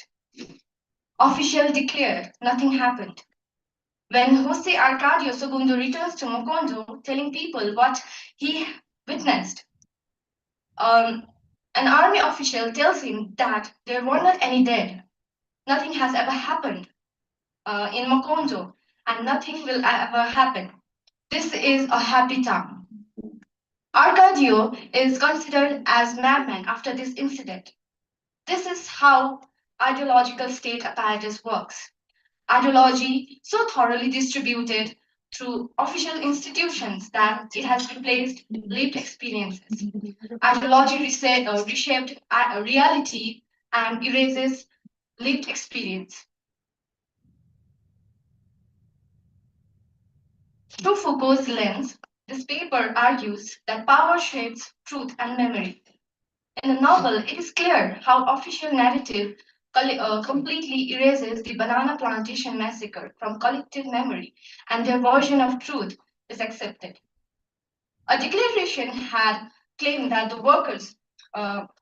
Official declared nothing happened. When Jose Arcadio Segundo returns to Mocondo, telling people what he witnessed, an army official tells him that there were not any dead. Nothing has ever happened in Mocondo, and nothing will ever happen. This is a happy town. Arcadio is considered as madman after this incident. This is how ideological state apparatus works. Ideology so thoroughly distributed through official institutions that it has replaced lived experiences. Ideology reshaped reality and erases lived experience. Through Foucault's lens, this paper argues that power shapes truth and memory. In the novel, it is clear how official narrative completely erases the banana plantation massacre from collective memory, and their version of truth is accepted. A declaration had claimed that the workers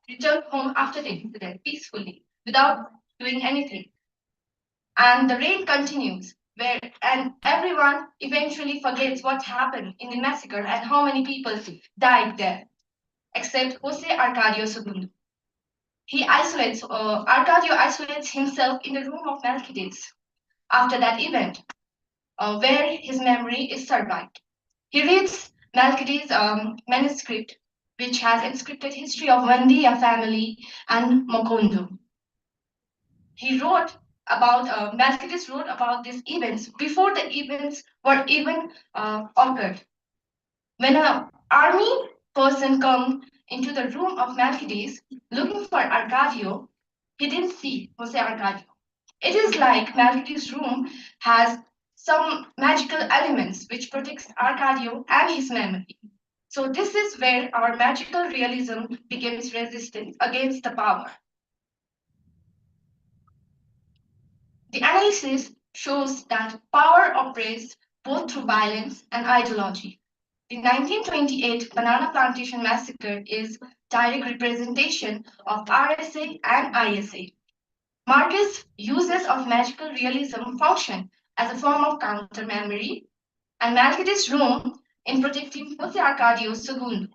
returned home after the incident peacefully, without doing anything. And the reign continues, and everyone eventually forgets what happened in the massacre and how many people died there, except Jose Arcadio Segundo. Arcadio isolates himself in the room of Melquiades after that event, where his memory is survived. He reads Melquiades' manuscript, which has inscripted history of Vandia family and Mocondo. Melquiades wrote about these events before the events were even occurred. When an army person come into the room of Melquiades looking for Arcadio, he didn't see Jose Arcadio. It is like Melquiades' room has some magical elements which protects Arcadio and his memory. So this is where our magical realism becomes resistant against the power. The analysis shows that power operates both through violence and ideology. The 1928 Banana Plantation Massacre is direct representation of RSA and ISA. Marquez' uses of magical realism function as a form of counter-memory, and Melquiades' room in protecting Jose Arcadio Segundo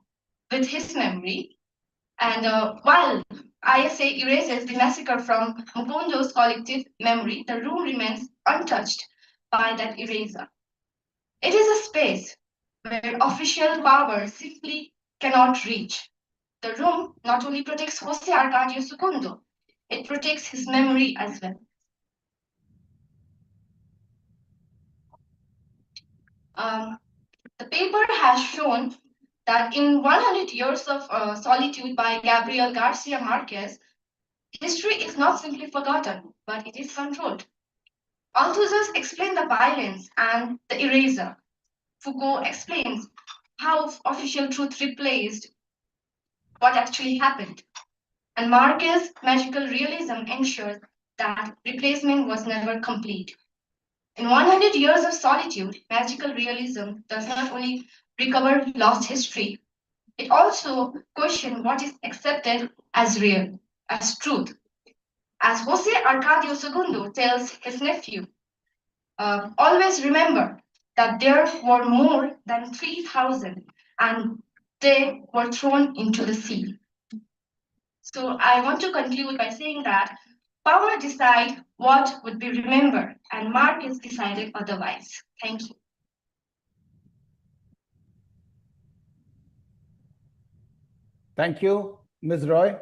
with his memory, and while ISA erases the massacre from Mocondo's collective memory, the room remains untouched by that eraser. It is a space where official power simply cannot reach. The room not only protects Jose Arcadio Segundo, it protects his memory as well. The paper has shown that in 100 Years of Solitude by Gabrielgarcia Marquez, history is not simply forgotten, but it is controlled. Althusser's explain the violence and the eraser. Foucault explains how official truth replaced what actually happened. And Marquez's magical realism ensures that replacement was never complete. In 100 Years of Solitude, magical realism does not only recover lost history, it also questions what is accepted as real, as truth. As Jose Arcadio Segundo tells his nephew, always remember that there were more than 3,000 and they were thrown into the sea. So I want to conclude by saying that power decides what would be remembered, and Marquez decided otherwise. Thank you. Thank you, Ms. Roy.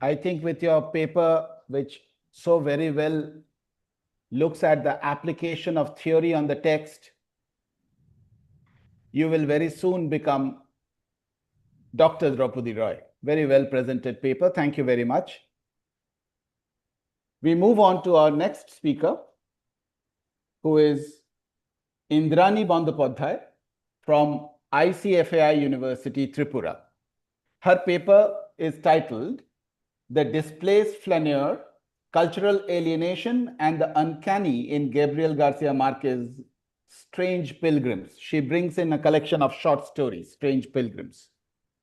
I think with your paper, which so very well looks at the application of theory on the text, you will very soon become Dr. Draupadi Roy. Very well presented paper. Thank you very much. We move on to our next speaker, who is Indrani Bandyopadhyay from ICFAI University, Tripura. Her paper is titled The Displaced Flaneur, Cultural Alienation and the Uncanny in Gabrielgarcia Marquez's Strange Pilgrims. She brings in a collection of short stories, Strange Pilgrims.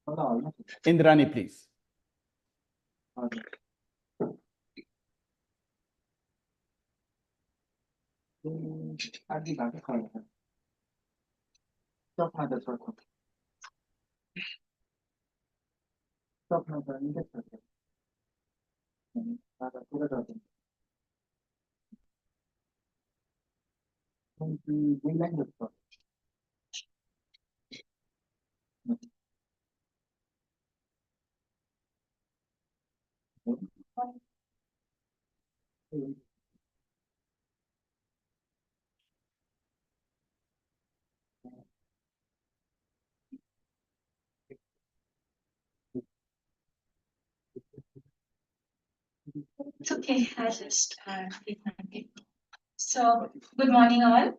Indrani, please. It's okay, I'll just read my paper. So, good morning all.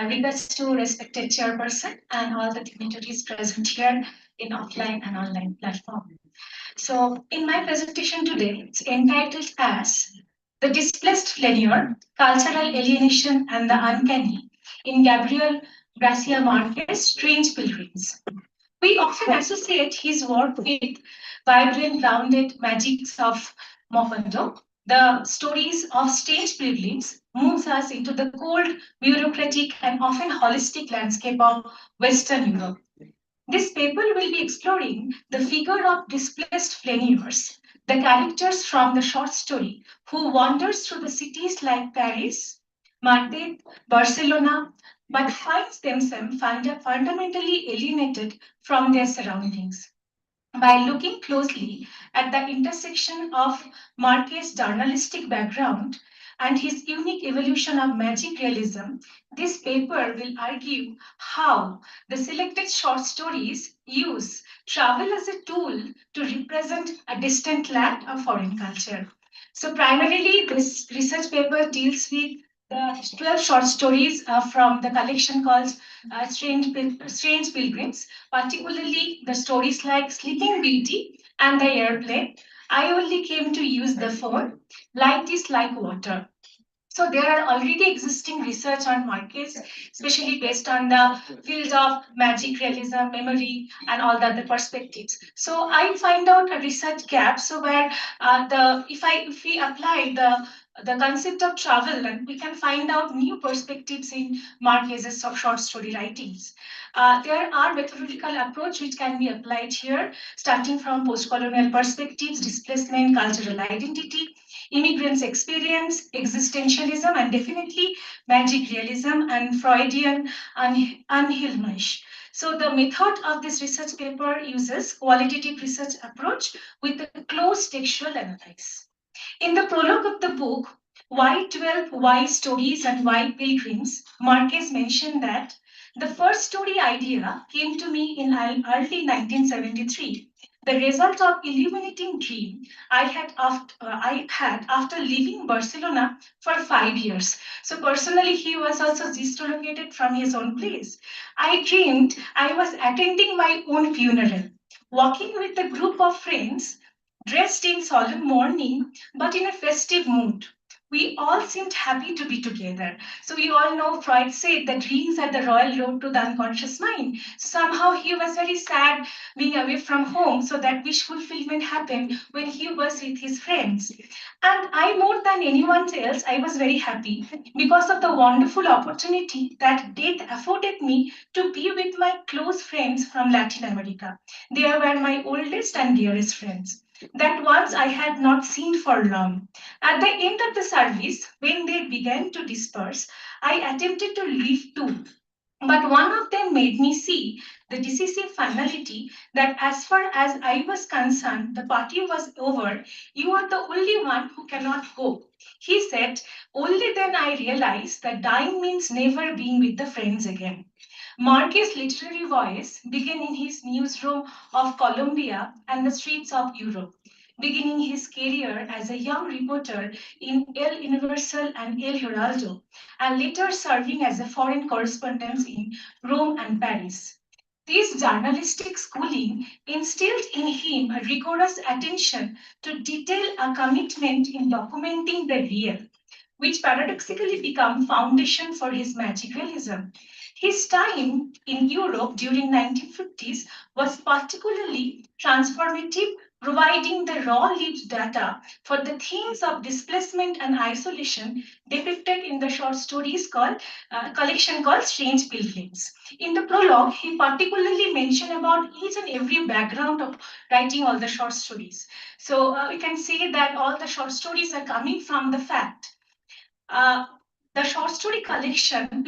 Regards to respected chairperson and all the dignitaries present here in offline and online platform. So, in my presentation today, it's entitled as The Displaced Flaneur, Cultural Alienation and the Uncanny in Gabrielgarcia Marquez's Strange Pilgrims. We often associate his work with vibrant, grounded magics of Mohondo. The stories of Strange Pilgrims moves us into the cold, bureaucratic, and often holistic landscape of Western Europe. This paper will be exploring the figure of displaced flaneurs, the characters from the short story who wanders through the cities like Paris, Madrid, Barcelona, but finds themselves fundamentally alienated from their surroundings. By looking closely at the intersection of Marquez's journalistic background and his unique evolution of magic realism, this paper will argue how the selected short stories use travel as a tool to represent a distant land or foreign culture. So primarily, this research paper deals with the 12 short stories from the collection called Strange Pilgrims, particularly the stories like Sleeping Beauty and the Airplane. I only came to use the phone. Light is like water. So there are already existing research on Marquez, especially based on the field of magic realism, memory, and all the other perspectives. So I find out a research gap. So where if we apply the concept of travel, and we can find out new perspectives in Marquez's short story writings. There are methodological approach which can be applied here, starting from post-colonial perspectives, displacement, cultural identity, immigrants' experience, existentialism, and definitely magic realism and Freudian unhealment. So the method of this research paper uses qualitative research approach with a close textual analysis. In the prologue of the book, Why 12 Why Stories and Why Pilgrims, Marquez mentioned that the first story idea came to me in early 1973, the result of illuminating dream I had after leaving Barcelona for 5 years. So personally, he was also dislocated from his own place. I dreamed I was attending my own funeral, walking with a group of friends, dressed in solemn mourning, but in a festive mood. We all seemed happy to be together. So we all know Freud said that dreams are the royal road to the unconscious mind. Somehow he was very sad being away from home, so that wish fulfillment happened when he was with his friends. And I, more than anyone else, I was very happy because of the wonderful opportunity that death afforded me to be with my close friends from Latin America. They were my oldest and dearest friends that once I had not seen for long. At the end of the service, when they began to disperse, I attempted to leave too. But one of them made me see the decisive finality that as far as I was concerned, the party was over. You are the only one who cannot go. He said, only then I realized that dying means never being with the friends again. Marquez's literary voice began in his newsroom of Colombia and the streets of Europe. beginning his career as a young reporter in El Universal and El Heraldo, and later serving as a foreign correspondent in Rome and Paris. This journalistic schooling instilled in him a rigorous attention to detail, a commitment in documenting the real, which paradoxically become foundation for his magic realism. His time in Europe during 1950s was particularly transformative, providing the raw lived data for the themes of displacement and isolation depicted in the short stories called collection called Strange Pilgrims. In the prologue, he particularly mentioned about each and every background of writing all the short stories. So we can say that all the short stories are coming from the fact uh, the short story collection,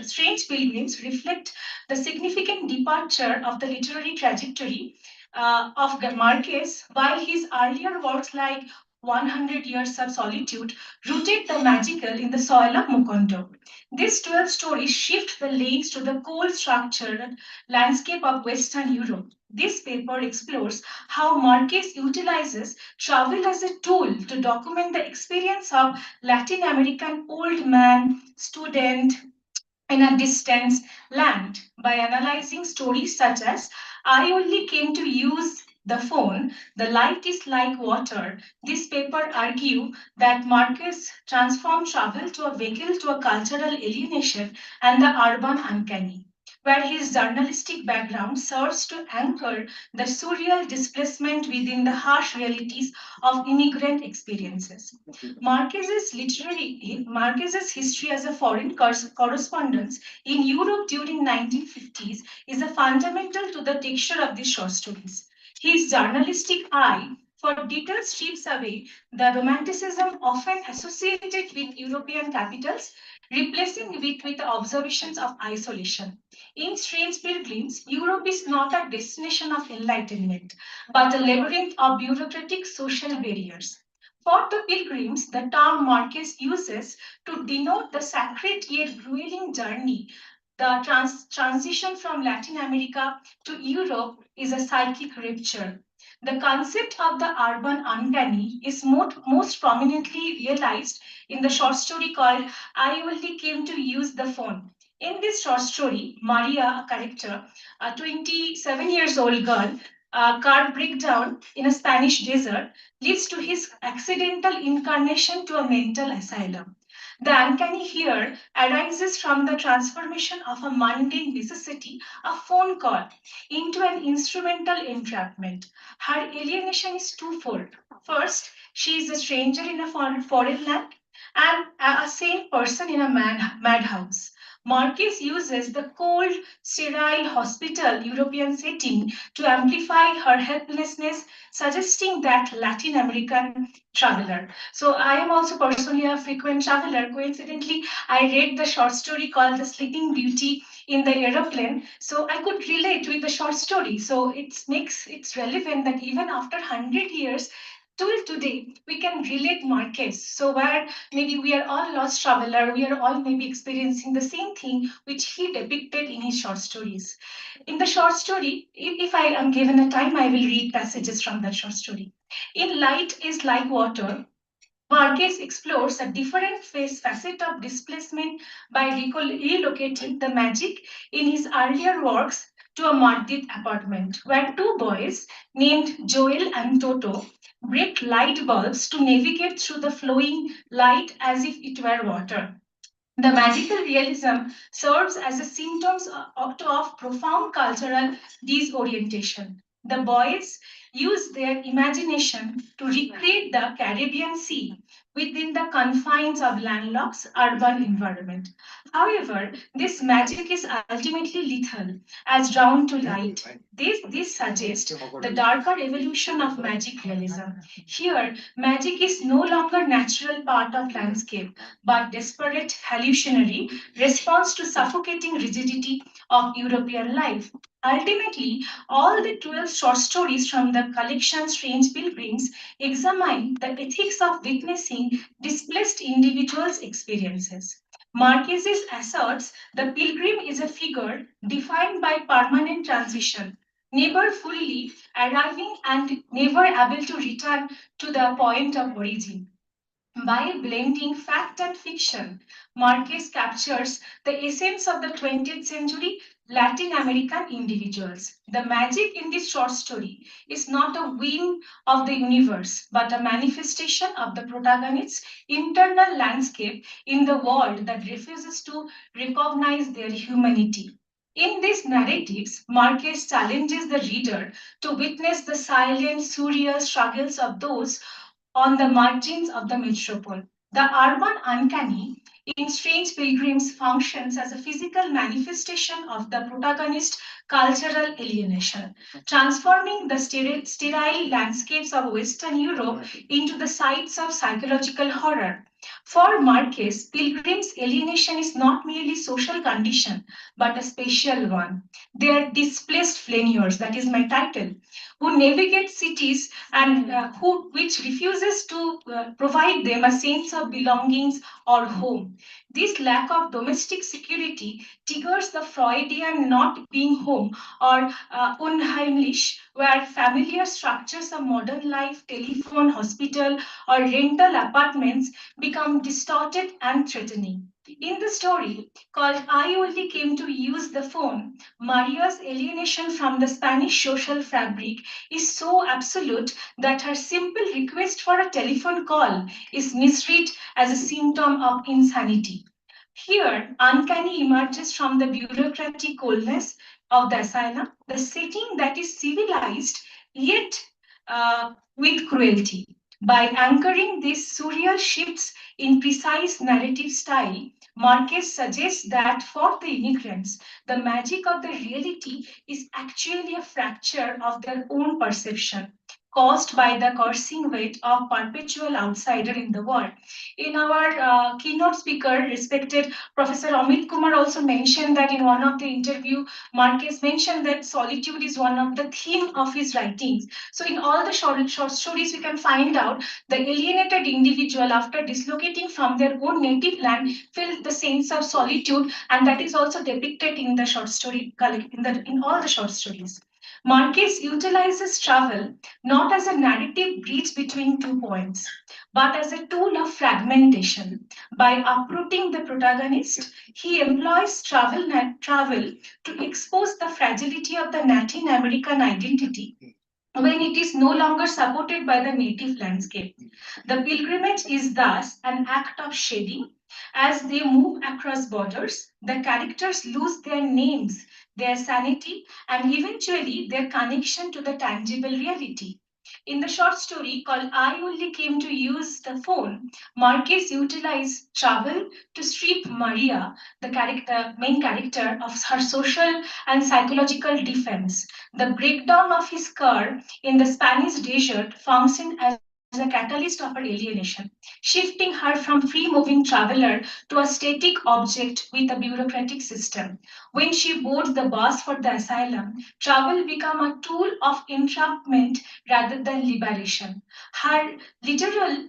Strange Pilgrims, reflect the significant departure of the literary trajectory of Marquez, while his earlier works like 100 Years of Solitude rooted the magical in the soil of Mukondo. These 12 stories shift the lens to the cold structured landscape of Western Europe. This paper explores how Marquez utilizes travel as a tool to document the experience of Latin American old man, student in a distant land by analyzing stories such as I only came to use the phone, the light is like water. This paper argues that Marquez transformed travel to a vehicle to a cultural alienation and the urban uncanny, where his journalistic background serves to anchor the surreal displacement within the harsh realities of immigrant experiences. Marquez's history as a foreign correspondent in Europe during 1950s is a fundamental to the texture of these short stories. His journalistic eye for detail strips away the romanticism often associated with European capitals, replacing it with the observations of isolation. In Strange Pilgrims, Europe is not a destination of enlightenment, but a labyrinth of bureaucratic social barriers. For the pilgrims, the term Marquez uses to denote the sacred yet grueling journey. The transition from Latin America to Europe is a psychic rupture. The concept of the urban uncanny is most prominently realized in the short story called I Only Came to Use the Phone. In this short story, Maria, a character, a 27 years old girl, a car breakdown in a Spanish desert leads to his accidental incarnation to a mental asylum. The uncanny here arises from the transformation of a mundane necessity, a phone call, into an instrumental entrapment. Her alienation is twofold. First, she is a stranger in a foreign land and a sane person in a madhouse. Marquez uses the cold, sterile hospital European setting to amplify her helplessness, suggesting that Latin American traveler. So I am also personally a frequent traveler. Coincidentally, I read the short story called The Sleeping Beauty in the aeroplane. So I could relate with the short story. So it makes it relevant that even after 100 years, till today, we can relate Marquez. So where maybe we are all lost traveler, we are all maybe experiencing the same thing which he depicted in his short stories. In the short story, if I am given a time, I will read passages from that short story. In Light is Like Water, Marquez explores a different facet of displacement by relocating the magic in his earlier works to a morbid apartment where two boys named Joel and Toto break light bulbs to navigate through the flowing light as if it were water. The magical realism serves as a symptom of profound cultural disorientation. The boys use their imagination to recreate the Caribbean Sea within the confines of landlocked urban environment. However, this magic is ultimately lethal as drawn to light. This suggests the darker evolution of magic realism. Here, magic is no longer natural part of landscape, but desperate hallucinatory response to suffocating rigidity of European life. Ultimately, all the 12 short stories from the collection Strange Pilgrims examine the ethics of witnessing displaced individuals' experiences. Marquez asserts the pilgrim is a figure defined by permanent transition, never fully arriving and never able to return to the point of origin. By blending fact and fiction, Marquez captures the essence of the 20th century Latin American individuals. The magic in this short story is not a whim of the universe, but a manifestation of the protagonist's internal landscape in the world that refuses to recognize their humanity. In these narratives, Marquez challenges the reader to witness the silent, surreal struggles of those on the margins of the metropole. The urban uncanny in Strange Pilgrims functions as a physical manifestation of the protagonist's cultural alienation, transforming the sterile landscapes of Western Europe into the sites of psychological horror. For Marquez, Pilgrim's alienation is not merely social condition, but a special one. They are displaced flaneurs, that is my title, who navigate cities and which refuses to provide them a sense of belongings or home. This lack of domestic security triggers the Freudian not being home or unheimlich, where familiar structures of modern life, telephone, hospital, or rental apartments become distorted and threatening. In the story called I Only Came to Use the Phone, Maria's alienation from the Spanish social fabric is so absolute that her simple request for a telephone call is misread as a symptom of insanity. Here, uncanny emerges from the bureaucratic coldness of the asylum, the setting that is civilized yet with cruelty. By anchoring these surreal shifts in precise narrative style, Marquez suggests that for the immigrants, the magic of the reality is actually a fracture of their own perception, caused by the coursing weight of perpetual outsider in the world. In our keynote speaker, respected Professor Amit Kumar also mentioned that in one of the interview, Marquez mentioned that solitude is one of the theme of his writings. So in all the short stories, we can find out the alienated individual after dislocating from their own native land feel the sense of solitude, and that is also depicted in the short story in all the short stories. Marquez utilizes travel not as a narrative bridge between 2 points, but as a tool of fragmentation. By uprooting the protagonist, he employs travel to expose the fragility of the Latin American identity when it is no longer supported by the native landscape. The pilgrimage is thus an act of shedding. As they move across borders, the characters lose their names, their sanity, and eventually their connection to the tangible reality. In the short story called I Only Came to Use the Phone, Marquez utilized travel to strip Maria, the main character, of her social and psychological defense. The breakdown of his car in the Spanish desert functioned as a catalyst of her alienation, shifting her from free-moving traveler to a static object with a bureaucratic system. When she boards the bus for the asylum, travel becomes a tool of entrapment rather than liberation. Her literal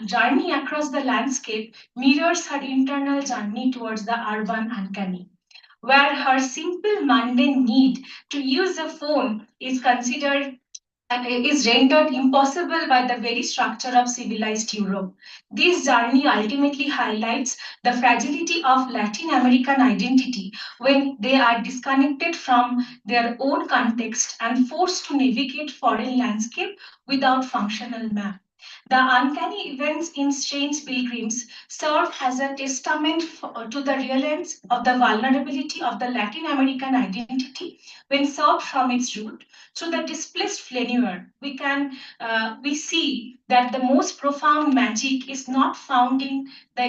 journey across the landscape mirrors her internal journey towards the urban uncanny, where her simple mundane need to use a phone is considered is rendered impossible by the very structure of civilized Europe. This journey ultimately highlights the fragility of Latin American identity when they are disconnected from their own context and forced to navigate foreign landscape without functional map. The uncanny events in Strange Pilgrims serve as a testament to the realness of the vulnerability of the Latin American identity when served from its root. Through the displaced flaneur, we see that the most profound magic is not found in the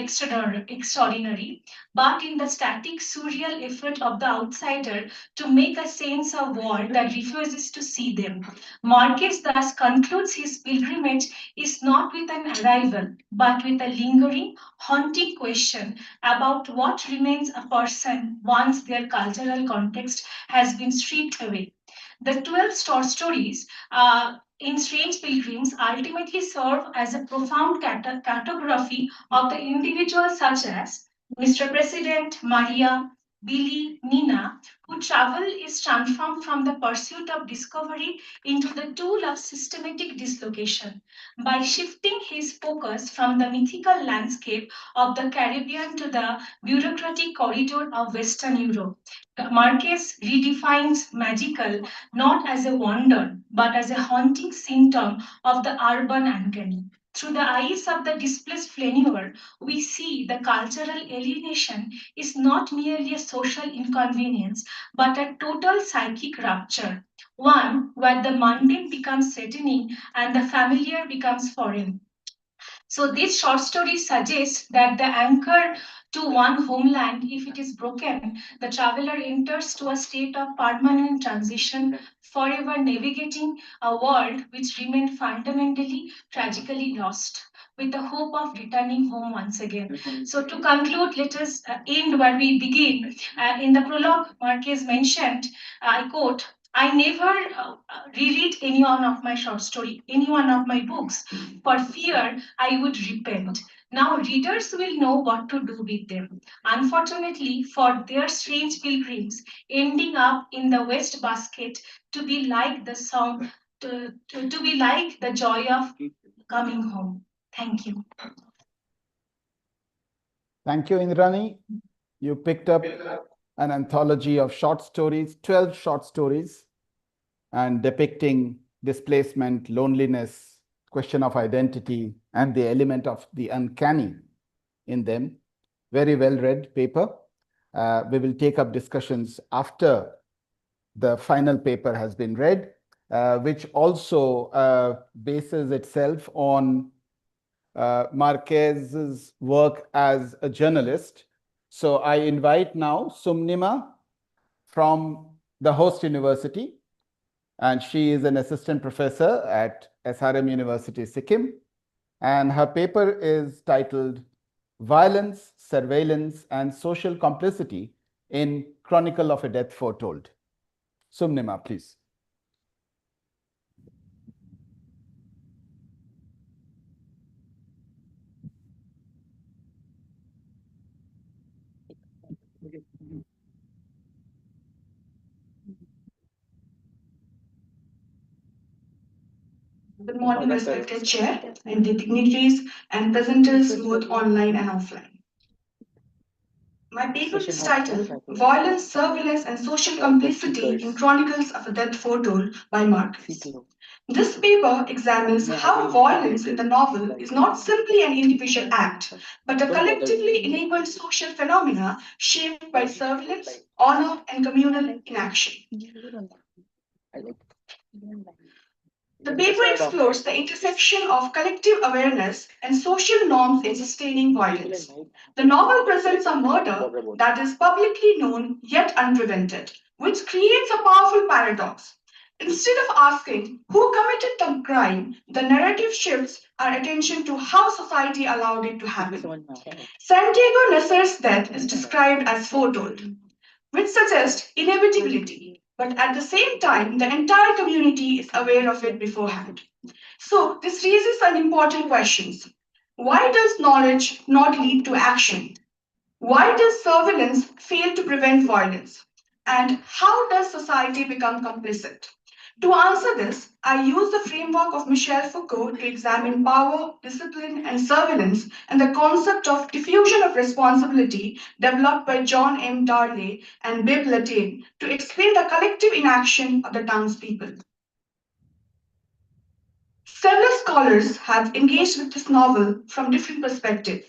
extraordinary, but in the static, surreal effort of the outsider to make a sense of world that refuses to see them. Marquez thus concludes his pilgrimage is not with an arrival, but with a lingering, haunting question about what remains a person once their cultural context has been stripped away. The 12 short stories in Strange Pilgrims ultimately serve as a profound cartography of the individuals such as Mr. President, Maria, Billy, Nina, whose travel is transformed from the pursuit of discovery into the tool of systematic dislocation by shifting his focus from the mythical landscape of the Caribbean to the bureaucratic corridor of Western Europe. Marquez redefines magical not as a wonder, but as a haunting symptom of the urban uncanny. Through the eyes of the displaced flaneur, we see the cultural alienation is not merely a social inconvenience, but a total psychic rupture, one where the mundane becomes threatening and the familiar becomes foreign. So this short story suggests that the anchor to one homeland, if it is broken, the traveler enters to a state of permanent transition, forever navigating a world which remained fundamentally, tragically lost, with the hope of returning home once again. So to conclude, let us end where we begin. In the prologue, Marquez mentioned, I quote, I never reread any one of my short story, any one of my books, for fear I would repent. Now readers will know what to do with them. Unfortunately, for their strange pilgrims, ending up in the West Basket to be like the song, to be like the joy of coming home. Thank you. Thank you, Indrani. You picked up an anthology of short stories, 12 short stories, and depicting displacement, loneliness, question of identity, and the element of the uncanny in them. Very well read paper. We will take up discussions after the final paper has been read, which also bases itself on Marquez's work as a journalist. So I invite now Sumnima from the host university, and she is an assistant professor at SRM University, Sikkim. And her paper is titled Violence, Surveillance, and Social Complicity in Chronicle of a Death Foretold. Sumnima, please. Good morning, respected Chair and the dignitaries and presenters both online and offline. My paper is titled Violence, Surveillance and Social Complicity in Chronicles of a Death Foretold by Marquez. This paper examines how violence in the novel is not simply an individual act, but a collectively enabled social phenomena shaped by surveillance, honor, and communal inaction. The paper explores the intersection of collective awareness and social norms in sustaining violence. The novel presents a murder that is publicly known yet unprevented, which creates a powerful paradox. Instead of asking who committed the crime, the narrative shifts our attention to how society allowed it to happen. Santiago Nasser's death is described as foretold, which suggests inevitability, but at the same time, the entire community is aware of it beforehand. So, this raises an important question. Why does knowledge not lead to action? Why does surveillance fail to prevent violence? And how does society become complicit? To answer this, I use the framework of Michel Foucault to examine power, discipline, and surveillance and the concept of diffusion of responsibility developed by John M. Darley and Bibb Latané to explain the collective inaction of the townspeople. Several scholars have engaged with this novel from different perspectives.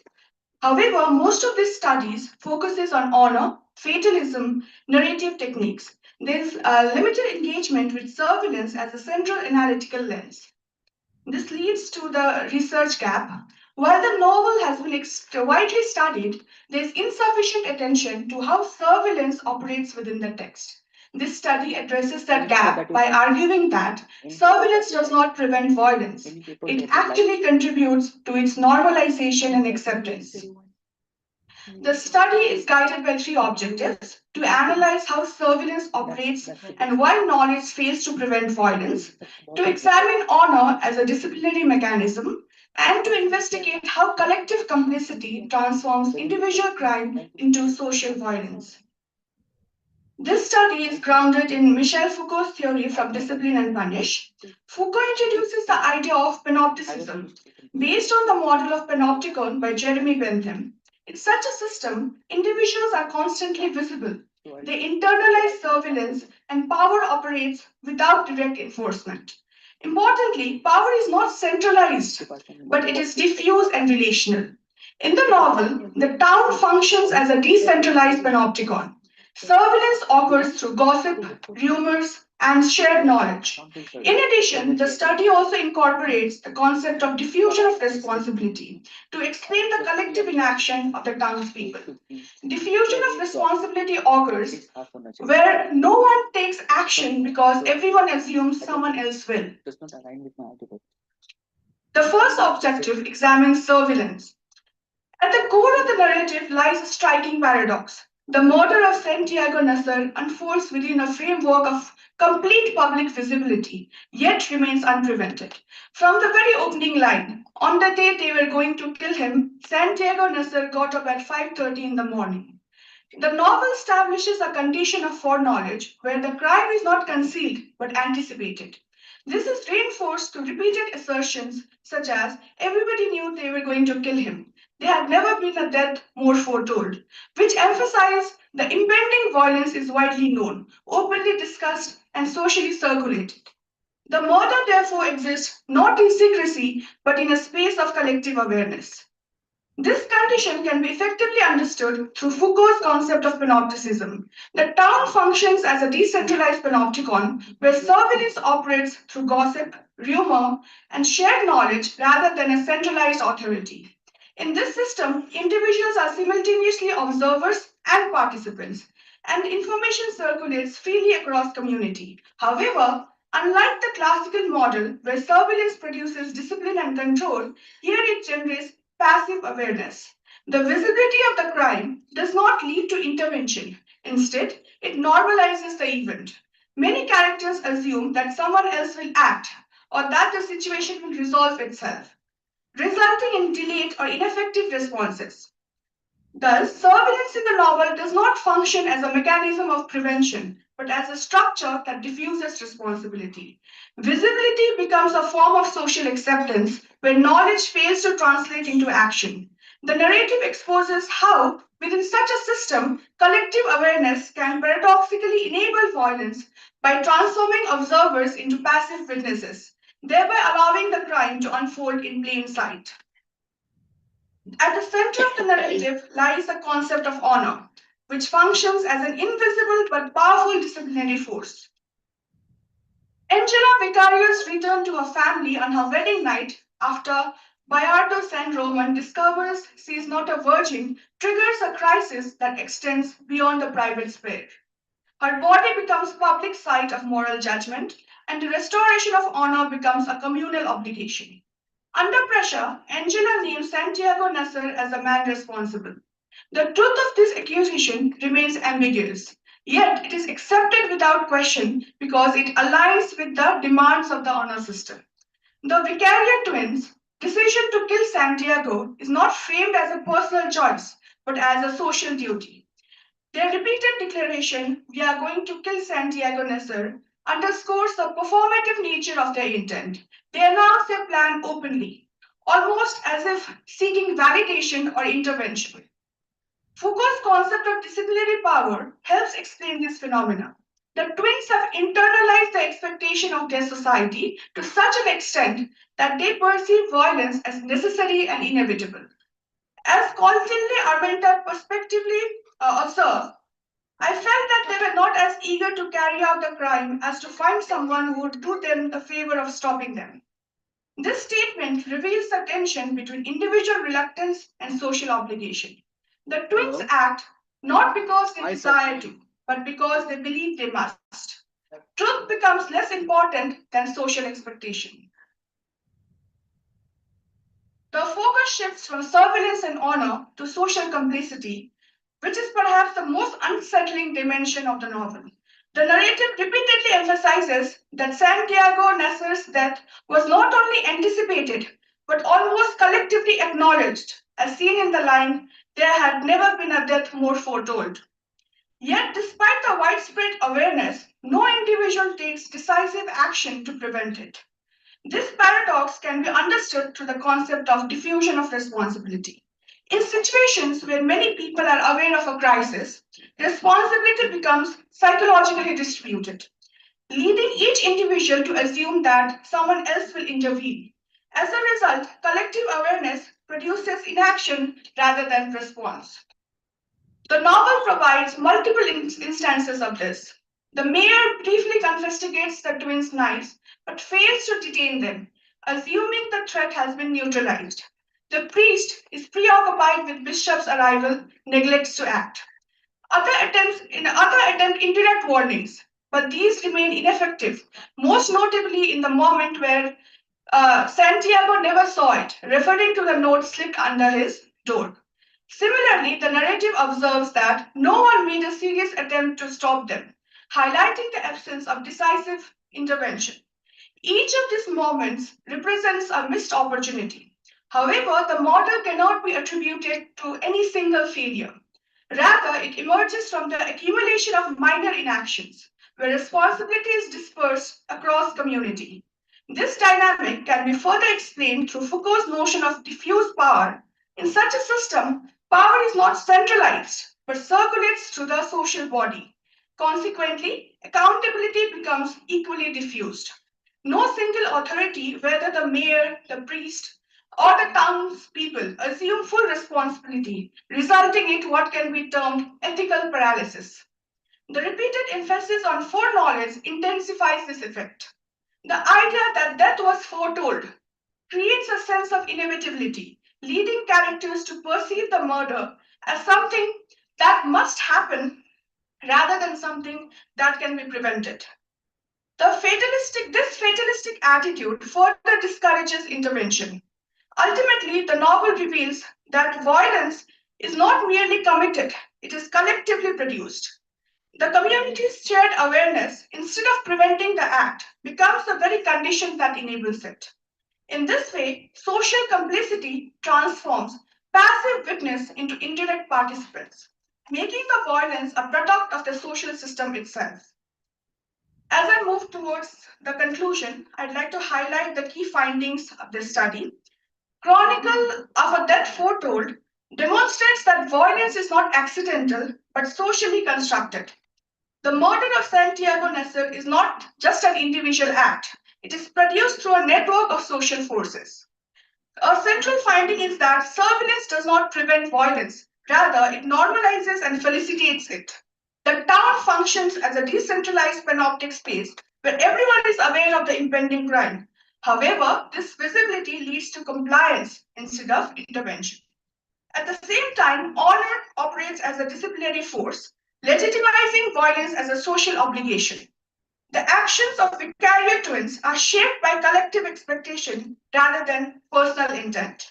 However, most of these studies focuses on honor, fatalism, narrative techniques. There's a limited engagement with surveillance as a central analytical lens. This leads to the research gap. While the novel has been widely studied, there's insufficient attention to how surveillance operates within the text. This study addresses that gap by arguing that surveillance does not prevent violence. It actually contributes to its normalization and acceptance. The study is guided by three objectives: to analyze how surveillance operates and why knowledge fails to prevent violence, to examine honor as a disciplinary mechanism, and to investigate how collective complicity transforms individual crime into social violence. This study is grounded in Michel Foucault's theory from Discipline and Punish. Foucault introduces the idea of panopticism based on the model of panopticon by Jeremy Bentham. In such a system, individuals are constantly visible. They internalize surveillance and power operates without direct enforcement. Importantly, power is not centralized, but it is diffuse and relational. In the novel, the town functions as a decentralized panopticon. Surveillance occurs through gossip, rumors, and shared knowledge. In addition, the study also incorporates the concept of diffusion of responsibility to explain the collective inaction of the townspeople. Diffusion of responsibility occurs where no one takes action because everyone assumes someone else will. The first objective examines surveillance. At the core of the narrative lies a striking paradox. The murder of Santiago Nasser unfolds within a framework of complete public visibility, yet remains unprevented. From the very opening line, on the day they were going to kill him, Santiago Nasser got up at 5:30 in the morning. The novel establishes a condition of foreknowledge where the crime is not concealed but anticipated. This is reinforced through repeated assertions such as everybody knew they were going to kill him. There had never been a death more foretold, which emphasize the impending violence is widely known, openly discussed, and socially circulated. The murder therefore exists not in secrecy, but in a space of collective awareness. This condition can be effectively understood through Foucault's concept of panopticism. The town functions as a decentralized panopticon where surveillance operates through gossip, rumor, and shared knowledge rather than a centralized authority. In this system, individuals are simultaneously observers and participants, and information circulates freely across community. However, unlike the classical model where surveillance produces discipline and control, here it generates passive awareness. The visibility of the crime does not lead to intervention. Instead, it normalizes the event. Many characters assume that someone else will act or that the situation will resolve itself, resulting in delayed or ineffective responses. Thus, surveillance in the novel does not function as a mechanism of prevention, but as a structure that diffuses responsibility. Visibility becomes a form of social acceptance where knowledge fails to translate into action. The narrative exposes how, within such a system, collective awareness can paradoxically enable violence by transforming observers into passive witnesses, thereby allowing the crime to unfold in plain sight. At the center of the narrative lies the concept of honor, which functions as an invisible but powerful disciplinary force. Angela Vicarious returned to her family on her wedding night after Bayardo syndrome discovers she is not a virgin, triggers a crisis that extends beyond the private sphere. Her body becomes public site of moral judgment, and the restoration of honor becomes a communal obligation. Under pressure, Angela names Santiago Nasser as the man responsible. The truth of this accusation remains ambiguous, yet it is accepted without question because it aligns with the demands of the honor system. The Vicarian twins' decision to kill Santiago is not framed as a personal choice, but as a social duty. Their repeated declaration, "We are going to kill Santiago Nasser," underscores the performative nature of their intent. They announce their plan openly, almost as if seeking validation or intervention. Foucault's concept of disciplinary power helps explain this phenomena. The twins have internalized the expectation of their society to such an extent that they perceive violence as necessary and inevitable. As Constantly Armentat prospectively observed, I felt that they were not as eager to carry out the crime as to find someone who would do them the favor of stopping them. This statement reveals the tension between individual reluctance and social obligation. The twins act not because they desire to, but because they believe they must. Truth becomes less important than social expectation. The focus shifts from surveillance and honor to social complicity, which is perhaps the most unsettling dimension of the novel. The narrative repeatedly emphasizes that Santiago Nasser's death was not only anticipated, but almost collectively acknowledged, as seen in the line, "There had never been a death more foretold." Yet, despite the widespread awareness, no individual takes decisive action to prevent it. This paradox can be understood through the concept of diffusion of responsibility. In situations where many people are aware of a crisis, responsibility becomes psychologically distributed, leading each individual to assume that someone else will intervene. As a result, collective awareness produces inaction rather than response. The novel provides multiple instances of this. The mayor briefly investigates the twins' knives but fails to detain them, assuming the threat has been neutralized. The priest is preoccupied with Bishop's arrival, neglects to act. Other attempts indirect warnings, but these remain ineffective, most notably in the moment where Santiago never saw it, referring to the note slipped under his door. Similarly, the narrative observes that no one made a serious attempt to stop them, highlighting the absence of decisive intervention. Each of these moments represents a missed opportunity. However, the model cannot be attributed to any single failure. Rather, it emerges from the accumulation of minor inactions, where responsibility is dispersed across community. This dynamic can be further explained through Foucault's notion of diffuse power. In such a system, power is not centralized, but circulates through the social body. Consequently, accountability becomes equally diffused. No single authority, whether the mayor, the priest, or the townspeople, assume full responsibility, resulting in what can be termed ethical paralysis. The repeated emphasis on foreknowledge intensifies this effect. The idea that death was foretold creates a sense of inevitability, leading characters to perceive the murder as something that must happen rather than something that can be prevented. This fatalistic attitude further discourages intervention. Ultimately, the novel reveals that violence is not merely committed, it is collectively produced. The community's shared awareness, instead of preventing the act, becomes the very condition that enables it. In this way, social complicity transforms passive witness into indirect participants, making the violence a product of the social system itself. As I move towards the conclusion, I'd like to highlight the key findings of this study. Chronicle of a Death Foretold demonstrates that violence is not accidental, but socially constructed. The murder of Santiago Nasser is not just an individual act. It is produced through a network of social forces. A central finding is that surveillance does not prevent violence. Rather, it normalizes and facilitates it. The town functions as a decentralized panoptic space where everyone is aware of the impending crime. However, this visibility leads to compliance instead of intervention. At the same time, honor operates as a disciplinary force, legitimizing violence as a social obligation. The actions of vicarious twins are shaped by collective expectation rather than personal intent.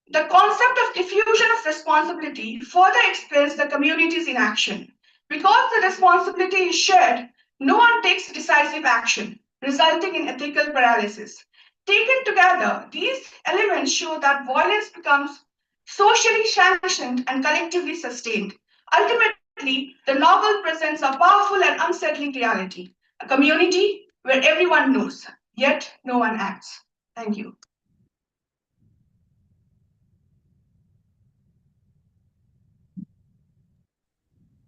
The concept of diffusion of responsibility further explains the community's inaction. Because the responsibility is shared, no one takes decisive action, resulting in ethical paralysis. Taken together, these elements show that violence becomes socially sanctioned and collectively sustained. Ultimately, the novel presents a powerful and unsettling reality, a community where everyone knows, yet no one acts. Thank you.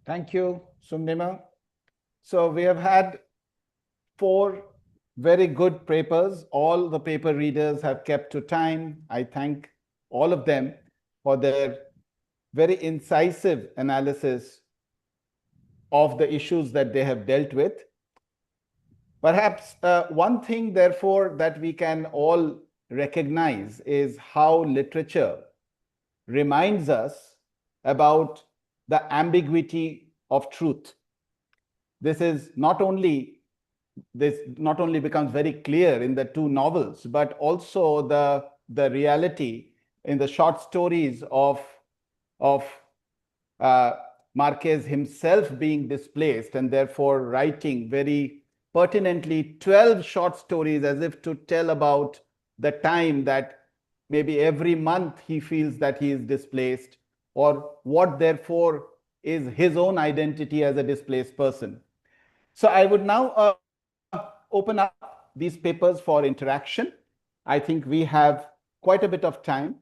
Thank you, Sumnima. So we have had 4 very good papers. All the paper readers have kept to time. I thank all of them for their very incisive analysis of the issues that they have dealt with. Perhaps one thing, therefore, that we can all recognize is how literature reminds us about the ambiguity of truth. This not only becomes very clear in the 2 novels, but also the reality in the short stories of Marquez himself being displaced and therefore writing very pertinently 12 short stories as if to tell about the time that maybe every month he feels that he is displaced, or what therefore is his own identity as a displaced person. So I would now open up these papers for interaction. I think we have quite a bit of time.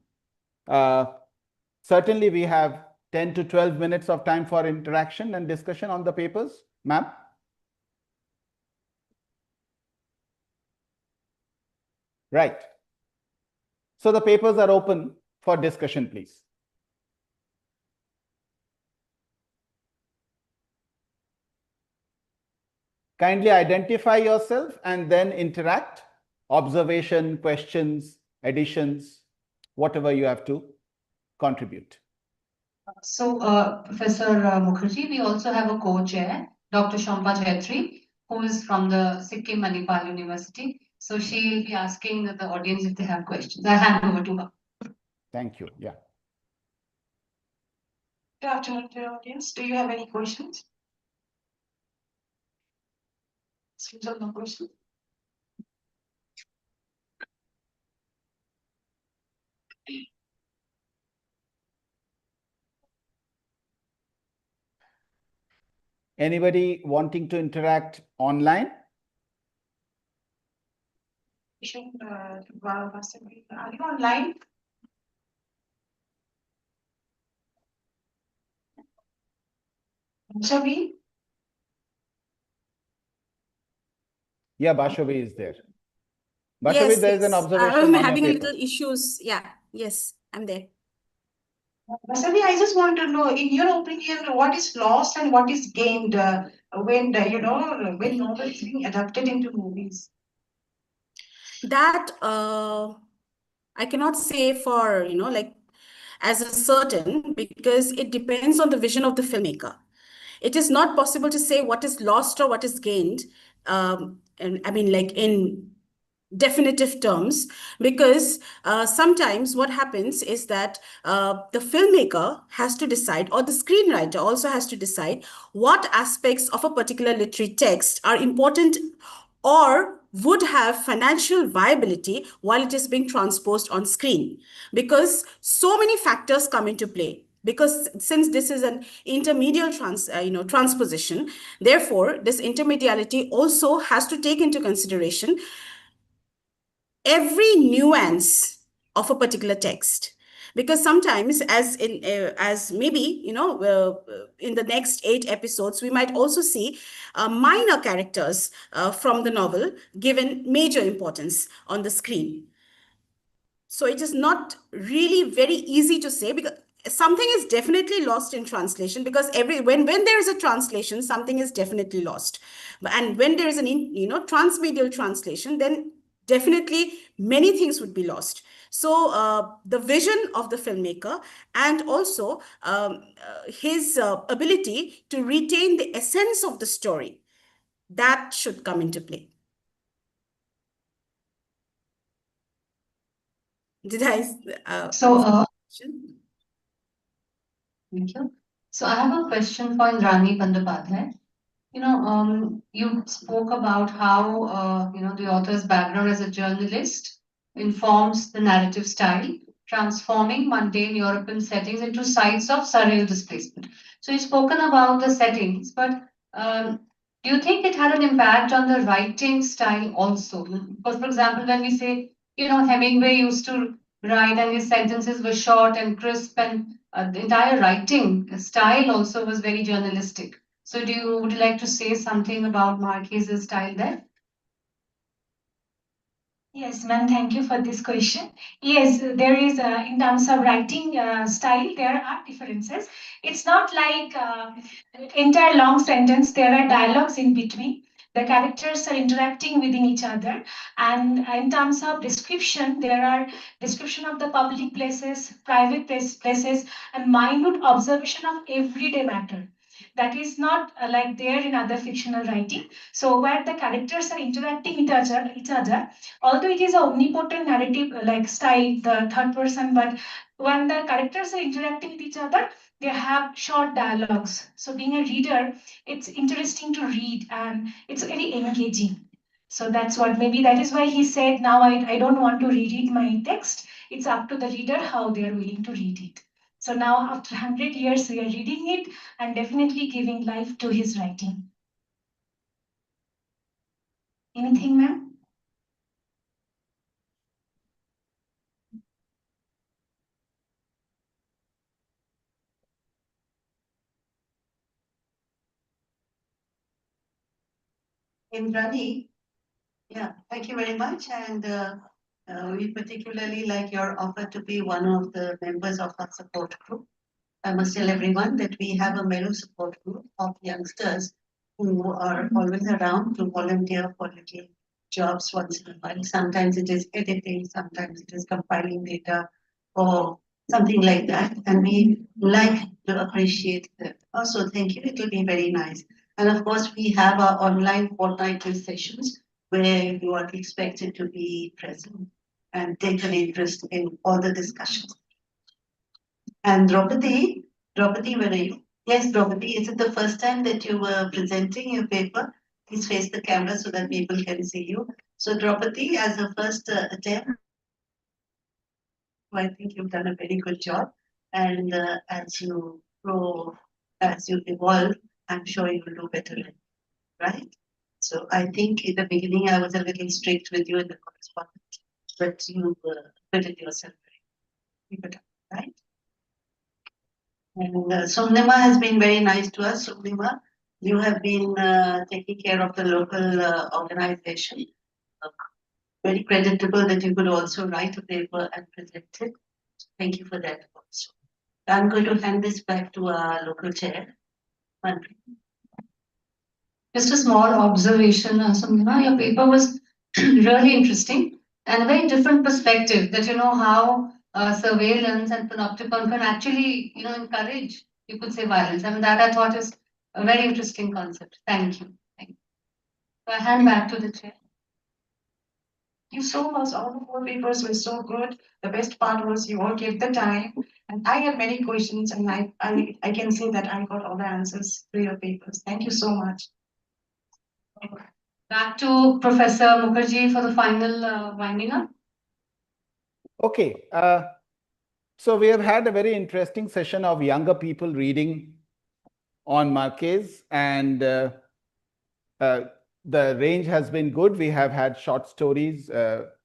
Certainly we have 10 to 12 minutes of time for interaction and discussion on the papers. Ma'am? Right. So the papers are open for discussion, please. Kindly identify yourself and then interact. Observation, questions, additions, whatever you have to contribute. So, Professor Mukherjee, we also have a co-chair, Dr. Shampa Chaitri, who is from the Sikkim Manipal University. So she will be asking the audience if they have questions. I hand over to her. Thank you. Yeah. Good afternoon to the audience. Do you have any questions? Seems like no question. Anybody wanting to interact online? Are you online? Shabi? Yeah, Bashavi is there. Bashavi, Yes, there is an yes. observation I'm on having a your little paper. issues. Yeah, yes, I'm there. Vasavi, I just want to know, in your opinion, what is lost and what is gained when when novel is being adapted into movies? That I cannot say for, like as a certain, because it depends on the vision of the filmmaker. It is not possible to say what is lost or what is gained. And I mean, like in definitive terms, because sometimes what happens is that the filmmaker has to decide, or the screenwriter also has to decide, what aspects of a particular literary text are important or would have financial viability while it is being transposed on screen, because so many factors come into play. Because since this is an intermediate transposition, therefore this intermediality also has to take into consideration every nuance of a particular text. Because sometimes, as maybe in the next 8 episodes, we might also see minor characters from the novel given major importance on the screen. So it is not really very easy to say, because something is definitely lost in translation, because when there is a translation, something is definitely lost. And when there is an transmedial translation, then definitely many things would be lost. So the vision of the filmmaker, and also his ability to retain the essence of the story, that should come into play. Did I? Thank you. So I have a question for Indrani Bandyopadhyay. You spoke about how, the author's background as a journalist informs the narrative style, transforming mundane European settings into sites of surreal displacement. So you've spoken about the settings, but do you think it had an impact on the writing style also? Because, for example, when we say, Hemingway used to write and his sentences were short and crisp, and the entire writing style also was very journalistic. So would you like to say something about Marquez's style there? Yes, ma'am, thank you for this question. Yes, there is, in terms of writing style, there are differences. It's not like entire long sentence, there are dialogues in between. The characters are interacting within each other. And in terms of description, there are description of the public places, private places, and minute observation of everyday matter. That is not like there in other fictional writing. So where the characters are interacting with each other, although it is a omnipotent narrative like style, the third person, but when the characters are interacting with each other, they have short dialogues. So being a reader, it's interesting to read and it's very engaging. So that's what, maybe that is why he said, now I don't want to reread my text. It's up to the reader how they are willing to read it. So now after 100 years, we are reading it and definitely giving life to his writing. Anything, ma'am? Indrani, yeah, thank you very much. And we particularly like your offer to be one of the members of our support group. I must tell everyone that we have a Melow support group of youngsters who are always around to volunteer for little jobs once in a while. Sometimes it is editing, sometimes it is compiling data or something like that. And we like to appreciate that. Also, thank you. It will be very nice. And of course, we have our online fortnightly sessions where you are expected to be present and take an interest in all the discussions. And Draupadi, where are you? Yes, Draupadi, is it the first time that you were presenting your paper? Please face the camera so that people can see you. So Draupadi, as a first attempt, I think you've done a very good job. And as you grow, as you evolve, I'm sure you will do better, right? So I think in the beginning I was a little strict with you in the correspondence, but you acquitted yourself very good, right? And Somnima has been very nice to us. Somnima, you have been taking care of the local organization. Very creditable that you could also write a paper and present it. Thank you for that also. I'm going to hand this back to our local chair. Manpreet. Just a small observation, Samina, your paper was really interesting and a very different perspective that, how surveillance and panopticon can actually, encourage, you could say, violence. I mean, that I thought is a very interesting concept. Thank you. Thank you. So I hand back to the chair. You so much. All the four papers were so good. The best part was you all gave the time. And I have many questions, and I can say that I got all the answers to your papers. Thank you so much. Back to Professor Mukherjee for the final winding up. Okay. So we have had a very interesting session of younger people reading on Marquez, and the range has been good. We have had short stories.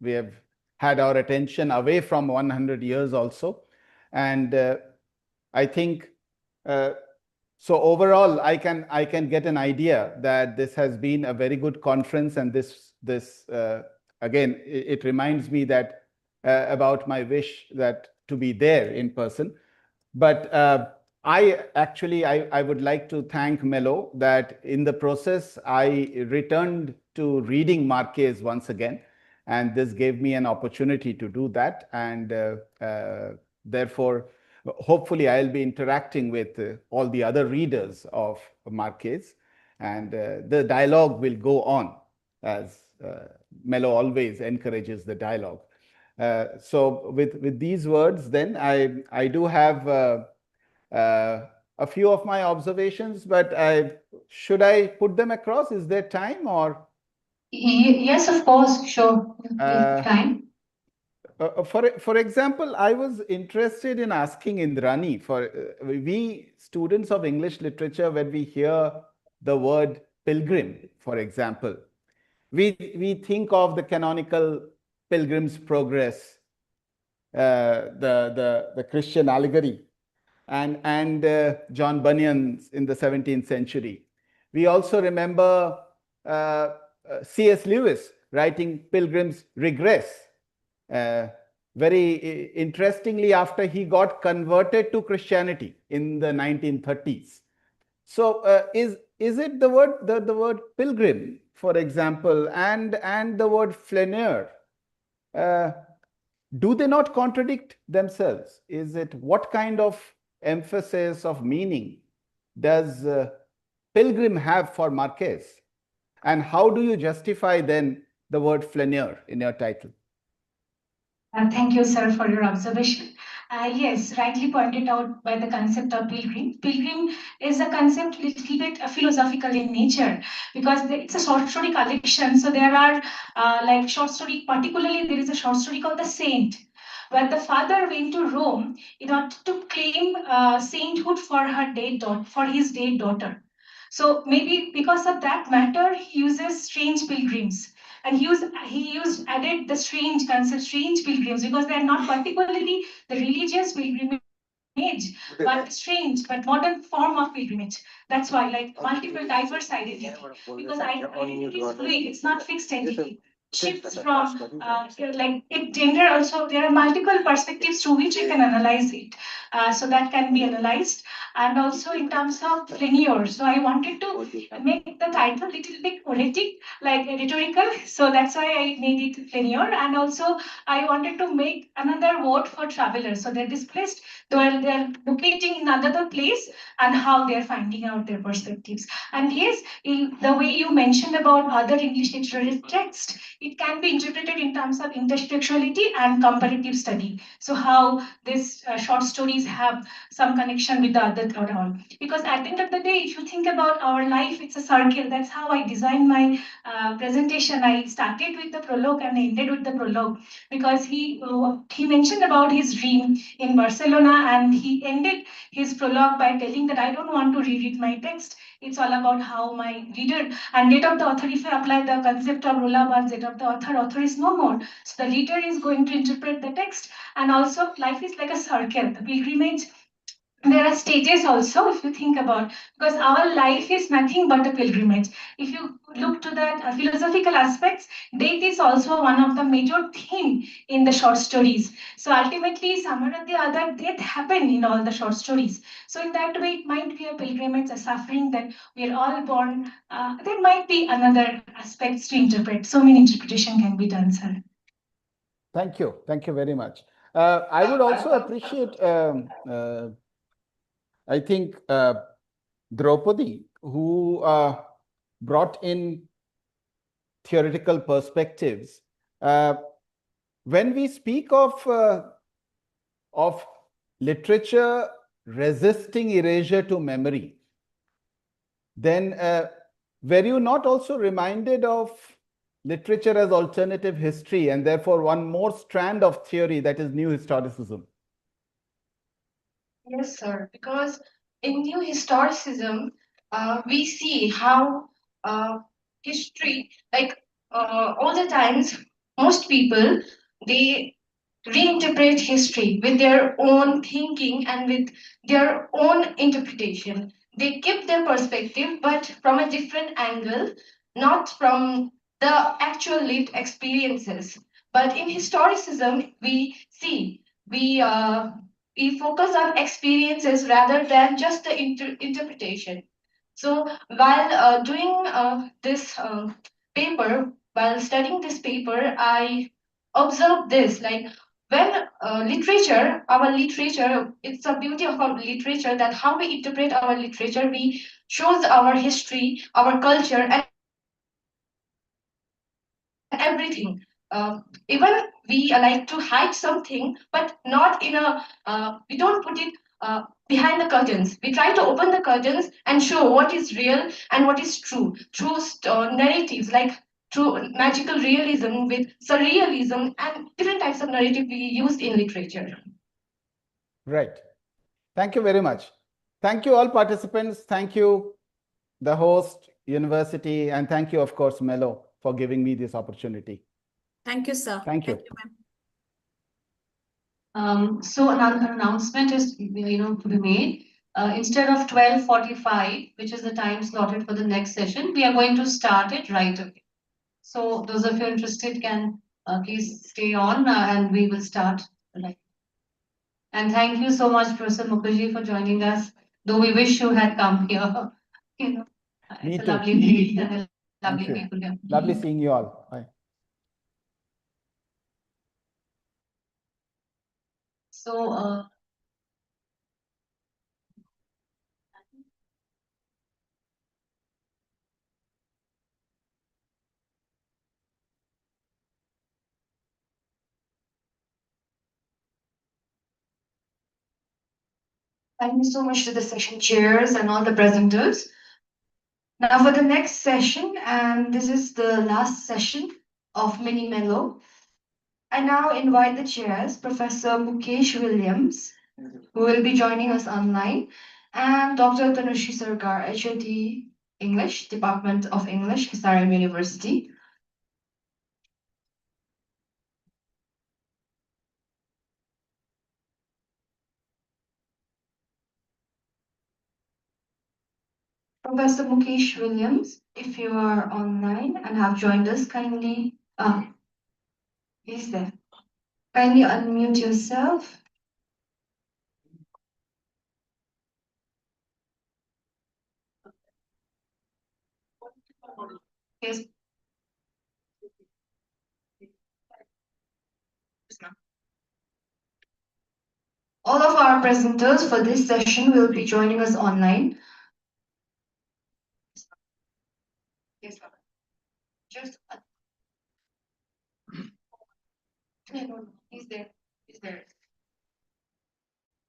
We have had our attention away from 100 years also. And I think, so overall, I can get an idea that this has been a very good conference. And this again, it reminds me that about my wish that to be there in person. But I would like to thank Melow that in the process, I returned to reading Marquez once again. And this gave me an opportunity to do that. And therefore, hopefully, I'll be interacting with all the other readers of Marquez. And the dialogue will go on, as Melow always encourages the dialogue. So with these words, then I do have a few of my observations, but should I put them across? Is there time or? Yes, of course, sure. Time. For example, I was interested in asking Indrani, for we students of English literature, when we hear the word pilgrim, for example, we think of the canonical Pilgrim's Progress, the Christian allegory, and John Bunyan's in the 17th century. We also remember C.S. Lewis writing Pilgrim's Regress. Very interestingly, after he got converted to Christianity in the 1930s. So is it the word pilgrim, for example, and the word flaneur? Do they not contradict themselves? Is it, what kind of emphasis of meaning does pilgrim have for Marquez? And how do you justify then the word flaneur in your title? Thank you, sir, for your observation. Yes, rightly pointed out by the concept of pilgrim. Pilgrim is a concept little bit philosophical in nature because it's a short story collection. So there are like short story, particularly there is a short story called The Saint, but the father went to Rome in order to claim sainthood for his dead daughter. So maybe because of that matter, he uses strange pilgrims. And he added the strange concept, strange pilgrims, because they are not particularly the religious pilgrimage, but strange, but modern form of pilgrimage. That's why, like, multiple diverse identity. Because identity is fluid, it's not fixed entity. Shifts from like gender also, there are multiple perspectives through which we can analyze it. So that can be analyzed. And also in terms of linear. So I wanted to make the title a little bit poetic, like rhetorical. So that's why I made it linear. And also I wanted to make another word for travelers. So they're displaced, they're locating in another place, and how they're finding out their perspectives. And yes, the way you mentioned about other English literary text, it can be interpreted in terms of intertextuality and comparative study. So how these short stories have some connection with the other or all. Because at the end of the day, if you think about our life, it's a circle. That's how I designed my presentation. I started with the prologue and I ended with the prologue, because he mentioned about his dream in Barcelona, and he ended his prologue by telling that I don't want to reread my text. It's all about how my reader and date of the author, if I apply the concept of Roland Barthes' date of the author is no more. So the reader is going to interpret the text. And also life is like a circle, the pilgrimage. There are stages also, if you think about, because our life is nothing but a pilgrimage. If you look to that philosophical aspects, death is also one of the major theme in the short stories. So ultimately, somewhere or the other, death happened in all the short stories. So in that way, it might be a pilgrimage, a suffering that we are all born. There might be another aspects to interpret. So many interpretation can be done, sir. Thank you. Thank you very much. I would also appreciate I think Draupadi, who brought in theoretical perspectives. When we speak of literature resisting erasure to memory, then were you not also reminded of literature as alternative history, and therefore one more strand of theory, that is new historicism? Yes, sir, because in new historicism, we see how history, like all the times, most people, they reinterpret history with their own thinking and with their own interpretation. They keep their perspective, but from a different angle, not from the actual lived experiences. But in historicism, we see, we focus on experiences rather than just the interpretation. So while doing this paper, while studying this paper, I observed this, like when literature, our literature, it's a beauty of our literature that how we interpret our literature, we shows our history, our culture, and everything. Even we like to hide something, but not in a, we don't put it behind the curtains. We try to open the curtains and show what is real and what is true. True narratives, like true magical realism with surrealism and different types of narrative we used in literature. Right. Thank you very much. Thank you all participants. Thank you, the host, university, and thank you, of course, Mellow, for giving me this opportunity. Thank you, sir. Thank you. So another announcement is, to be made. Instead of 12:45, which is the time slotted for the next session, we are going to start it right away. So those of you interested can please stay on and we will start right. And thank you so much, Professor Mukherjee, for joining us. Though we wish you had come here. Me It's a too. lovely place and lovely Thank you. people here. Lovely seeing you all. Bye. So Thank you so much to the session chairs and all the presenters. Now for the next session, and this is the last session of Mini-Melow. I now invite the chairs, Professor Mukesh Williams, who will be joining us online, and Dr. Tanushi Sarkar, HOD English, Department of English, SRM University. Professor Mukesh Williams, if you are online and have joined us, kindly, he's there. Kindly unmute yourself. Yes. All of our presenters for this session will be joining us online. Yes, sir. Just no, he's there. He's there.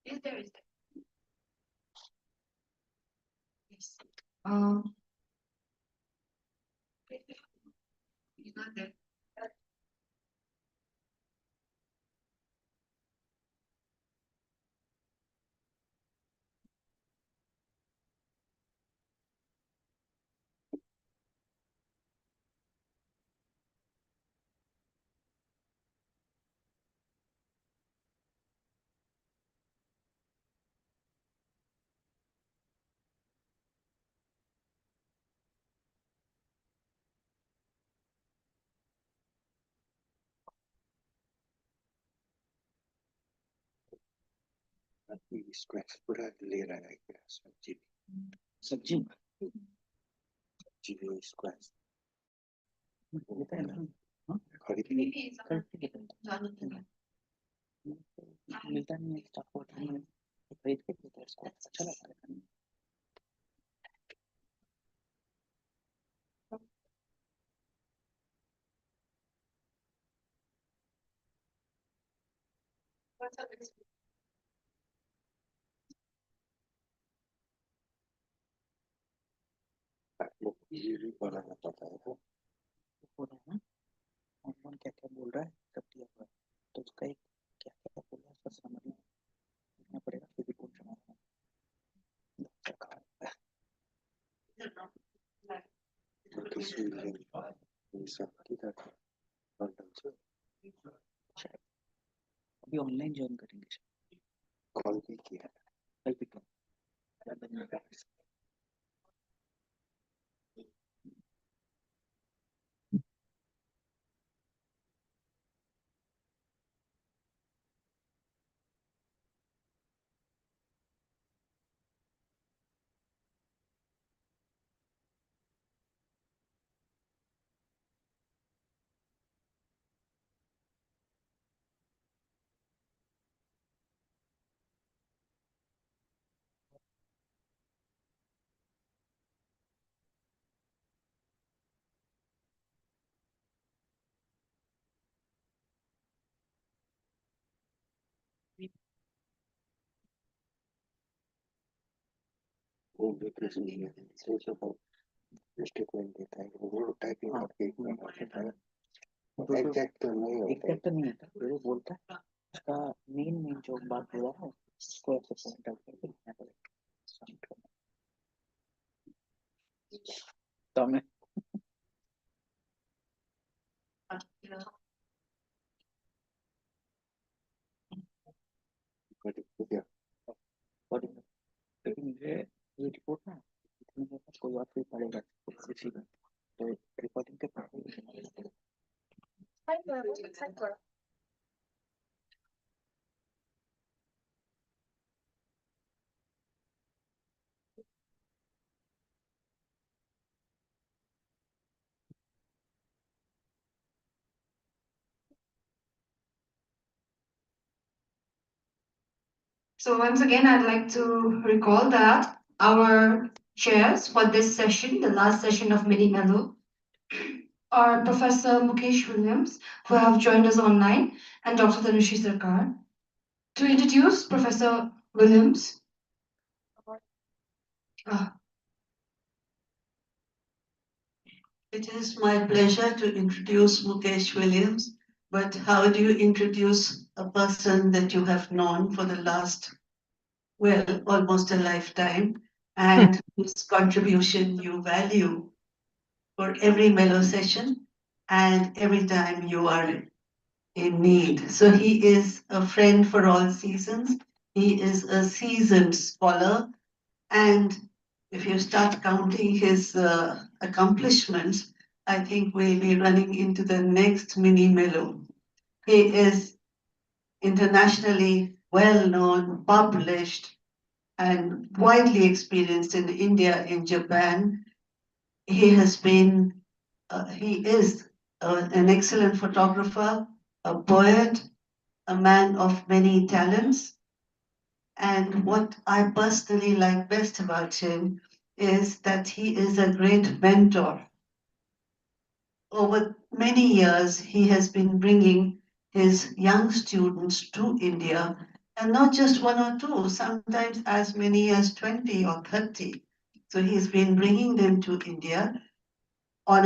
He's there. He's there. Yes. He's not there. पूरा ले रहा है क्या सब्जी सब्जी सब्जी squash खरीदने मिलता नहीं है स्टॉक होता है खरीद के देता है इसको अच्छा लगता है लोग ये भी बनाना पड़ता है वो हो रहा है ना कौन क्या क्या बोल रहा है सब दिया हुआ है तो उसका एक क्या क्या बोल रहा है उसका समझना पड़ेगा फिर भी पूछ रहा हूँ अभी ऑनलाइन ज्वाइन करेंगे कॉल भी किया कल भी वो स्टेटमेंट देता है वो टाइपिंग करके एग्जैक्ट तो नहीं होता वो बोलता है उसका मेन जो बात हुआ है उसको ऐसे पॉइंट आउट करके लिखना पड़ेगा तमें लेकिन मुझे ये रिपोर्ट ना इतनी देर तक कोई और फिर पढ़ेगा तो रिपोर्टिंग के पढ़े So once again, I'd like to recall that our chairs for this session, the last session of Mini-Melow, are Professor Mukesh Williams, who have joined us online, and Dr. Tanushi Sarkar. To introduce Professor Williams. It is my pleasure to introduce Mukesh Williams, but how do you introduce a person that you have known for the last, well, almost a lifetime, and whose contribution you value for every Mellow session and every time you are in need? So he is a friend for all seasons. He is a seasoned scholar. And if you start counting his accomplishments, I think we'll be running into the next Mini-Melow. He is internationally well known, published, and widely experienced in India, in Japan. He has been, he is an excellent photographer, a poet, a man of many talents. And what I personally like best about him is that he is a great mentor. Over many years, he has been bringing his young students to India, and not just one or two, sometimes as many as 20 or 30. So he's been bringing them to India on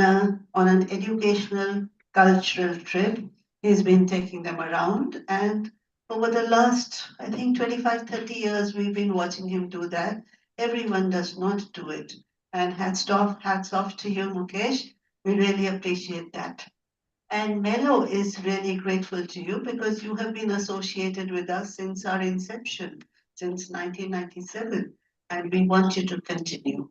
an educational, cultural trip. He's been taking them around, and over the last, I think, 25, 30 years, we've been watching him do that. Everyone does not do it. And hats off to you, Mukesh. We really appreciate that. And Mellow is really grateful to you because you have been associated with us since our inception, since 1997, and we want you to continue.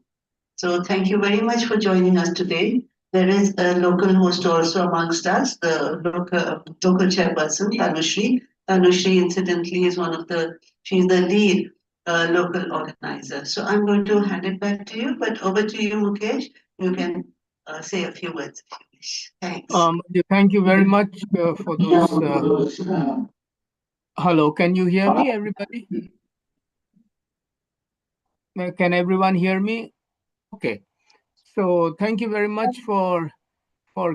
So thank you very much for joining us today. There is a local host also amongst us, the local chairperson, Tanushri. Tanushri, incidentally, is she's the lead local organizer. So I'm going to hand it back to you, but over to you, Mukesh. You can say a few words if you wish. Thanks. Thank you very much for those. Hello, can you hear me, everybody? Can everyone hear me? Okay. So thank you very much for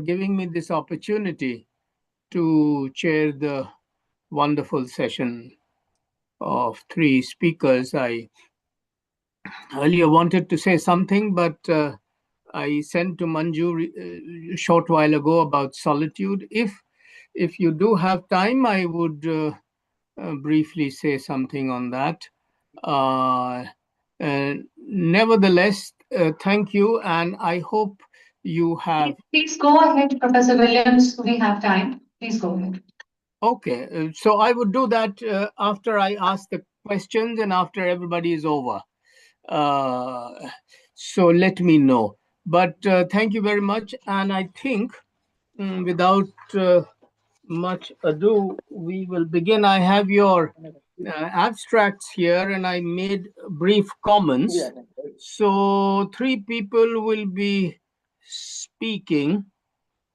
giving me this opportunity to chair the wonderful session of three speakers. I earlier wanted to say something, but I sent to Manju a short while ago about solitude. If you do have time, I would briefly say something on that. Nevertheless, thank you, and I hope you have. Please go ahead, Professor Williams. We have time. Please go ahead. Okay, so I would do that after I ask the questions and after everybody is over. So let me know. But thank you very much. And I think without much ado, we will begin. I have your abstracts here and I made brief comments. So three people will be speaking.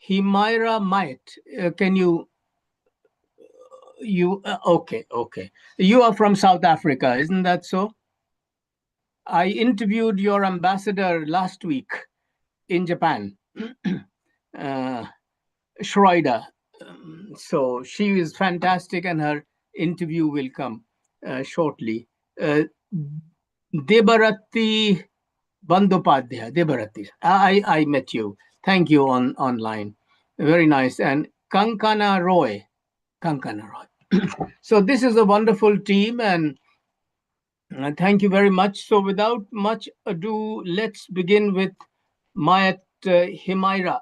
Himaira Mayet, can you okay. You are from South Africa, isn't that so? I interviewed your ambassador last week in Japan, Schroeder. So she is fantastic and her interview will come shortly. Debarati Bandyopadhyay, Debarati. I met you. Thank you online. Very nice. And Kankana Roy. So this is a wonderful team and thank you very much. So without much ado, let's begin with Mayet, Himaira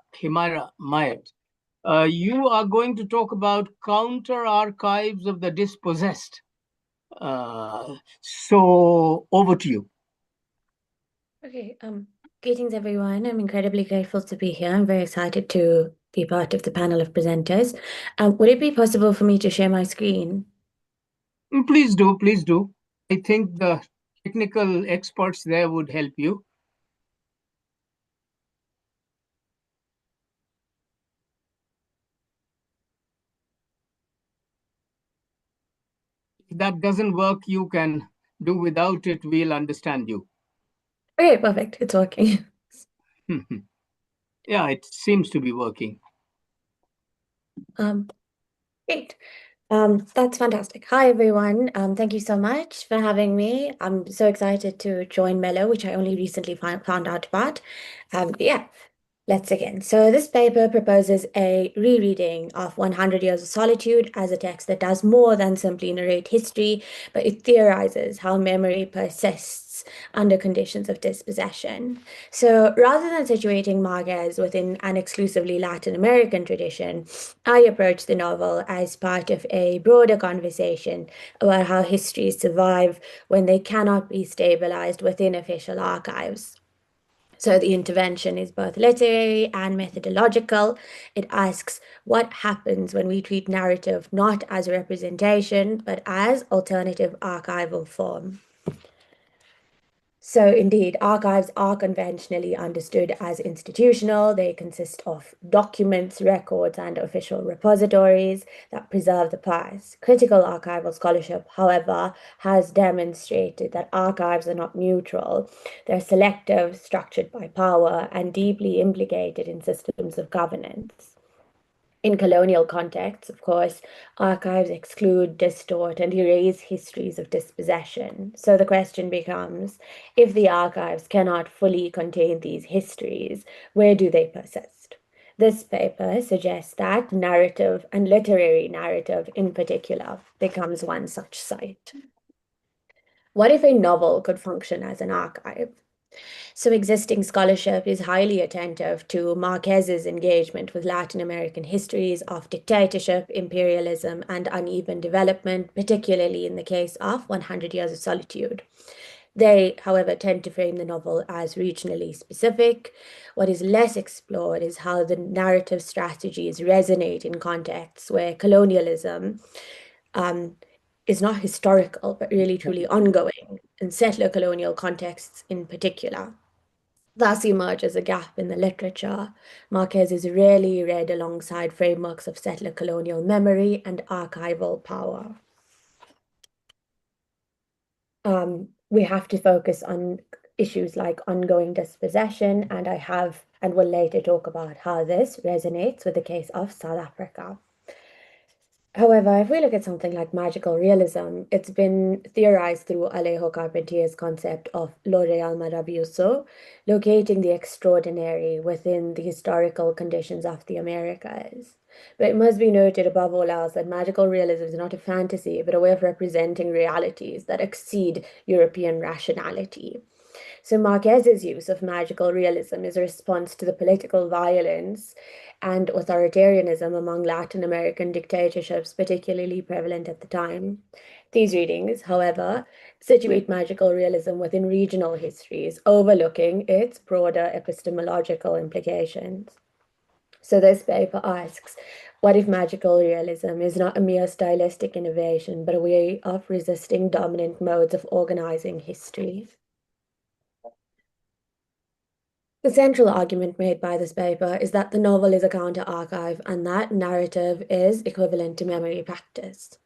Mayet. You are going to talk about counter archives of the dispossessed. So over to you. Okay, greetings everyone. I'm incredibly grateful to be here. I'm very excited to be part of the panel of presenters. Would it be possible for me to share my screen? Please do, please do. I think the technical experts there would help you. If that doesn't work, you can do without it. We'll understand you. Okay, perfect. It's working. Yeah, it seems to be working. Great. That's fantastic. Hi, everyone. Thank you so much for having me. I'm so excited to join Mellow, which I only recently found out about. Yeah, Let's begin. So this paper proposes a rereading of 100 Years of Solitude as a text that does more than simply narrate history, but it theorizes how memory persists under conditions of dispossession. So rather than situating Marquez within an exclusively Latin American tradition, I approach the novel as part of a broader conversation about how histories survive when they cannot be stabilized within official archives. So the intervention is both literary and methodological. It asks what happens when we treat narrative not as representation, but as alternative archival form. So indeed, archives are conventionally understood as institutional. They consist of documents, records, and official repositories that preserve the past. Critical archival scholarship, however, has demonstrated that archives are not neutral. They're selective, structured by power, and deeply implicated in systems of governance. In colonial contexts, of course, archives exclude, distort, and erase histories of dispossession. So the question becomes, if the archives cannot fully contain these histories, where do they persist? This paper suggests that narrative, and literary narrative in particular, becomes one such site. What if a novel could function as an archive? So existing scholarship is highly attentive to Marquez's engagement with Latin American histories of dictatorship, imperialism, and uneven development, particularly in the case of 100 Years of Solitude. They, however, tend to frame the novel as regionally specific. What is less explored is how the narrative strategies resonate in contexts where colonialism is not historical, but really truly ongoing, in settler colonial contexts in particular. Thus emerges a gap in the literature. Marquez is rarely read alongside frameworks of settler colonial memory and archival power. We have to focus on issues like ongoing dispossession, and I have and will later talk about how this resonates with the case of South Africa. However, if we look at something like magical realism, it's been theorized through Alejo Carpentier's concept of lo real maravilloso, locating the extraordinary within the historical conditions of the Americas. But it must be noted above all else that magical realism is not a fantasy, but a way of representing realities that exceed European rationality. So Marquez's use of magical realism is a response to the political violence and authoritarianism among Latin American dictatorships, particularly prevalent at the time. These readings, however, situate magical realism within regional histories, overlooking its broader epistemological implications. So this paper asks, what if magical realism is not a mere stylistic innovation, but a way of resisting dominant modes of organizing history? The central argument made by this paper is that the novel is a counter-archive and that narrative is equivalent to memory practice.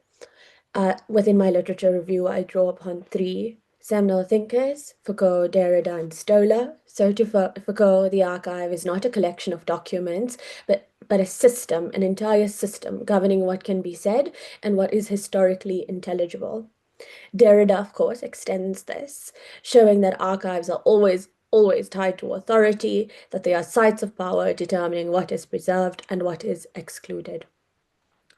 Within my literature review, I draw upon three seminal thinkers, Foucault, Derrida, and Stoller. So to Foucault, the archive is not a collection of documents, but a system, an entire system governing what can be said and what is historically intelligible. Derrida, of course, extends this, showing that archives are always tied to authority, that they are sites of power determining what is preserved and what is excluded.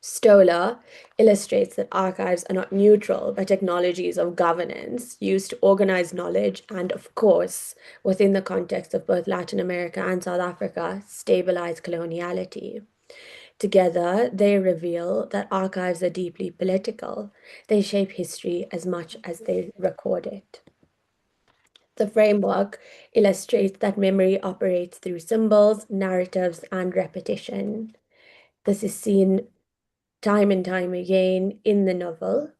Stoller illustrates that archives are not neutral, but technologies of governance used to organize knowledge and, of course, within the context of both Latin America and South Africa, stabilize coloniality. Together, they reveal that archives are deeply political. They shape history as much as they record it. The framework illustrates that memory operates through symbols, narratives, and repetition. This is seen time and time again in the novel,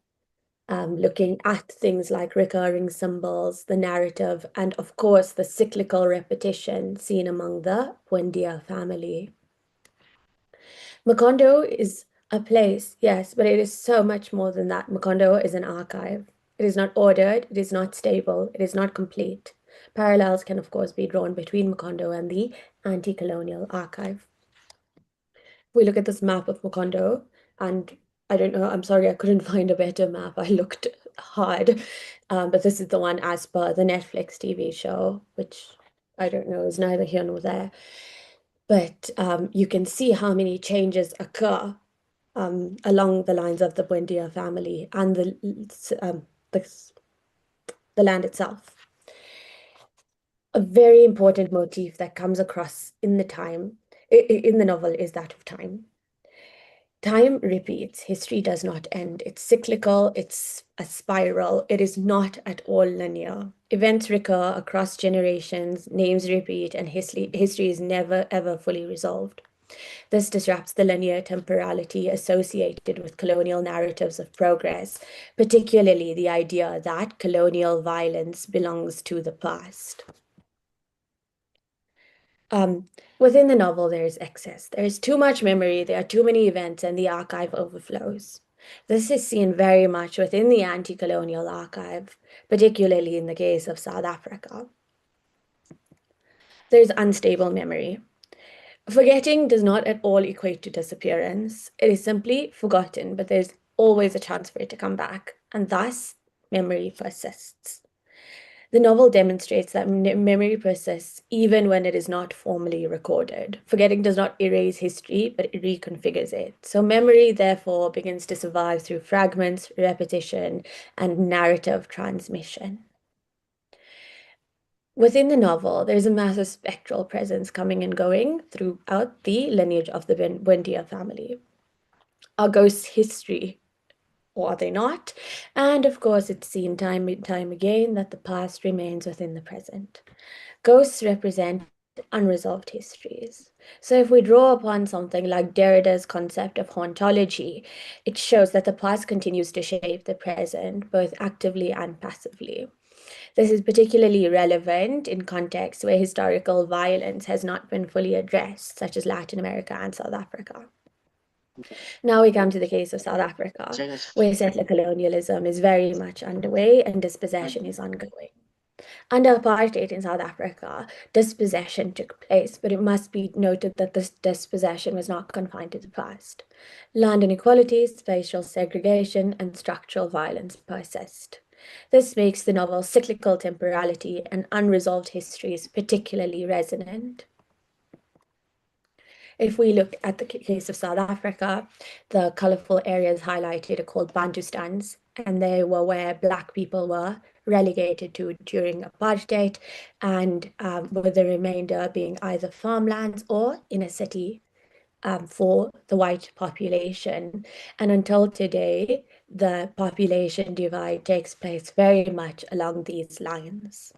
looking at things like recurring symbols, the narrative, and of course the cyclical repetition seen among the Buendia family. Macondo is a place, yes, but it is so much more than that. Macondo is an archive. It is not ordered, it is not stable, it is not complete. Parallels can, of course, be drawn between Macondo and the anti-colonial archive. We look at this map of Macondo, and I don't know, I'm sorry, I couldn't find a better map. I looked hard, but this is the one as per the Netflix TV show, which I don't know, is neither here nor there. but you can see how many changes occur along the lines of the Buendia family and the land itself. A very important motif that comes across in the novel is that of time. Time repeats, history does not end. It's cyclical, it's a spiral, it is not at all linear. Events recur across generations, names repeat, and history is never ever fully resolved. This disrupts the linear temporality associated with colonial narratives of progress, particularly the idea that colonial violence belongs to the past. Within the novel, there is excess. There is too much memory, there are too many events, and the archive overflows. This is seen very much within the anti-colonial archive, particularly in the case of South Africa. There's unstable memory. Forgetting does not at all equate to disappearance. It is simply forgotten, but there's always a chance for it to come back, and thus memory persists. The novel demonstrates that memory persists even when it is not formally recorded. Forgetting does not erase history, but it reconfigures it. So memory, therefore, begins to survive through fragments, repetition, and narrative transmission. Within the novel, there's a massive spectral presence coming and going throughout the lineage of the Buendia family. Are ghosts history, or are they not? And of course, it's seen time and time again that the past remains within the present. Ghosts represent unresolved histories. So if we draw upon something like Derrida's concept of hauntology, it shows that the past continues to shape the present, both actively and passively. This is particularly relevant in contexts where historical violence has not been fully addressed, such as Latin America and South Africa. Now we come to the case of South Africa, where settler colonialism is very much underway and dispossession is ongoing. Under apartheid in South Africa, dispossession took place, but it must be noted that this dispossession was not confined to the past. Land inequalities, spatial segregation, and structural violence persist. This makes the novel's cyclical temporality and unresolved histories particularly resonant. If we look at the case of South Africa, the colorful areas highlighted are called Bantustans, and they were where Black people were relegated to during apartheid, and with the remainder being either farmlands or in a city for the white population. And until today, the population divide takes place very much along these lines.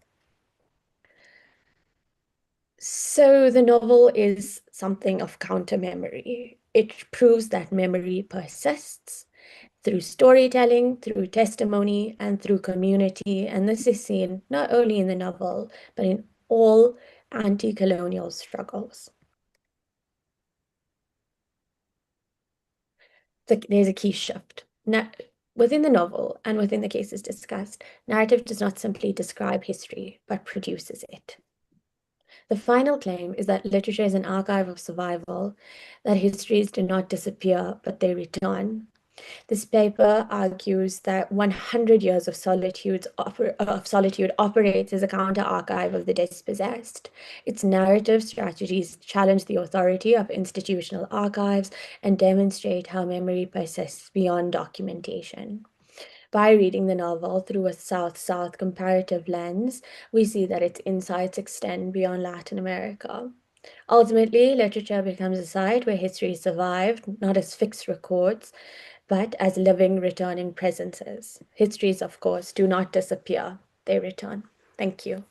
So the novel is something of counter-memory. It proves that memory persists through storytelling, through testimony, and through community. And this is seen not only in the novel, but in all anti-colonial struggles. There's a key shift. Within the novel and within the cases discussed, narrative does not simply describe history, but produces it. The final claim is that literature is an archive of survival, that histories do not disappear, but they return. This paper argues that 100 years of solitude operates as a counter-archive of the dispossessed. Its narrative strategies challenge the authority of institutional archives and demonstrate how memory persists beyond documentation. By reading the novel through a South-South comparative lens, we see that its insights extend beyond Latin America. Ultimately, literature becomes a site where history survived, not as fixed records, but as living, returning presences. Histories, of course, do not disappear, they return. Thank you.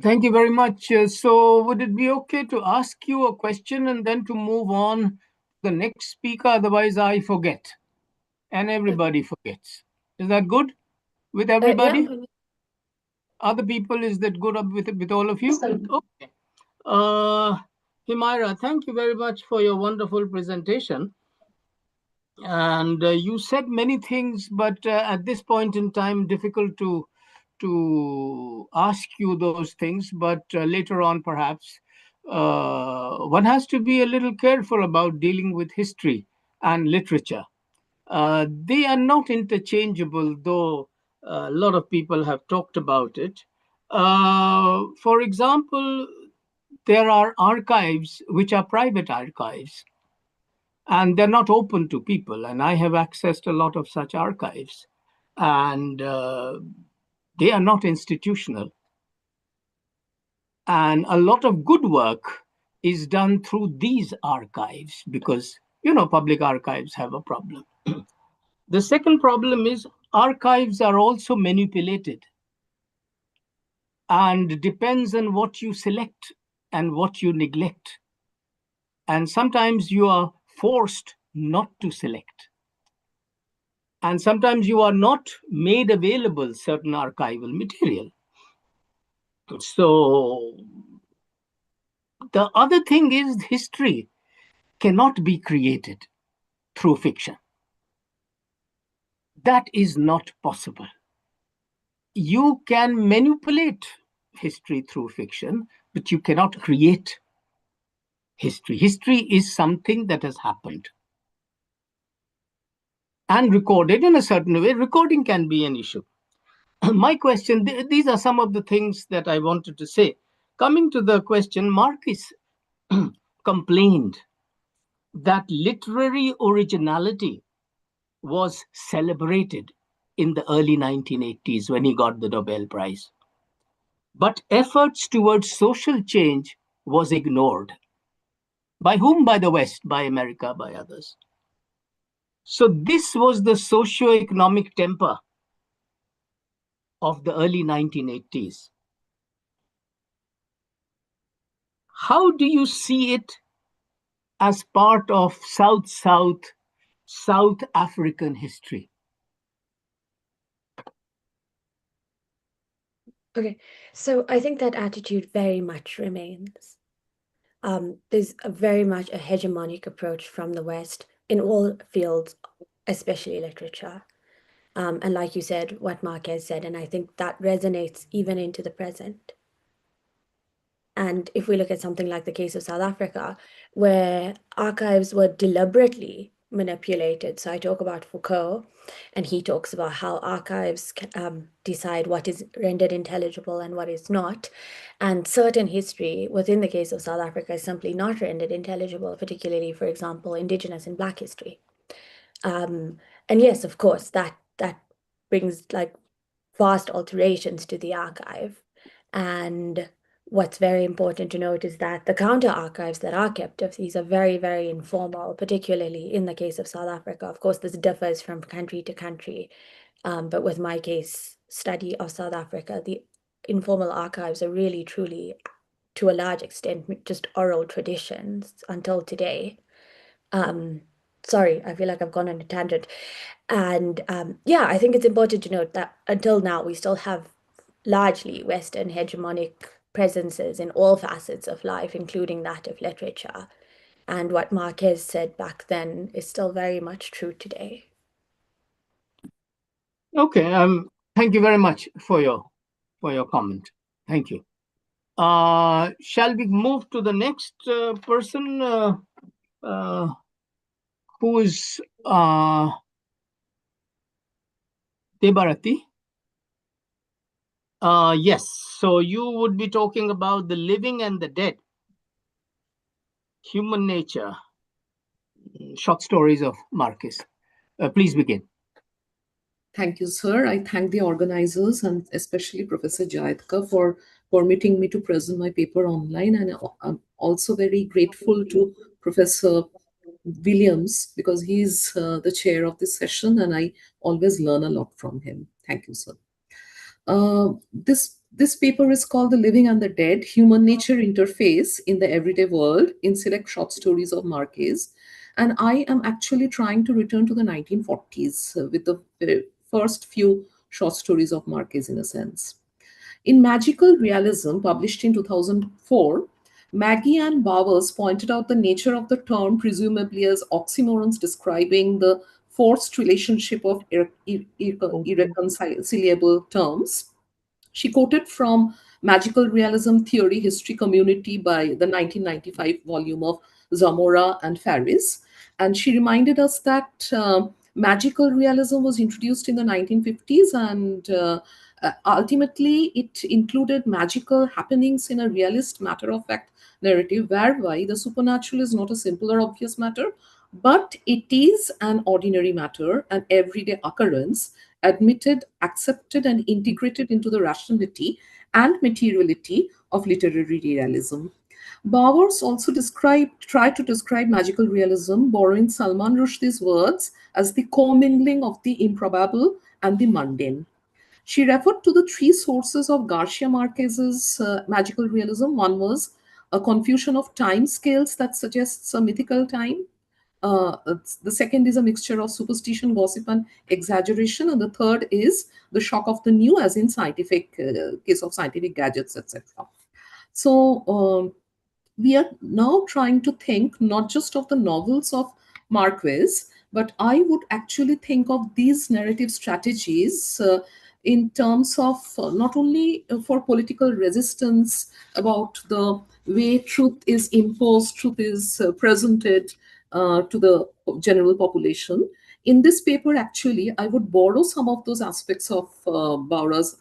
Thank you very much. So would it be okay to ask you a question and then to move on to the next speaker? Otherwise, I forget and everybody forgets. Is that good with everybody? Yeah. Other people, is that good with all of you? Okay. Himaira, thank you very much for your wonderful presentation. And you said many things, but at this point in time, difficult to ask you those things. But later on, perhaps, one has to be a little careful about dealing with history and literature. They are not interchangeable, though a lot of people have talked about it. For example, there are archives which are private archives, and they're not open to people. And I have accessed a lot of such archives, and they are not institutional. And a lot of good work is done through these archives because, public archives have a problem. The second problem is archives are also manipulated and depends on what you select and what you neglect. And sometimes you are forced not to select. And sometimes you are not made available certain archival material. So the other thing is history cannot be created through fiction. That is not possible. You can manipulate history through fiction, but you cannot create history. History is something that has happened and recorded in a certain way. Recording can be an issue. My question, these are some of the things that I wanted to say. Coming to the question, Marquez complained that literary originality was celebrated in the early 1980s when he got the Nobel Prize. But efforts towards social change was ignored. By whom? By the West, by America, by others. So this was the socio-economic temper of the early 1980s. How do you see it as part of South African history? Okay, so I think that attitude very much remains. There's very much a hegemonic approach from the West in all fields, especially literature. And like you said, what Marquez said, and I think that resonates even into the present. And if we look at something like the case of South Africa, where archives were deliberately manipulated. So I talk about Foucault, and he talks about how archives decide what is rendered intelligible and what is not. And certain history within the case of South Africa is simply not rendered intelligible, particularly, for example, Indigenous and Black history. And yes, of course, that brings like vast alterations to the archive. And what's very important to note is that the counter archives that are kept of these are very, very informal, particularly in the case of South Africa. Of course, this differs from country to country. But with my case study of South Africa, the informal archives are really, truly, to a large extent, just oral traditions until today. Sorry, I feel like I've gone on a tangent. And yeah, I think it's important to note that until now, we still have largely Western hegemonic presences in all facets of life, including that of literature. And what Marquez said back then is still very much true today. Okay, thank you very much for your comment. Thank you. Shall we move to the next person who is Debarati? Yes, so you would be talking about the living and the dead, human nature, short stories of Marquez. Please begin. Thank you, sir. I thank the organizers and especially Professor Jaitka for permitting me to present my paper online. And I'm also very grateful to Professor Williams because he's the chair of this session and I always learn a lot from him. Thank you, sir. This paper is called The Living and the Dead, Human Nature Interface in the Everyday World in Select Short Stories of Marquez. And I am actually trying to return to the 1940s with the first few short stories of Marquez in a sense. In Magical Realism, published in 2004, Maggie Ann Bowers pointed out the nature of the term, presumably as oxymorons describing the forced relationship of irreconcilable terms. She quoted from Magical Realism Theory History Community by the 1995 volume of Zamora and Faris. And she reminded us that magical realism was introduced in the 1950s and Ultimately, it included magical happenings in a realist, matter-of-fact narrative whereby the supernatural is not a simple or obvious matter, but it is an ordinary matter, an everyday occurrence, admitted, accepted, and integrated into the rationality and materiality of literary realism. Bowers also tried to describe magical realism, borrowing Salman Rushdie's words as the commingling of the improbable and the mundane. She referred to the three sources of Garcia Marquez's magical realism. One was a confusion of time scales that suggests a mythical time. The second is a mixture of superstition, gossip, and exaggeration. And the third is the shock of the new, as in scientific case of scientific gadgets, etc. So we are now trying to think not just of the novels of Marquez, but I would actually think of these narrative strategies in terms of not only for political resistance about the way truth is imposed, truth is presented to the general population. In this paper, actually, I would borrow some of those aspects of Bowers'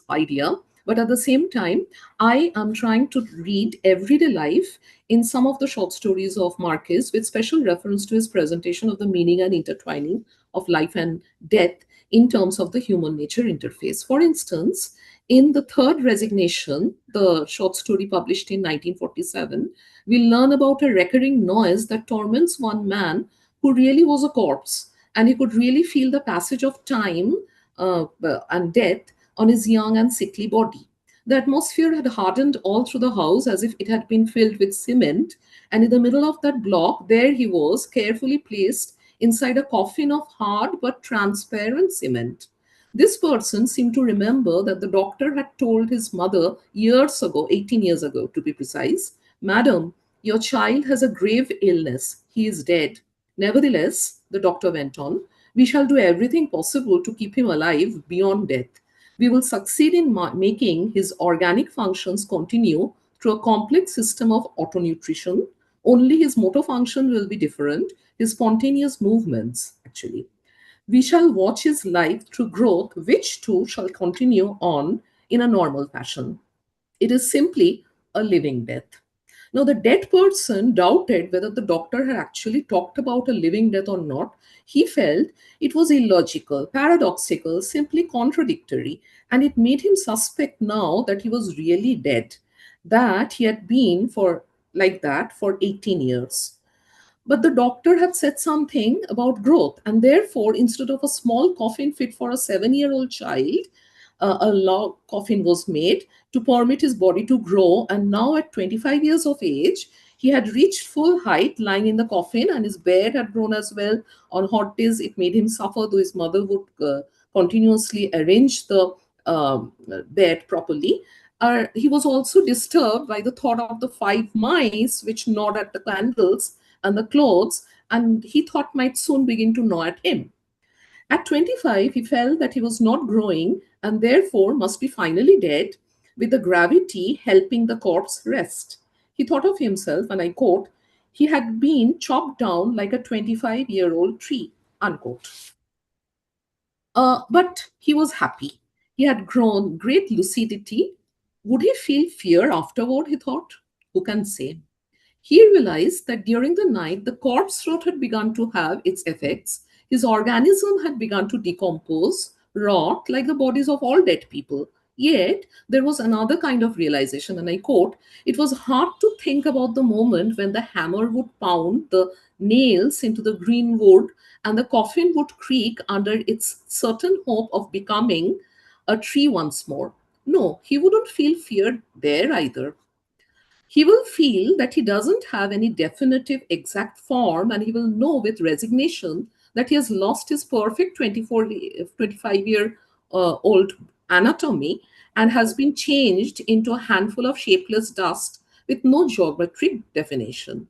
idea, but at the same time, I am trying to read everyday life in some of the short stories of Marquez with special reference to his presentation of the meaning and intertwining of life and death in terms of the human nature interface. For instance, in The Third Resignation, the short story published in 1947, we learn about a recurring noise that torments one man who really was a corpse, and he could really feel the passage of time and death on his young and sickly body. The atmosphere had hardened all through the house as if it had been filled with cement, and in the middle of that block, there he was, carefully placed inside a coffin of hard but transparent cement. This person seemed to remember that the doctor had told his mother years ago, 18 years ago to be precise, "Madam, your child has a grave illness. He is dead. Nevertheless," the doctor went on, "we shall do everything possible to keep him alive beyond death. We will succeed in making his organic functions continue through a complex system of autonutrition. Only his motor function will be different, his spontaneous movements, actually. We shall watch his life through growth, which too shall continue on in a normal fashion. It is simply a living death." Now, the dead person doubted whether the doctor had actually talked about a living death or not. He felt it was illogical, paradoxical, simply contradictory, and it made him suspect now that he was really dead, that he had been like that for 18 years. But the doctor had said something about growth, and therefore, instead of a small coffin fit for a 7-year-old child, a log coffin was made to permit his body to grow. And now, at 25 years of age, he had reached full height lying in the coffin, and his beard had grown as well. On hot days, it made him suffer, though his mother would continuously arrange the bed properly. He was also disturbed by the thought of the 5 mice which gnawed at the candles and the clothes, and he thought might soon begin to gnaw at him. At 25, he felt that he was not growing and therefore must be finally dead, with the gravity helping the corpse rest. He thought of himself, and I quote, "He had been chopped down like a 25-year-old tree," unquote. But he was happy. He had grown great lucidity. Would he feel fear afterward, he thought? Who can say? He realized that during the night, the corpse rot had begun to have its effects. His organism had begun to decompose, rot, like the bodies of all dead people. Yet, there was another kind of realization, and I quote, "It was hard to think about the moment when the hammer would pound the nails into the green wood and the coffin would creak under its certain hope of becoming a tree once more." No, he wouldn't feel fear there either. He will feel that he doesn't have any definitive exact form, and he will know with resignation that he has lost his perfect 25-year-old anatomy and has been changed into a handful of shapeless dust with no geometric definition.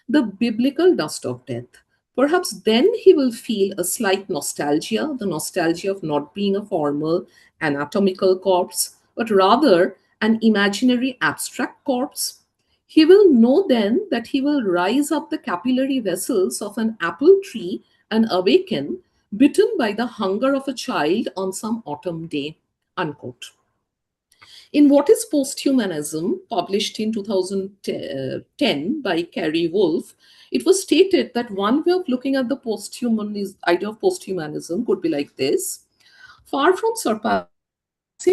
The biblical dust of death. Perhaps then he will feel a slight nostalgia, the nostalgia of not being a formal anatomical corpse, but rather an imaginary abstract corpse. He will know then that he will rise up the capillary vessels of an apple tree and awaken bitten by the hunger of a child on some autumn day, unquote. In What is Posthumanism, published in 2010 by Carrie Wolf, it was stated that one way of looking at the idea of posthumanism could be like this. Far from surpassing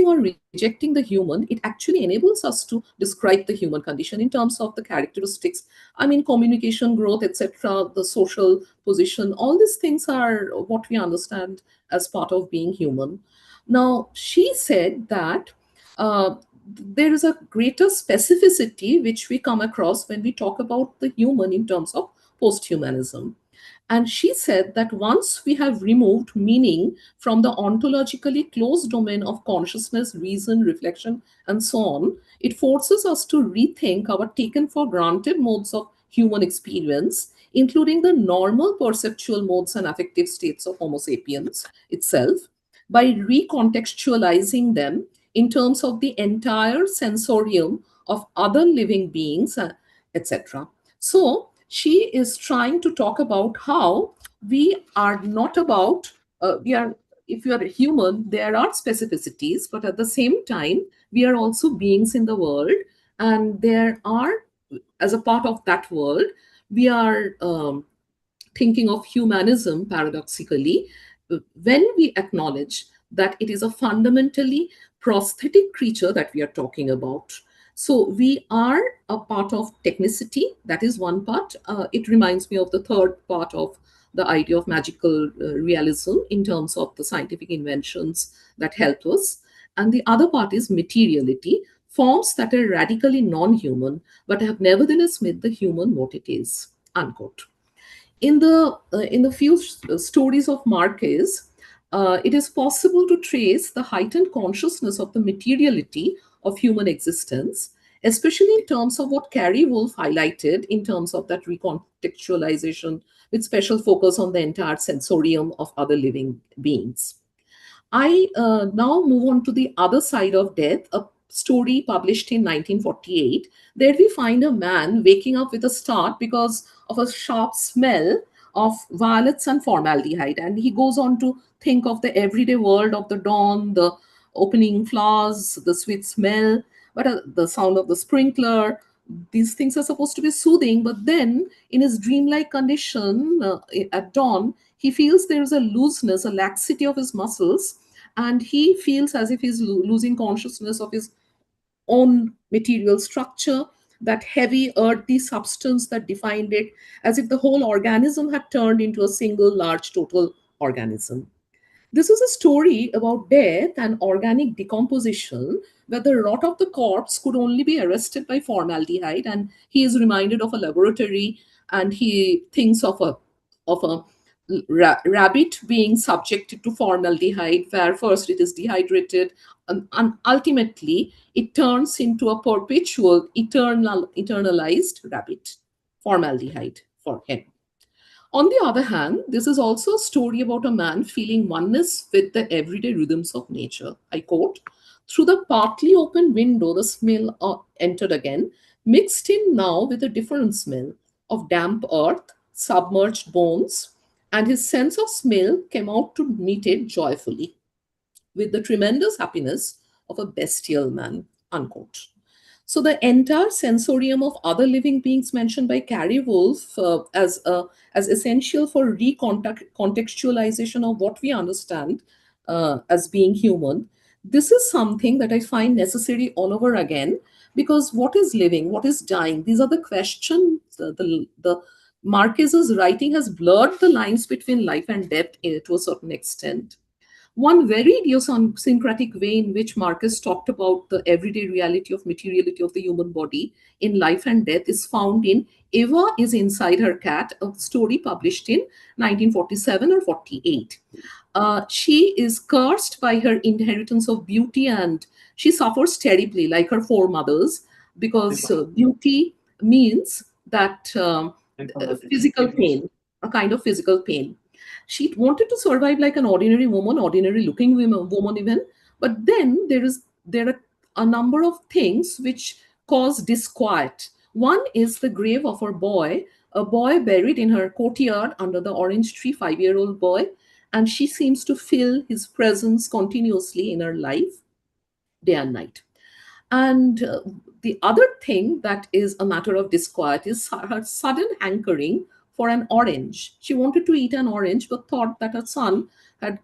or rejecting the human, it actually enables us to describe the human condition in terms of the characteristics. I mean, communication, growth, etc., the social position, all these things are what we understand as part of being human. Now, she said that there is a greater specificity which we come across when we talk about the human in terms of posthumanism. And she said that once we have removed meaning from the ontologically closed domain of consciousness, reason, reflection, and so on, it forces us to rethink our taken for granted modes of human experience, including the normal perceptual modes and affective states of Homo sapiens itself, by recontextualizing them in terms of the entire sensorium of other living beings, etc. So she is trying to talk about how we are not about, if you are a human, there are specificities, but at the same time, we are also beings in the world. And there are, as a part of that world, we are thinking of humanism paradoxically when we acknowledge that it is a fundamentally prosthetic creature that we are talking about. So we are a part of technicity. That is one part. It reminds me of the third part of the idea of magical realism in terms of the scientific inventions that help us. And the other part is materiality, forms that are radically non-human, but have nevertheless made the human what it is, unquote. In the few stories of Marquez, it is possible to trace the heightened consciousness of the materiality of human existence, especially in terms of what Carrie Wolf highlighted in terms of that recontextualization with special focus on the entire sensorium of other living beings. I now move on to the other side of death, a story published in 1948. There we find a man waking up with a start because of a sharp smell of violets and formaldehyde. And he goes on to think of the everyday world of the dawn, the opening flowers, the sweet smell, but the sound of the sprinkler. These things are supposed to be soothing, but then in his dreamlike condition at dawn, he feels there is a looseness, a laxity of his muscles, and he feels as if he's losing consciousness of his own material structure, that heavy, earthy substance that defined it, as if the whole organism had turned into a single large total organism. This is a story about death and organic decomposition, where the rot of the corpse could only be arrested by formaldehyde, and he is reminded of a laboratory, and he thinks of a rabbit being subjected to formaldehyde, where first it is dehydrated, and ultimately it turns into a perpetual, eternalized rabbit, formaldehyde for him. On the other hand, this is also a story about a man feeling oneness with the everyday rhythms of nature. I quote, "Through the partly open window, the smell entered again, mixed in now with a different smell of damp earth, submerged bones, and his sense of smell came out to meet it joyfully, with the tremendous happiness of a bestial man," unquote. So the entire sensorium of other living beings mentioned by Carrie Wolf as essential for recontextualization of what we understand as being human. This is something that I find necessary all over again, because what is living, what is dying? These are the questions. The Marquez's writing has blurred the lines between life and death to a certain extent. One very idiosyncratic way in which Marquez talked about the everyday reality of materiality of the human body in life and death is found in Eva is Inside Her Cat, a story published in 1947 or 48. She is cursed by her inheritance of beauty, and she suffers terribly like her foremothers, because beauty means that physical pain, a kind of physical pain. She wanted to survive like an ordinary woman, ordinary looking woman even, but then there are a number of things which cause disquiet. One is the grave of her boy, a boy buried in her courtyard under the orange tree, 5-year-old boy, and she seems to feel his presence continuously in her life, day and night. And the other thing that is a matter of disquiet is her sudden hankering for an orange. She wanted to eat an orange, but thought that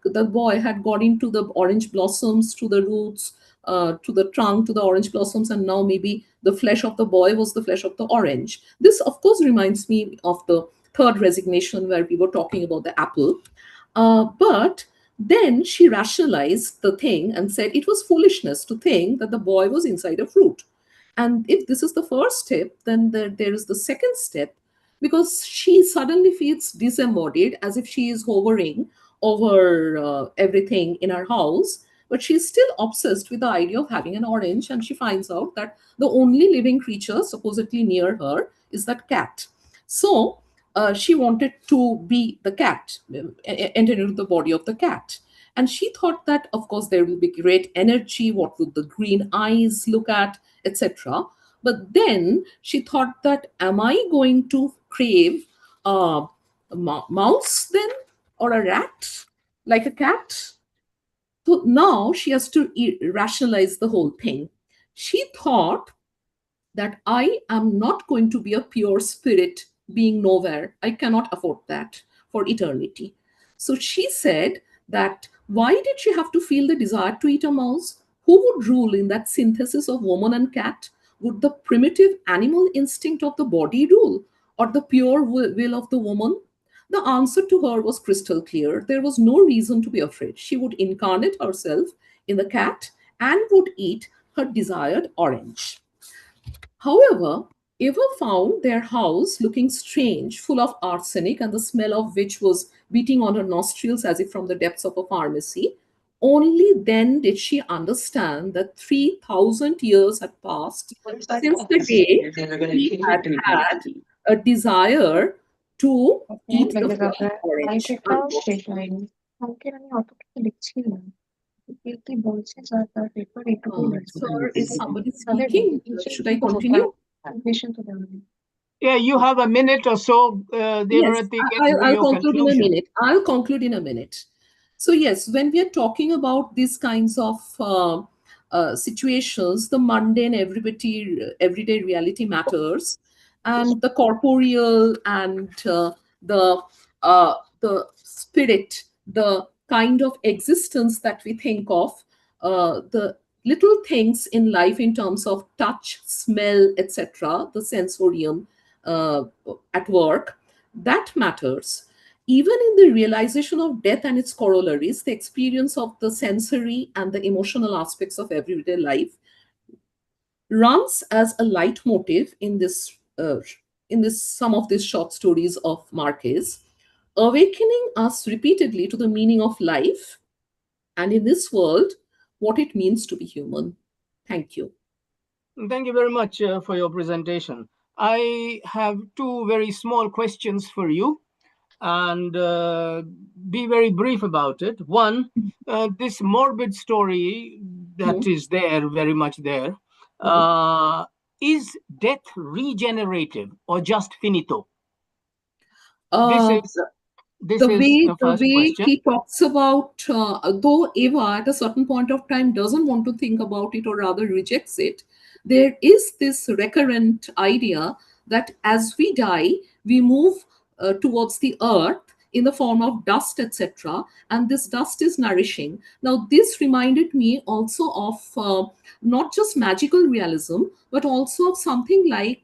the boy had got into the orange blossoms, to the roots, to the trunk, to the orange blossoms, and now maybe the flesh of the boy was the flesh of the orange. This, of course, reminds me of the third resignation where we were talking about the apple. But then she rationalized the thing and said it was foolishness to think that the boy was inside a fruit. And if this is the first step, then there is the second step, because she suddenly feels disembodied, as if she is hovering over everything in her house. But she's still obsessed with the idea of having an orange, and she finds out that the only living creature supposedly near her is that cat. So she wanted to be the cat, enter into the body of the cat. And she thought that, of course, there will be great energy. What would the green eyes look at, etc. But then she thought that, am I going to crave a mouse then, or a rat, like a cat? So now she has to rationalize the whole thing. She thought that I am not going to be a pure spirit being nowhere. I cannot afford that for eternity. So she said that, why did she have to feel the desire to eat a mouse? Who would rule in that synthesis of woman and cat? Would the primitive animal instinct of the body rule, or the pure will of the woman? The answer to her was crystal clear. There was no reason to be afraid. She would incarnate herself in the cat and would eat her desired orange. However, Eva found their house looking strange, full of arsenic, and the smell of which was beating on her nostrils as if from the depths of a pharmacy. Only then did she understand that 3,000 years had passed since the day she had had a desire to eat the flesh of orange. Sir, is somebody speaking? Should I continue? Yeah, you have a minute or so, Yes, Devarati. I'll conclude in a minute. I'll conclude in a minute. So yes, when we are talking about these kinds of situations, the mundane, everyday reality matters, and the corporeal and the spirit, the kind of existence that we think of, the little things in life in terms of touch, smell, etc., the sensorium at work, that matters. Even in the realization of death and its corollaries, the experience of the sensory and the emotional aspects of everyday life runs as a leitmotif in some of these short stories of Marquez, awakening us repeatedly to the meaning of life, and in this world, what it means to be human. Thank you. Thank you very much for your presentation. I have two very small questions for you, and be very brief about it. One, this morbid story that is there, very much there, is death regenerative or just finito? This the is the first way question. he talks about, though Eva at a certain point of time doesn't want to think about it, or rather rejects it, there is this recurrent idea that as we die, we move towards the earth in the form of dust, etc. And this dust is nourishing. Now, this reminded me also of not just magical realism, but also of something like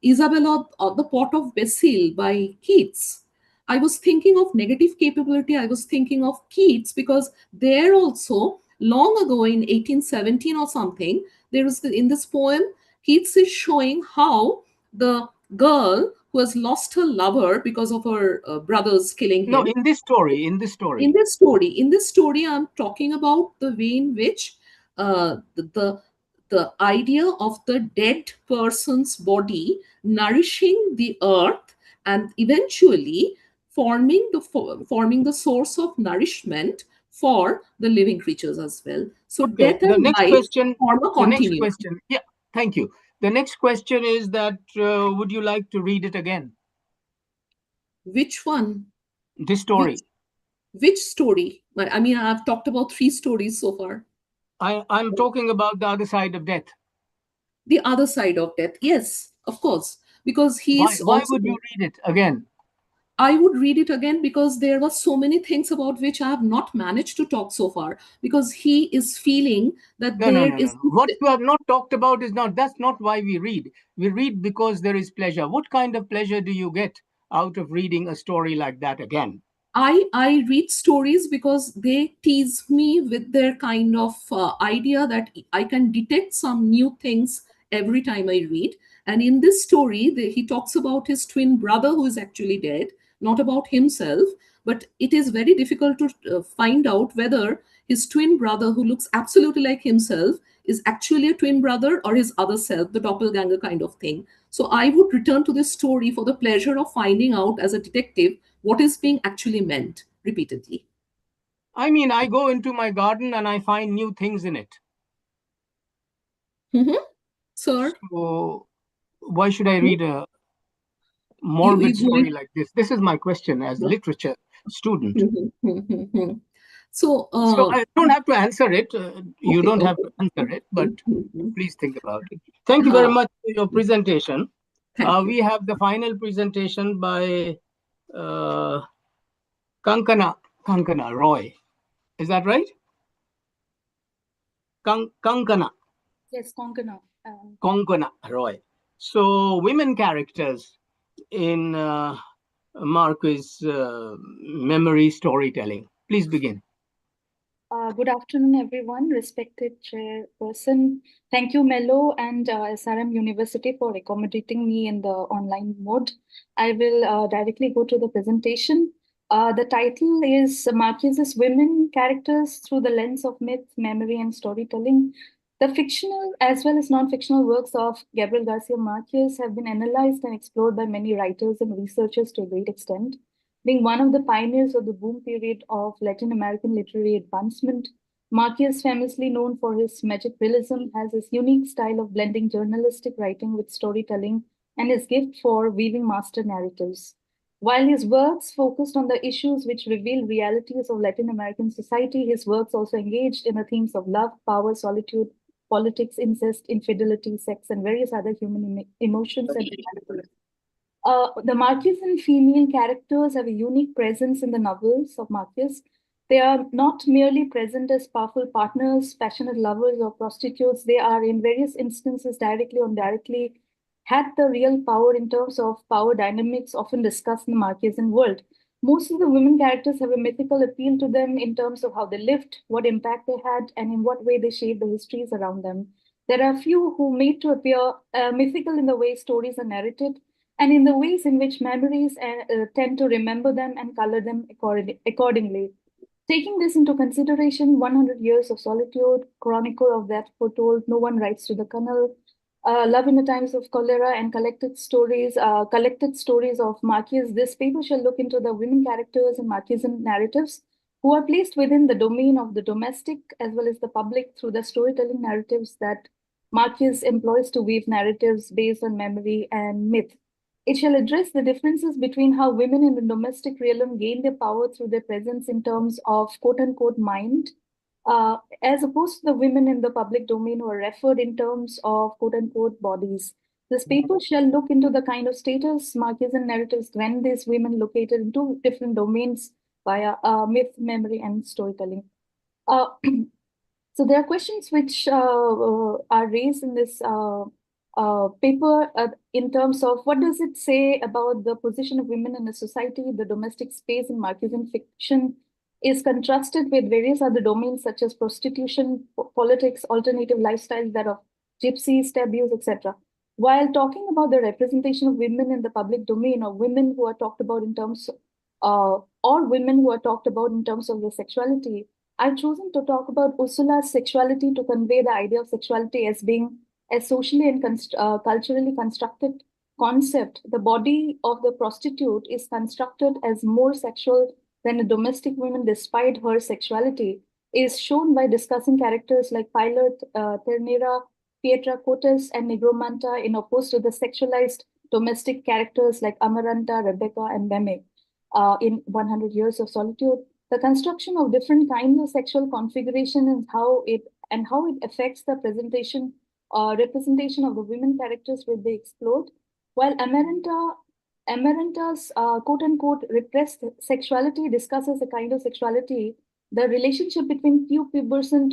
Isabella or the Pot of Basil by Keats. I was thinking of negative capability. I was thinking of Keats, because there also, long ago in 1817 or something, there is in this poem, Keats is showing how the girl who has lost her lover because of her brothers killing him. No, in this story. In this story, I'm talking about the way in which the idea of the dead person's body nourishing the earth and eventually forming the source of nourishment for the living creatures as well. So okay, death and life form a continuum. Next question. Yeah, thank you. The next question is that would you like to read it again? Which one? This story. Which story? I mean, I've talked about 3 stories so far. I'm talking about the other side of death. The other side of death, yes, of course, because he is Why also. would you read it again? I would read it again because there were so many things about which I have not managed to talk so far. Because he is feeling that No. is. What you have not talked about is not. That's not why we read. We read because there is pleasure. What kind of pleasure do you get out of reading a story like that again? I read stories because they tease me with their kind of idea that I can detect some new things every time I read. And in this story, he talks about his twin brother who is actually dead, not about himself. But it is very difficult to find out whether his twin brother, who looks absolutely like himself, is actually a twin brother or his other self, the doppelganger kind of thing. So I would return to this story for the pleasure of finding out as a detective what is being actually meant repeatedly. I mean, I go into my garden and I find new things in it. Sir? So why should I read a morbid story like this? This is my question as literature student. So I don't have to answer it. You okay, don't have to answer it, but please think about it. Thank you very much for your presentation. Thank We have the final presentation by Kankana Roy. Is that right? Kankana. Yes, Konkana. Konkana Roy. So women characters in Marquez memory storytelling. Please begin. Good afternoon, everyone. Respected chairperson. Thank you, Mello and SRM University for accommodating me in the online mode. I will directly go to the presentation. The title is Marquez's Women Characters Through the Lens of Myth, Memory, and Storytelling. The fictional as well as non-fictional works of Gabrielgarcia Marquez have been analyzed and explored by many writers and researchers to a great extent. Being one of the pioneers of the boom period of Latin American literary advancement, Marquez, famously known for his magic realism, has his unique style of blending journalistic writing with storytelling and his gift for weaving master narratives. While his works focused on the issues which reveal realities of Latin American society, his works also engaged in the themes of love, power, solitude, politics, incest, infidelity, sex, and various other human emotions and realities. The Marquezan female characters have a unique presence in the novels of Marquez. They are not merely present as powerful partners, passionate lovers, or prostitutes. They are, in various instances, directly or indirectly, had the real power in terms of power dynamics often discussed in the Marquezan world. Most of the women characters have a mythical appeal to them in terms of how they lived, what impact they had, and in what way they shaped the histories around them. There are few who made to appear mythical in the way stories are narrated, and in the ways in which memories tend to remember them and color them accordingly. Taking this into consideration, 100 Years of Solitude, Chronicle of That Foretold, No One Writes to the Colonel, Love in the Times of Cholera, and collected stories of Marquez, this paper shall look into the women characters and Marquezan narratives who are placed within the domain of the domestic as well as the public through the storytelling narratives that Marquez employs to weave narratives based on memory and myth. It shall address the differences between how women in the domestic realm gain their power through their presence in terms of quote unquote mind, as opposed to the women in the public domain who are referred in terms of quote unquote bodies. This paper shall look into the kind of status Marquezan narratives grant these women located in two different domains via myth, memory, and storytelling. So there are questions which are raised in this paper in terms of what does it say about the position of women in a society, the domestic space in Marquezan fiction is contrasted with various other domains such as prostitution, politics, alternative lifestyles that of gypsies, taboos, etc. While talking about the representation of women in the public domain or women who are talked about in terms or women who are talked about in terms of their sexuality, I've chosen to talk about Ursula's sexuality to convey the idea of sexuality as being a socially and culturally constructed concept. The body of the prostitute is constructed as more sexual than a domestic woman despite her sexuality, is shown by discussing characters like Pilot, Ternera, Pietra Cotes, and Negromanta in opposed to the sexualized domestic characters like Amaranta, Rebecca, and Meme. In 100 Years of Solitude, the construction of different kinds of sexual configuration and how it affects the representation of the women characters will be explored, while Amaranta's quote-unquote repressed sexuality discusses a kind of sexuality. The relationship between prepubescent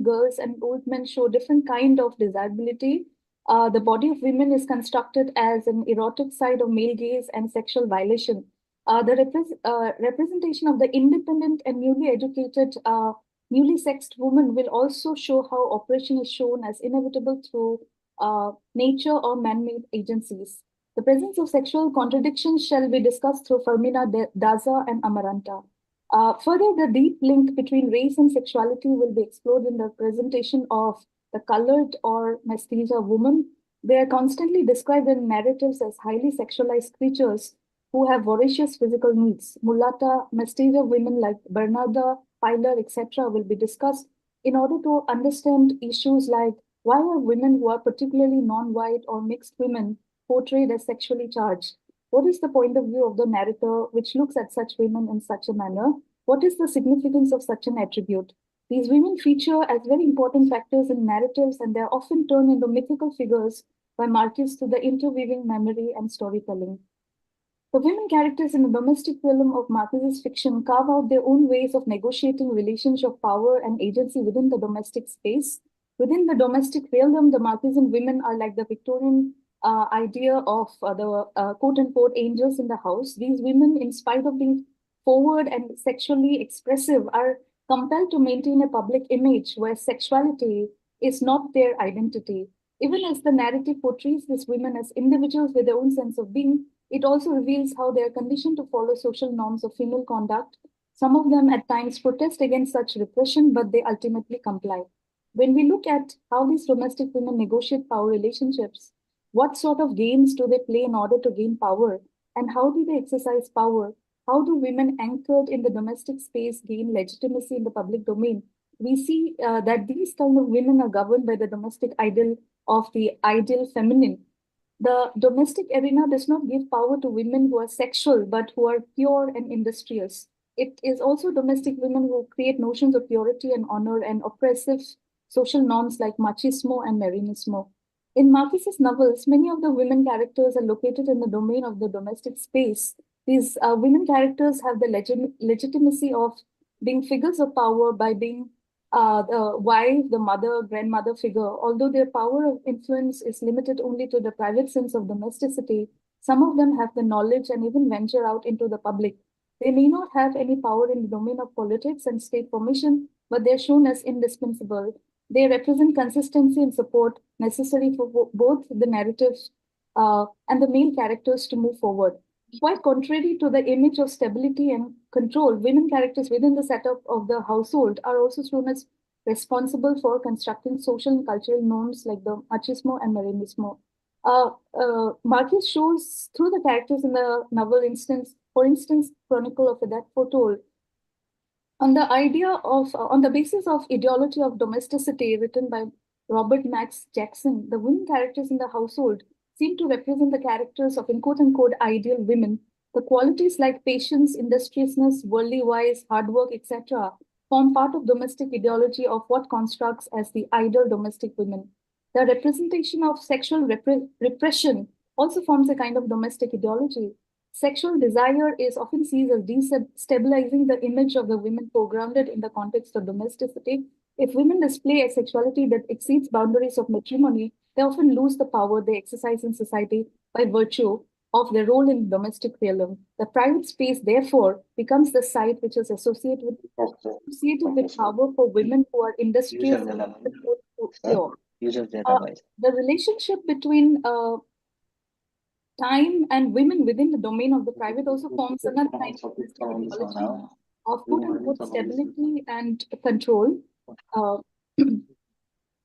girls and old men show different kind of desirability. The body of women is constructed as an erotic side of male gaze and sexual violation. The representation of the independent and newly educated, newly sexed woman will also show how oppression is shown as inevitable through nature or man-made agencies. The presence of sexual contradictions shall be discussed through Fermina Daza and Amaranta. Further, the deep link between race and sexuality will be explored in the presentation of the colored or mestiza woman. They are constantly described in narratives as highly sexualized creatures who have voracious physical needs. Mulata, mestiza women like Bernarda, Pilar, etc. will be discussed in order to understand issues like why are women who are particularly non-white or mixed women portrayed as sexually charged? What is the point of view of the narrator which looks at such women in such a manner? What is the significance of such an attribute? These women feature as very important factors in narratives, and they are often turned into mythical figures by Marquez through the interweaving memory and storytelling. The women characters in the domestic realm of Marquez's fiction carve out their own ways of negotiating relations of power and agency within the domestic space. Within the domestic realm, the Marquezan women are like the Victorian idea of the quote-unquote angels in the house. These women, in spite of being forward and sexually expressive, are compelled to maintain a public image where sexuality is not their identity. Even as the narrative portrays these women as individuals with their own sense of being, it also reveals how they are conditioned to follow social norms of female conduct. Some of them at times protest against such repression, but they ultimately comply. When we look at how these domestic women negotiate power relationships, what sort of games do they play in order to gain power? And how do they exercise power? How do women anchored in the domestic space gain legitimacy in the public domain? We see that these kind of women are governed by the domestic ideal of the ideal feminine. The domestic arena does not give power to women who are sexual, but who are pure and industrious. It is also domestic women who create notions of purity and honor and oppressive social norms like machismo and marinismo. In Marquez's novels, many of the women characters are located in the domain of the domestic space. These women characters have the legitimacy of being figures of power by being the wife, the mother, grandmother figure. Although their power of influence is limited only to the private sense of domesticity, some of them have the knowledge and even venture out into the public. They may not have any power in the domain of politics and state formation, but they are shown as indispensable. They represent consistency and support necessary for both the narratives and the male characters to move forward. Quite contrary to the image of stability and control, women characters within the setup of the household are also shown as responsible for constructing social and cultural norms like the machismo and marinismo. Marquez shows through the characters in the novel for instance, Chronicle of a Death Foretold, on the basis of Ideology of Domesticity, written by Robert Max Jackson, the women characters in the household seem to represent the characters of quote-unquote ideal women. The qualities like patience, industriousness, worldly wise, hard work, etc. form part of domestic ideology of what constructs as the ideal domestic women. The representation of sexual repression also forms a kind of domestic ideology. Sexual desire is often seen as destabilizing the image of the women foregrounded in the context of domesticity. If women display a sexuality that exceeds boundaries of matrimony, they often lose the power they exercise in society by virtue of their role in the domestic realm. The private space, therefore, becomes the site which is associated with power for women who are industrious and pure. The relationship between time and women within the domain of the private also forms another kind of ideology of quote-unquote stability and control.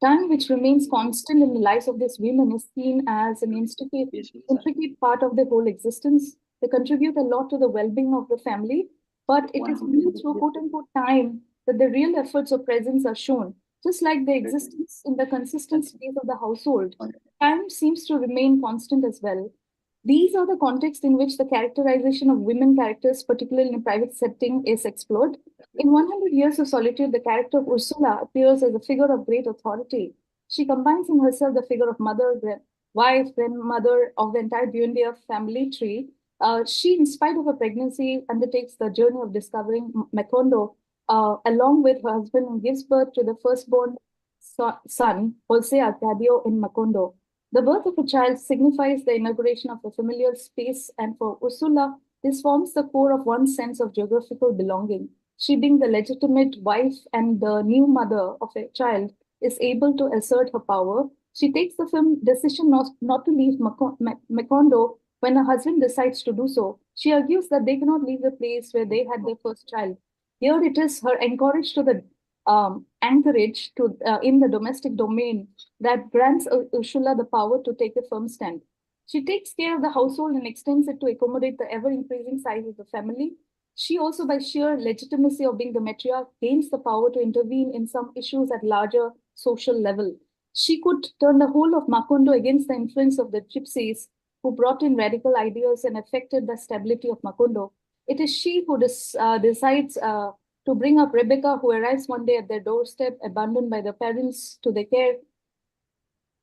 Time, which remains constant in the lives of these women, is seen as an intricate part of their whole existence. They contribute a lot to the well-being of the family, but it is only through quote-unquote time that the real efforts of presence are shown. Just like the existence in the consistent space of the household, time seems to remain constant as well. These are the contexts in which the characterization of women characters, particularly in a private setting, is explored. In 100 Years of Solitude, the character of Ursula appears as a figure of great authority. She combines in herself the figure of mother, wife, grandmother of the entire Buendia family tree. She, in spite of her pregnancy, undertakes the journey of discovering Macondo along with her husband and gives birth to the firstborn son, Jose Arcadio, in Macondo. The birth of a child signifies the inauguration of a familiar space, and for Ursula, this forms the core of one's sense of geographical belonging. She, being the legitimate wife and the new mother of a child, is able to assert her power. She takes the firm decision not to leave Macondo when her husband decides to do so. She argues that they cannot leave the place where they had their first child. Here it is her anchorage to the anchorage to in the domestic domain that grants Ursula the power to take a firm stand. She takes care of the household and extends it to accommodate the ever-increasing size of the family. She also, by sheer legitimacy of being the matriarch, gains the power to intervene in some issues at larger social level. She could turn the whole of Macondo against the influence of the gypsies who brought in radical ideas and affected the stability of Macondo. It is she who decides to bring up Rebecca, who arrives one day at their doorstep, abandoned by the parents to their care.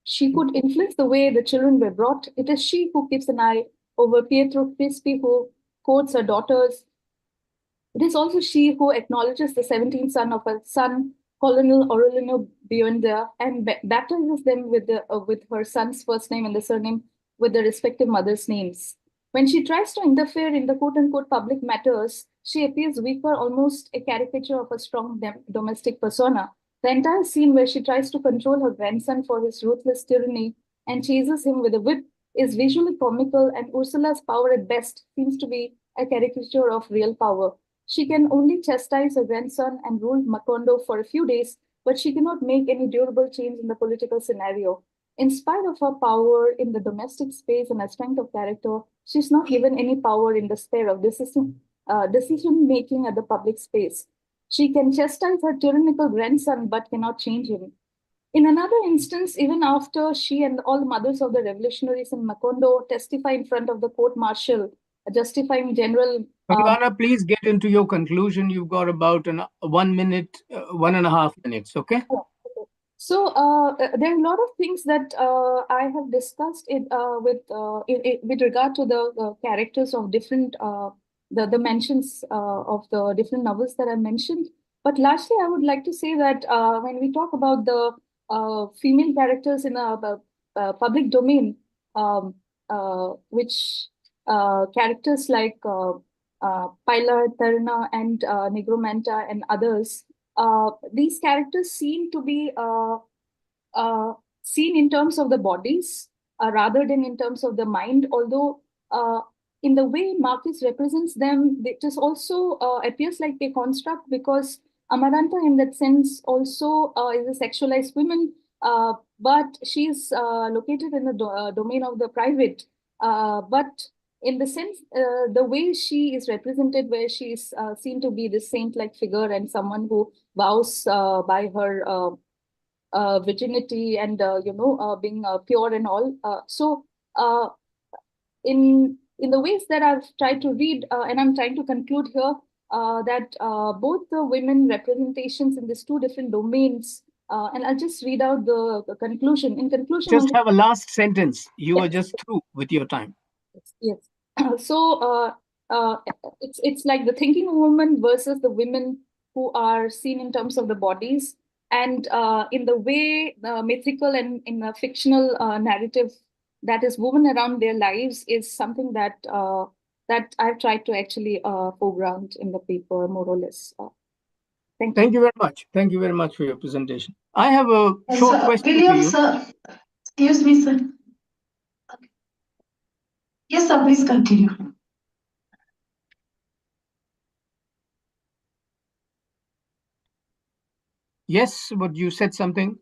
She could influence the way the children were brought. It is she who keeps an eye over Pietro Crispi, who courts her daughters. It is also she who acknowledges the 17th son of her son, Colonel Aurelino Buendia, and baptizes them with her son's first name and the surname with the respective mothers' names. When she tries to interfere in the quote-unquote public matters, she appears weaker, almost a caricature of a strong domestic persona. The entire scene where she tries to control her grandson for his ruthless tyranny and chases him with a whip is visually comical, and Ursula's power at best seems to be a caricature of real power. She can only chastise her grandson and rule Macondo for a few days, but she cannot make any durable change in the political scenario. In spite of her power in the domestic space and her strength of character, she's not given any power in the sphere of decision-making at the public space. She can chastise her tyrannical grandson, but cannot change him. In another instance, even after she and all the mothers of the revolutionaries in Macondo testify in front of the court-martial, justifying General... Mariana, please get into your conclusion. You've got about 1 minute, 1.5 minutes, okay? So there are a lot of things that I have discussed with regard to the characters of different the mentions of the different novels that I mentioned. But lastly, I would like to say that when we talk about the female characters in a public domain, which characters like Pilar, Terna, and Negromanta and others, these characters seem to be seen in terms of the bodies rather than in terms of the mind, although in the way Marquez represents them, it is also appears like a construct, because Amaranta in that sense also is a sexualized woman, but she's located in the domain of the private. But in the sense, the way she is represented, where she is seen to be the saint-like figure and someone who vows by her virginity and being pure and all. So in the ways that I've tried to read, and I'm trying to conclude here, that both the women representations in these two different domains, and I'll just read out the conclusion. In conclusion, just have a last sentence. You are just through with your time. Yes. So it's like the thinking woman versus the women who are seen in terms of the bodies, and in the way mythical and in a fictional narrative that is woven around their lives is something that that I've tried to actually foreground in the paper, more or less. Thank you very much. Thank you very much for your presentation. I have a short question William, for you. sir. Excuse me, sir. Yes, sir, please continue. Yes, but you said something.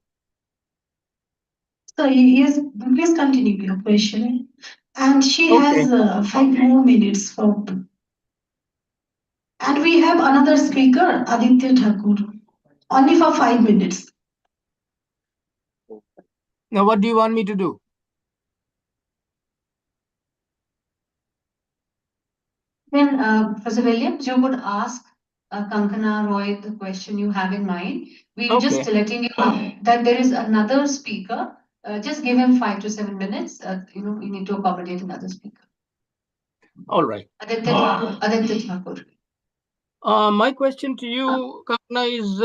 So yes, please continue your question. And she has 5 more minutes for. And we have another speaker, Aditya Thakur, only for 5 minutes. Now, what do you want me to do? Then, Professor Williams, you could ask Kankana Roy the question you have in mind. We're just Okay. letting you know that there is another speaker. Just give him 5 to 7 minutes. We need to accommodate another speaker. All right. Aditya Thakur. My question to you, Kapna, is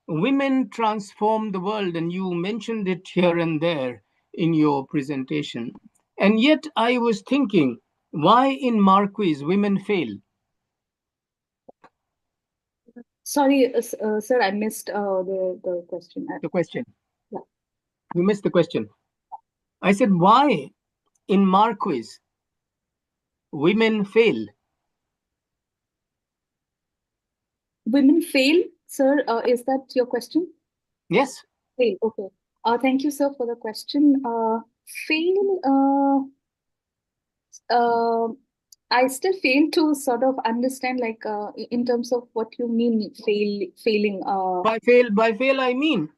women transform the world, and you mentioned it here and there in your presentation. And yet I was thinking, why in Marquez women fail? Sorry, sir, I missed the question. The question. Yeah. You missed the question. I said, why in Marquez women fail? Women fail, sir. Is that your question? Yes. Fail. Okay. Thank you, sir, for the question. Fail. I still fail to sort of understand, like, in terms of what you mean failing. By fail, I mean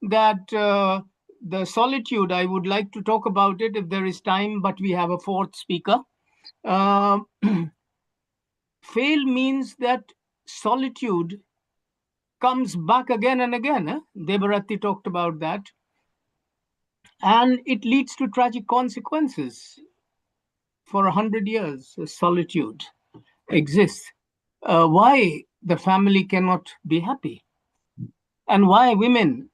that the solitude. I would like to talk about it if there is time, but we have a fourth speaker. Fail means that solitude comes back again and again. Debarati talked about that. And it leads to tragic consequences. For 100 years, solitude exists. Why the family cannot be happy? And why women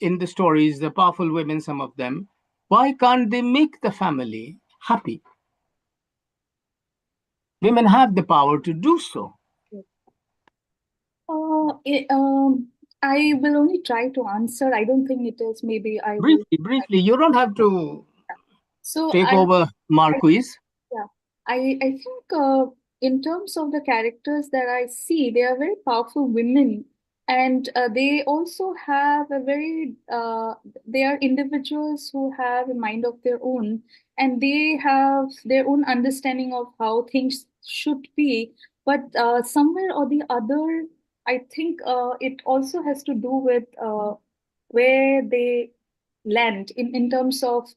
in the stories, the powerful women, some of them, why can't they make the family happy? Women have the power to do so. I will only try to answer. I don't think it is. Maybe I will. Briefly. You don't have to So take over Marquez. Yeah, I think in terms of the characters that I see, they are very powerful women, and they also have a very they are individuals who have a mind of their own, and they have their own understanding of how things should be. But somewhere or the other, I think it also has to do with where they land in terms of,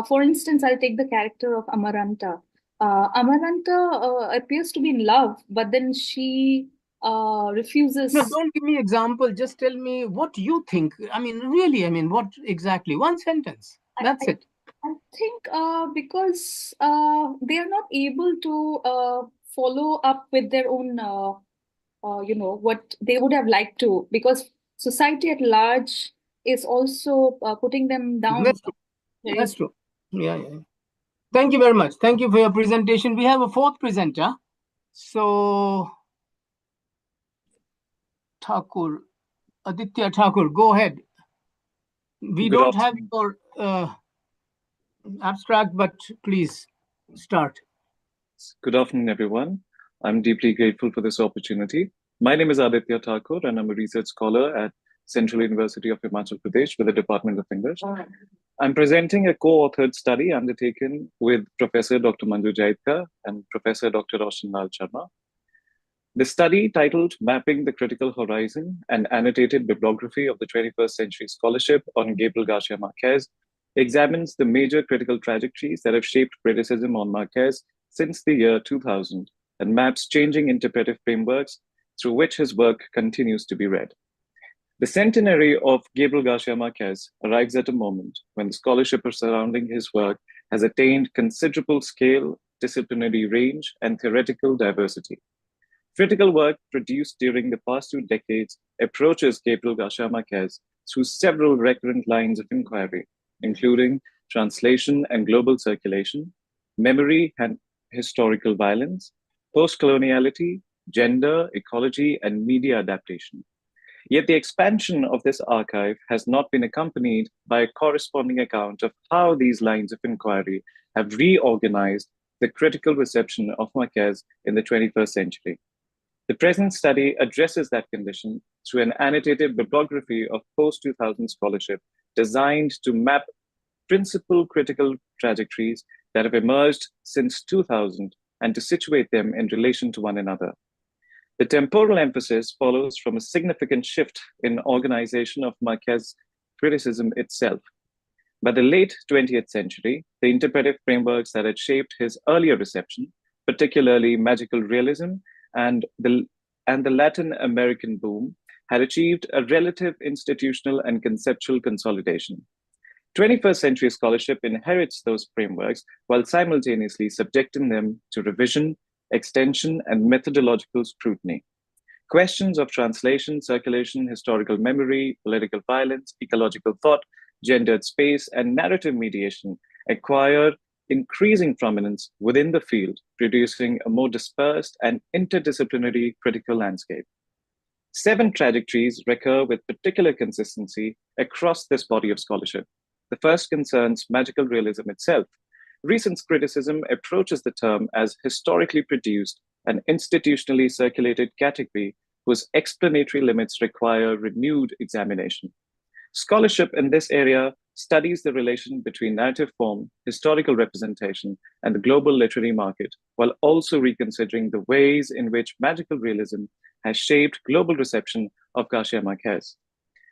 for instance, I'll take the character of Amaranta. Amaranta appears to be in love, but then she refuses. No, don't give me example. Just tell me what you think. I mean, really, what exactly? One sentence. That's it. I think because they are not able to follow up with their own, what they would have liked to, because society at large is also putting them down. That's true. That's true. Yeah. Thank you very much. Thank you for your presentation. We have a fourth presenter. So, Thakur, Aditya Thakur, go ahead. We Good don't afternoon. have your abstract, but please start. Good afternoon, everyone. I'm deeply grateful for this opportunity. My name is Aditya Thakur, and I'm a research scholar at Central University of Himachal Pradesh with the Department of English. I'm presenting a co-authored study undertaken with Professor Dr. Manju Jaidka and Professor Dr. Roshan Lal Sharma. The study, titled Mapping the Critical Horizon, an annotated bibliography of the 21st century scholarship on Gabrielgarcia Marquez, examines the major critical trajectories that have shaped criticism on Marquez since the year 2000 and maps changing interpretive frameworks through which his work continues to be read. The centenary of Gabrielgarcia Marquez arrives at a moment when the scholarship surrounding his work has attained considerable scale, disciplinary range, and theoretical diversity. Critical work produced during the past 2 decades approaches Gabrielgarcia Marquez through several recurrent lines of inquiry, including translation and global circulation, memory and historical violence, post-coloniality, gender, ecology, and media adaptation. Yet the expansion of this archive has not been accompanied by a corresponding account of how these lines of inquiry have reorganized the critical reception of Marquez in the 21st century. The present study addresses that condition through an annotated bibliography of post-2000 scholarship designed to map principal critical trajectories that have emerged since 2000 and to situate them in relation to one another. The temporal emphasis follows from a significant shift in organization of Marquez's criticism itself. By the late 20th century, the interpretive frameworks that had shaped his earlier reception particularly magical realism and the Latin American boom, had achieved a relative institutional and conceptual consolidation. 21st century scholarship inherits those frameworks while simultaneously subjecting them to revision, extension, and methodological scrutiny. Questions of translation, circulation, historical memory, political violence, ecological thought, gendered space, and narrative mediation acquire increasing prominence within the field, producing a more dispersed and interdisciplinary critical landscape. 7 trajectories recur with particular consistency across this body of scholarship. The first concerns magical realism itself. Recent criticism approaches the term as historically produced and institutionally circulated category whose explanatory limits require renewed examination. Scholarship in this area studies the relation between narrative form, historical representation, and the global literary market, while also reconsidering the ways in which magical realism has shaped global reception of Garcia Marquez.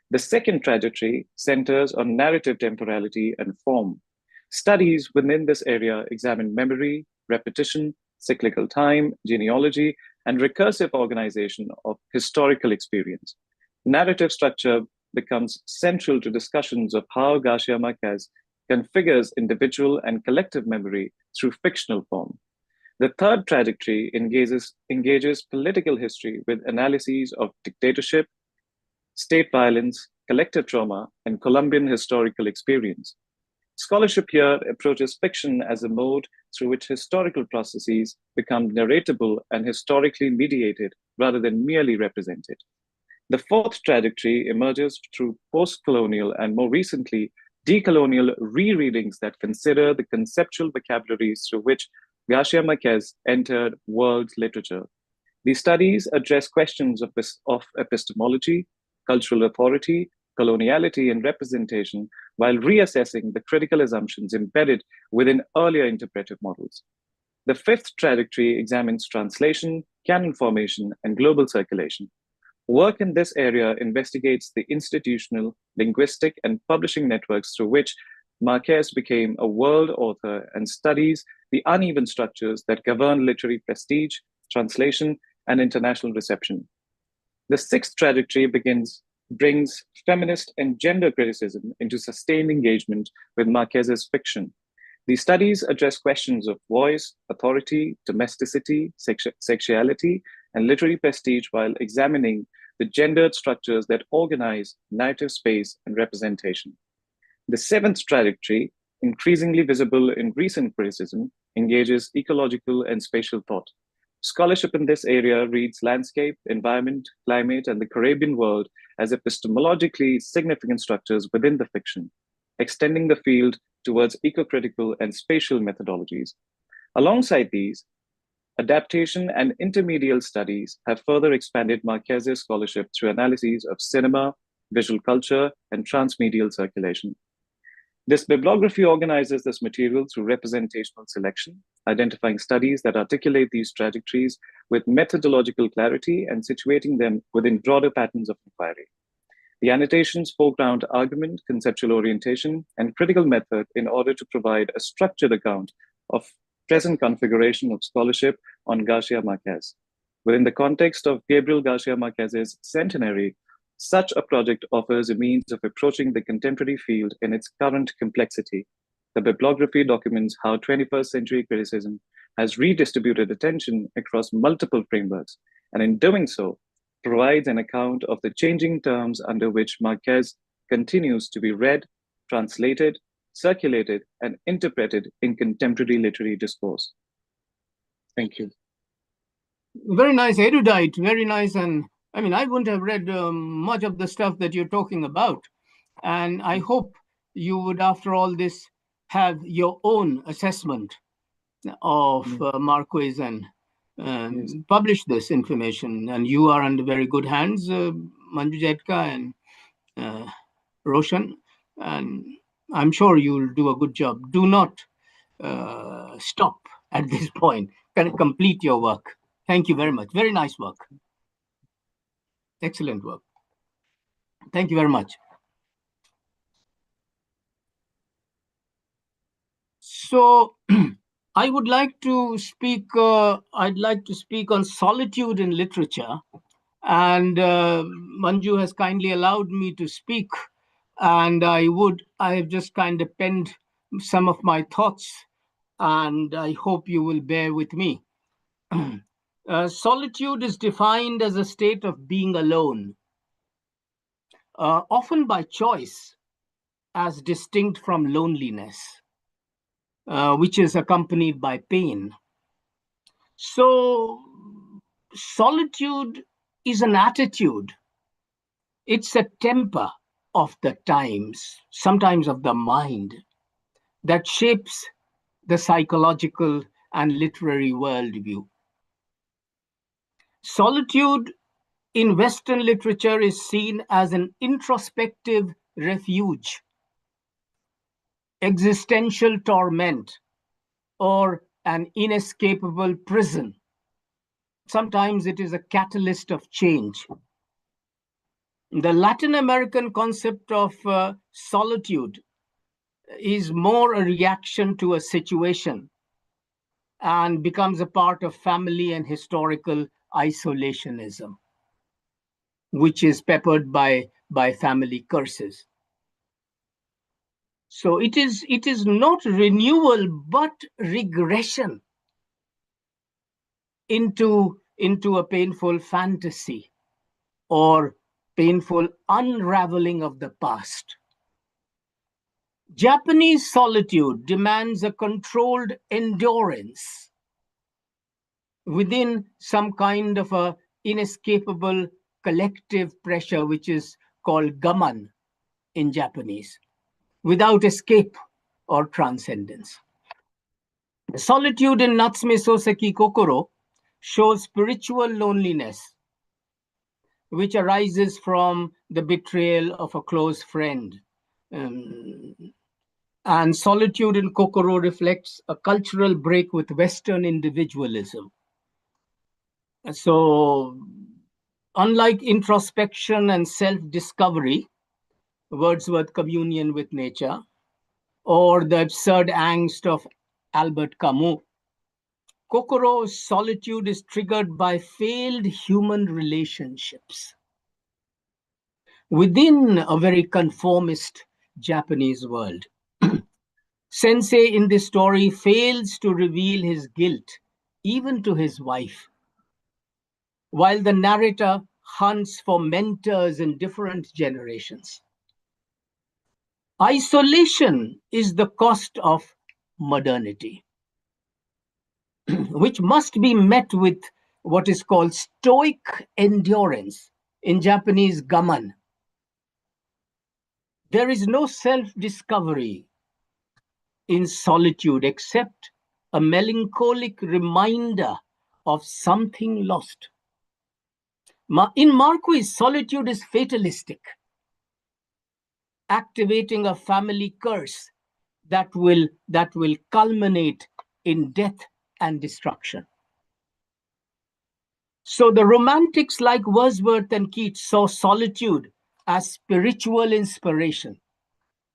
The second trajectory centers on narrative temporality and form. Studies within this area examine memory, repetition, cyclical time, genealogy, and recursive organization of historical experience. Narrative structure becomes central to discussions of how Garcia Marquez configures individual and collective memory through fictional form. The third trajectory engages political history with analyses of dictatorship, state violence, collective trauma, and Colombian historical experience. Scholarship here approaches fiction as a mode through which historical processes become narratable and historically mediated rather than merely represented. The fourth trajectory emerges through post-colonial and more recently decolonial rereadings that consider the conceptual vocabularies through which Garcia Marquez entered world literature. These studies address questions of epistemology, cultural authority, coloniality, and representation while reassessing the critical assumptions embedded within earlier interpretive models. The fifth trajectory examines translation, canon formation, and global circulation. Work in this area investigates the institutional, linguistic, and publishing networks through which Marquez became a world author and studies the uneven structures that govern literary prestige, translation, and international reception. The sixth trajectory brings feminist and gender criticism into sustained engagement with Marquez's fiction. These studies address questions of voice, authority, domesticity, sexuality, and literary prestige while examining the gendered structures that organize narrative space and representation. The seventh trajectory, increasingly visible in recent criticism, engages ecological and spatial thought. Scholarship in this area reads landscape, environment, climate, and the Caribbean world as epistemologically significant structures within the fiction, extending the field towards eco-critical and spatial methodologies. Alongside these, adaptation and intermedial studies have further expanded Marquez's scholarship through analyses of cinema, visual culture, and transmedial circulation. This bibliography organizes this material through representational selection, identifying studies that articulate these trajectories with methodological clarity and situating them within broader patterns of inquiry. The annotations foreground argument, conceptual orientation, and critical method in order to provide a structured account of present configuration of scholarship on Garcia Marquez. Within the context of Gabrielgarcia Marquez's centenary, such a project offers a means of approaching the contemporary field in its current complexity. The bibliography documents how 21st century criticism has redistributed attention across multiple frameworks, and in doing so, provides an account of the changing terms under which Marquez continues to be read, translated, circulated, and interpreted in contemporary literary discourse. Thank you. Very nice, erudite, very nice. And I mean, I wouldn't have read much of the stuff that you're talking about. And I hope you would, after all this, have your own assessment of Marquez and publish this information. And you are under very good hands, Manju Jetka and Roshan. And I'm sure you'll do a good job. Do not stop at this point. Can complete your work. Thank you very much. Very nice work. Excellent work. Thank you very much. So I would like to speak. I'd like to speak on solitude in literature, and Manju has kindly allowed me to speak. And I have just kind of penned some of my thoughts, and I hope you will bear with me. Solitude is defined as a state of being alone, often by choice, as distinct from loneliness, which is accompanied by pain. So, solitude is an attitude, it's a temper of the times, sometimes of the mind, that shapes the psychological and literary worldview. Solitude in Western literature is seen as an introspective refuge, existential torment, or an inescapable prison. Sometimes it is a catalyst of change. The Latin American concept of solitude is more a reaction to a situation and becomes a part of family and historical isolationism, which is peppered by family curses. So it is not renewal, but regression into a painful fantasy or painful unraveling of the past. Japanese solitude demands a controlled endurance within some kind of a inescapable collective pressure, which is called gaman in Japanese, without escape or transcendence. Solitude in Natsume Soseki Kokoro shows spiritual loneliness, which arises from the betrayal of a close friend. And solitude in Kokoro reflects a cultural break with Western individualism. So, unlike introspection and self-discovery, Wordsworth's communion with nature, or the absurd angst of Albert Camus, Kokoro's solitude is triggered by failed human relationships within a very conformist Japanese world. Sensei in this story fails to reveal his guilt even to his wife, while the narrator hunts for mentors in different generations. Isolation is the cost of modernity, which must be met with what is called stoic endurance, in Japanese gaman. There is no self-discovery in solitude except a melancholic reminder of something lost. In Marquez, solitude is fatalistic, activating a family curse that will culminate in death and destruction. So the romantics like Wordsworth and Keats saw solitude as spiritual inspiration.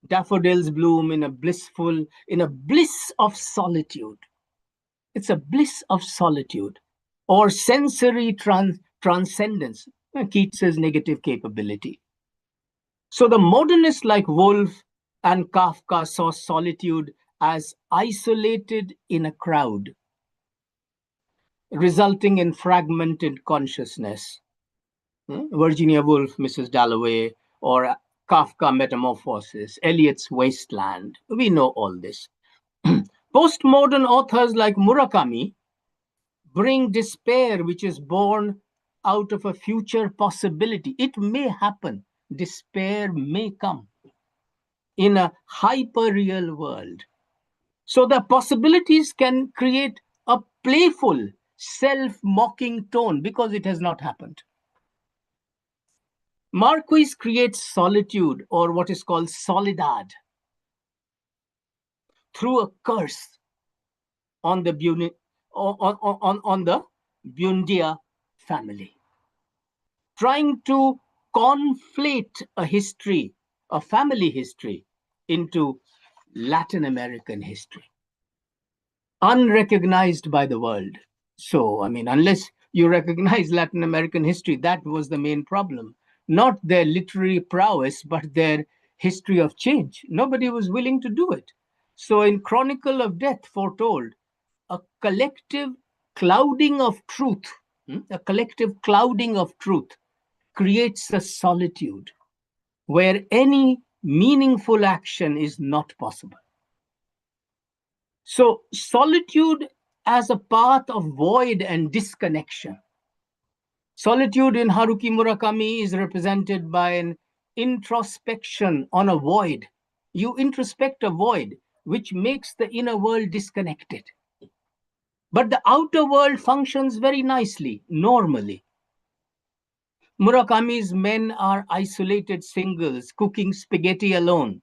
Daffodils bloom in a bliss of solitude. It's a bliss of solitude, or sensory transcendence, Keats's negative capability. So the modernists like Woolf and Kafka saw solitude as isolated in a crowd, resulting in fragmented consciousness. Virginia Woolf, Mrs. Dalloway, or Kafka, Metamorphosis, Eliot's Wasteland. We know all this. Postmodern authors like Murakami bring despair, which is born out of a future possibility. It may happen. Despair may come in a hyper-real world. So the possibilities can create a playful, self-mocking tone because it has not happened. Marquez creates solitude, or what is called soledad, through a curse on the Buendia family, trying to conflate a family history, into Latin American history. unrecognized by the world. So, I mean, unless you recognize Latin American history, that was the main problem. Not their literary prowess, but their history of change. Nobody was willing to do it. So, in Chronicle of Death, foretold a collective clouding of truth, a collective clouding of truth creates a solitude where any meaningful action is not possible. So, solitude as a path of void and disconnection. Solitude in Haruki Murakami is represented by an introspection on a void. You introspect a void, which makes the inner world disconnected. But the outer world functions very nicely, normally. Murakami's men are isolated singles, cooking spaghetti alone,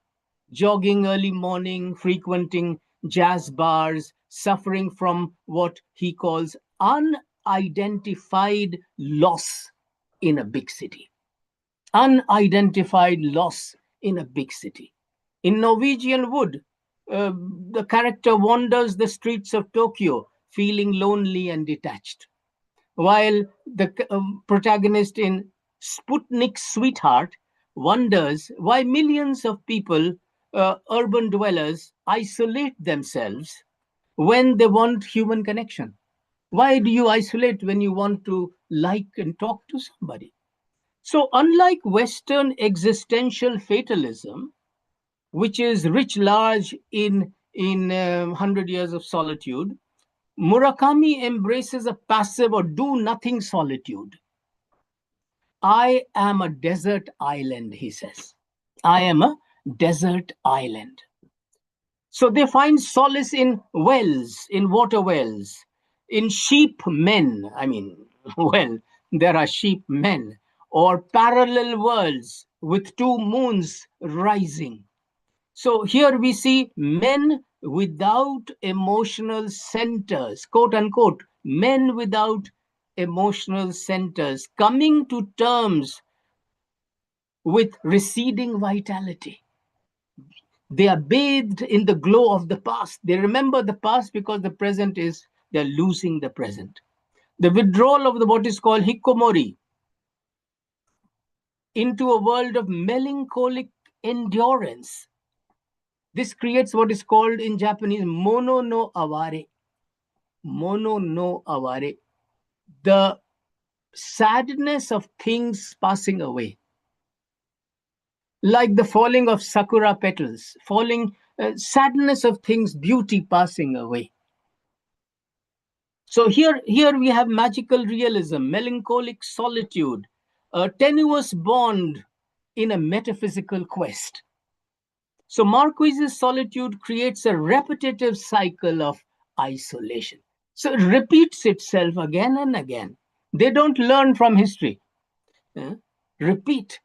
jogging early morning, frequenting jazz bars, suffering from what he calls unidentified loss in a big city. Unidentified loss in a big city. In Norwegian Wood, the character wanders the streets of Tokyo, feeling lonely and detached, while the protagonist in Sputnik's Sweetheart wonders why millions of people, urban dwellers, isolate themselves when they want human connection. Why do you isolate when you want to like and talk to somebody? So, unlike Western existential fatalism, which is writ large in 100 Years of Solitude, Murakami embraces a passive or do-nothing solitude. I am a desert island, he says. I am a desert island. So they find solace in wells, in water wells, in sheep men. I mean, well, there are sheep men, or parallel worlds with two moons rising. So here we see men without emotional centers, quote unquote, men without emotional centers, coming to terms with receding vitality. They are bathed in the glow of the past. They remember the past because the present is, they're losing the present. The withdrawal of what is called hikomori into a world of melancholic endurance. This creates what is called in Japanese mono no aware. Mono no aware. The sadness of things passing away. Like the falling of sakura petals, sadness of things, beauty passing away. So here we have magical realism, melancholic solitude, a tenuous bond in a metaphysical quest. So Marquez's solitude creates a repetitive cycle of isolation. So it repeats itself again and again. They don't learn from history. Repeat.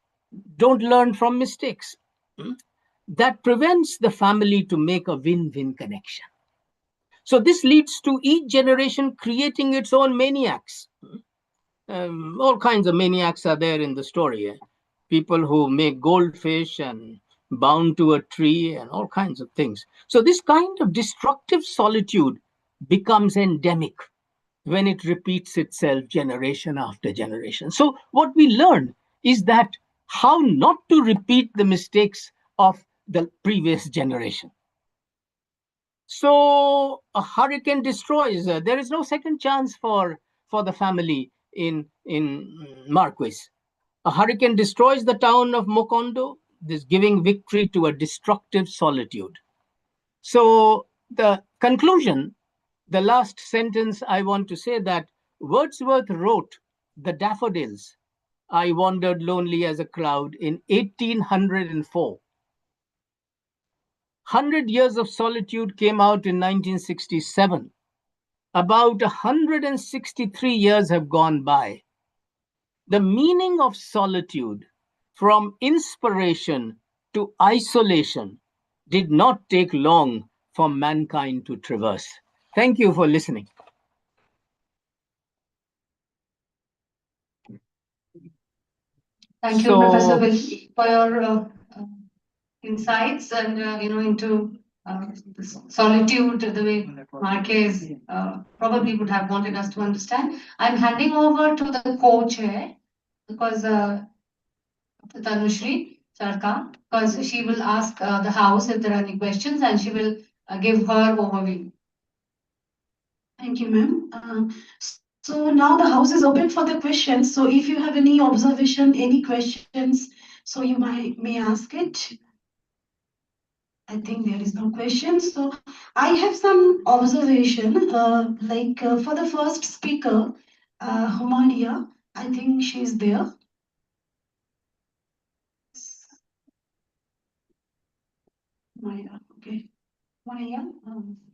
Don't learn from mistakes. That prevents the family to make a win-win connection. So this leads to each generation creating its own maniacs. All kinds of maniacs are there in the story. People who make goldfish and bound to a tree and all kinds of things. So this kind of destructive solitude becomes endemic when it repeats itself generation after generation. So what we learn is that how not to repeat the mistakes of the previous generation. So a hurricane destroys. There is no second chance for the family in Marquez. A hurricane destroys the town of Mokondo, this giving victory to a destructive solitude. So the conclusion, the last sentence I want to say, that Wordsworth wrote The Daffodils, I Wandered Lonely as a Cloud in 1804. 100 Years of Solitude came out in 1967. About 163 years have gone by. The meaning of solitude, from inspiration to isolation, did not take long for mankind to traverse. Thank you for listening. Thank you, Professor Will, for your insights and into solitude, the way Marquez probably would have wanted us to understand. I'm handing over to the co-chair because Tanushri Sarkar, because she will ask the house if there are any questions and she will give her overview. Thank you, ma'am. So now the house is open for the questions. So if you have any observation, any questions, so you may ask it. I think there is no question. So I have some observation, for the first speaker, Humadia, I think she's there. Maya, okay. Maya,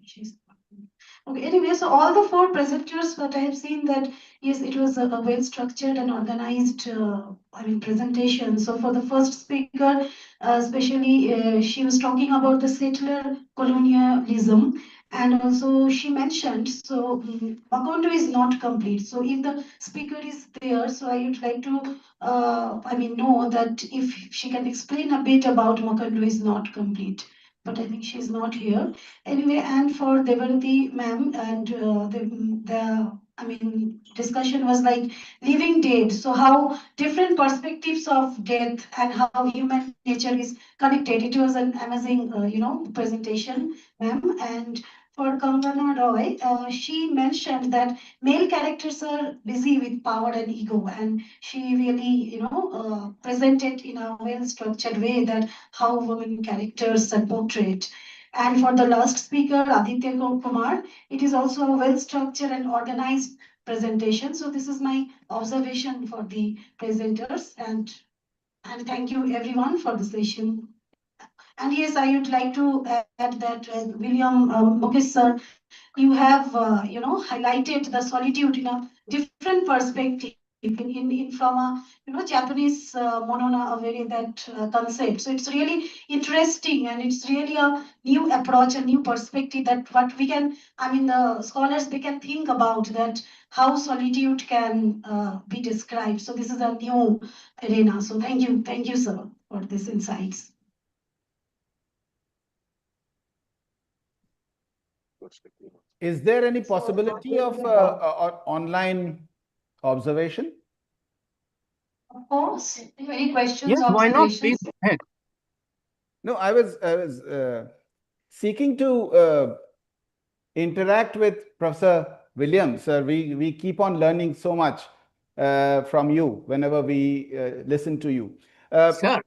she's okay. Anyway, so all the four presenters that I have seen that yes, it was a well-structured and organized, presentation. So for the first speaker, especially she was talking about the settler colonialism, and also she mentioned so Macondo is not complete. So if the speaker is there, so I would like to know that if she can explain a bit about Macondo is not complete. But I think she's not here. Anyway, and for Devarati ma'am, and discussion was like living dead. So how different perspectives of death and how human nature is connected. It was an amazing, presentation, ma'am. And for Kangana Roy, she mentioned that male characters are busy with power and ego, and she really, presented in a well-structured way that how women characters are portrayed. And for the last speaker, Aditya Kumar, it is also a well-structured and organized presentation. So this is my observation for the presenters, and thank you everyone for the session. And yes, I would like to add that William Mukesh sir, you have highlighted the solitude in a different perspective in from a Japanese monona very that concept. So it's really interesting, and it's really a new approach, a new perspective that what we can the scholars they can think about that how solitude can be described. So this is a new arena. So thank you sir for these insights. Is there any possibility of online observation? Of course. If any questions, Yes, why not? Please observations. go ahead. No, I was seeking to interact with Professor Williams. Sir, we keep on learning so much from you whenever we listen to you. Sir.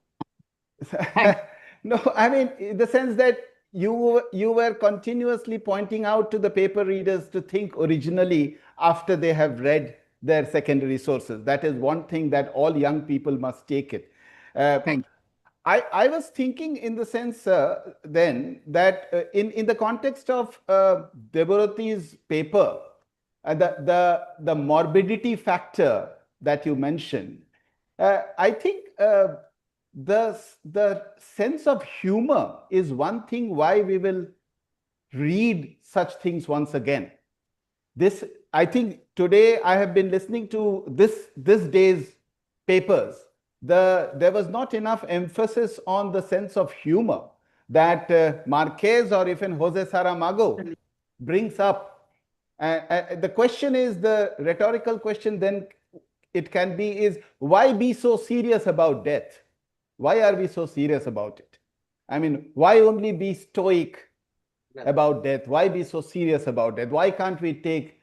No, I mean, in the sense that you were continuously pointing out to the paper readers to think originally after they have read their secondary sources. That is one thing that all young people must take it. Thank you. I was thinking in the sense then that in the context of Deborati's paper, the morbidity factor that you mentioned, I think the sense of humor is one thing why we will read such things once again. This, I think today I have been listening to this day's papers. There was not enough emphasis on the sense of humor that Marquez or even Jose Saramago brings up. The question is, the rhetorical question then it can be is, why be so serious about death? Why are we so serious about it? I mean, why only be stoic about death? Why be so serious about death? Why can't we take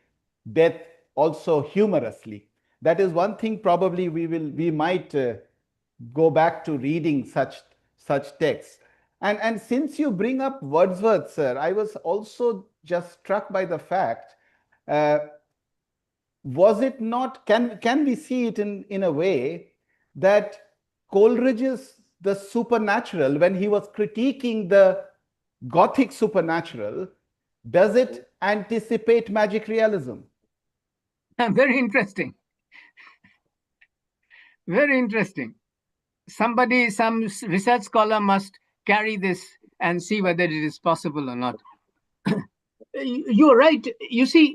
death also humorously? That is one thing probably we might go back to reading such texts. And since you bring up Wordsworth, sir, I was also just struck by the fact, was it not, can we see it in a way that Coleridge's The Supernatural, when he was critiquing the Gothic supernatural, does it anticipate magic realism? Very interesting. Very interesting. Some research scholar must carry this and see whether it is possible or not. You're right. You see,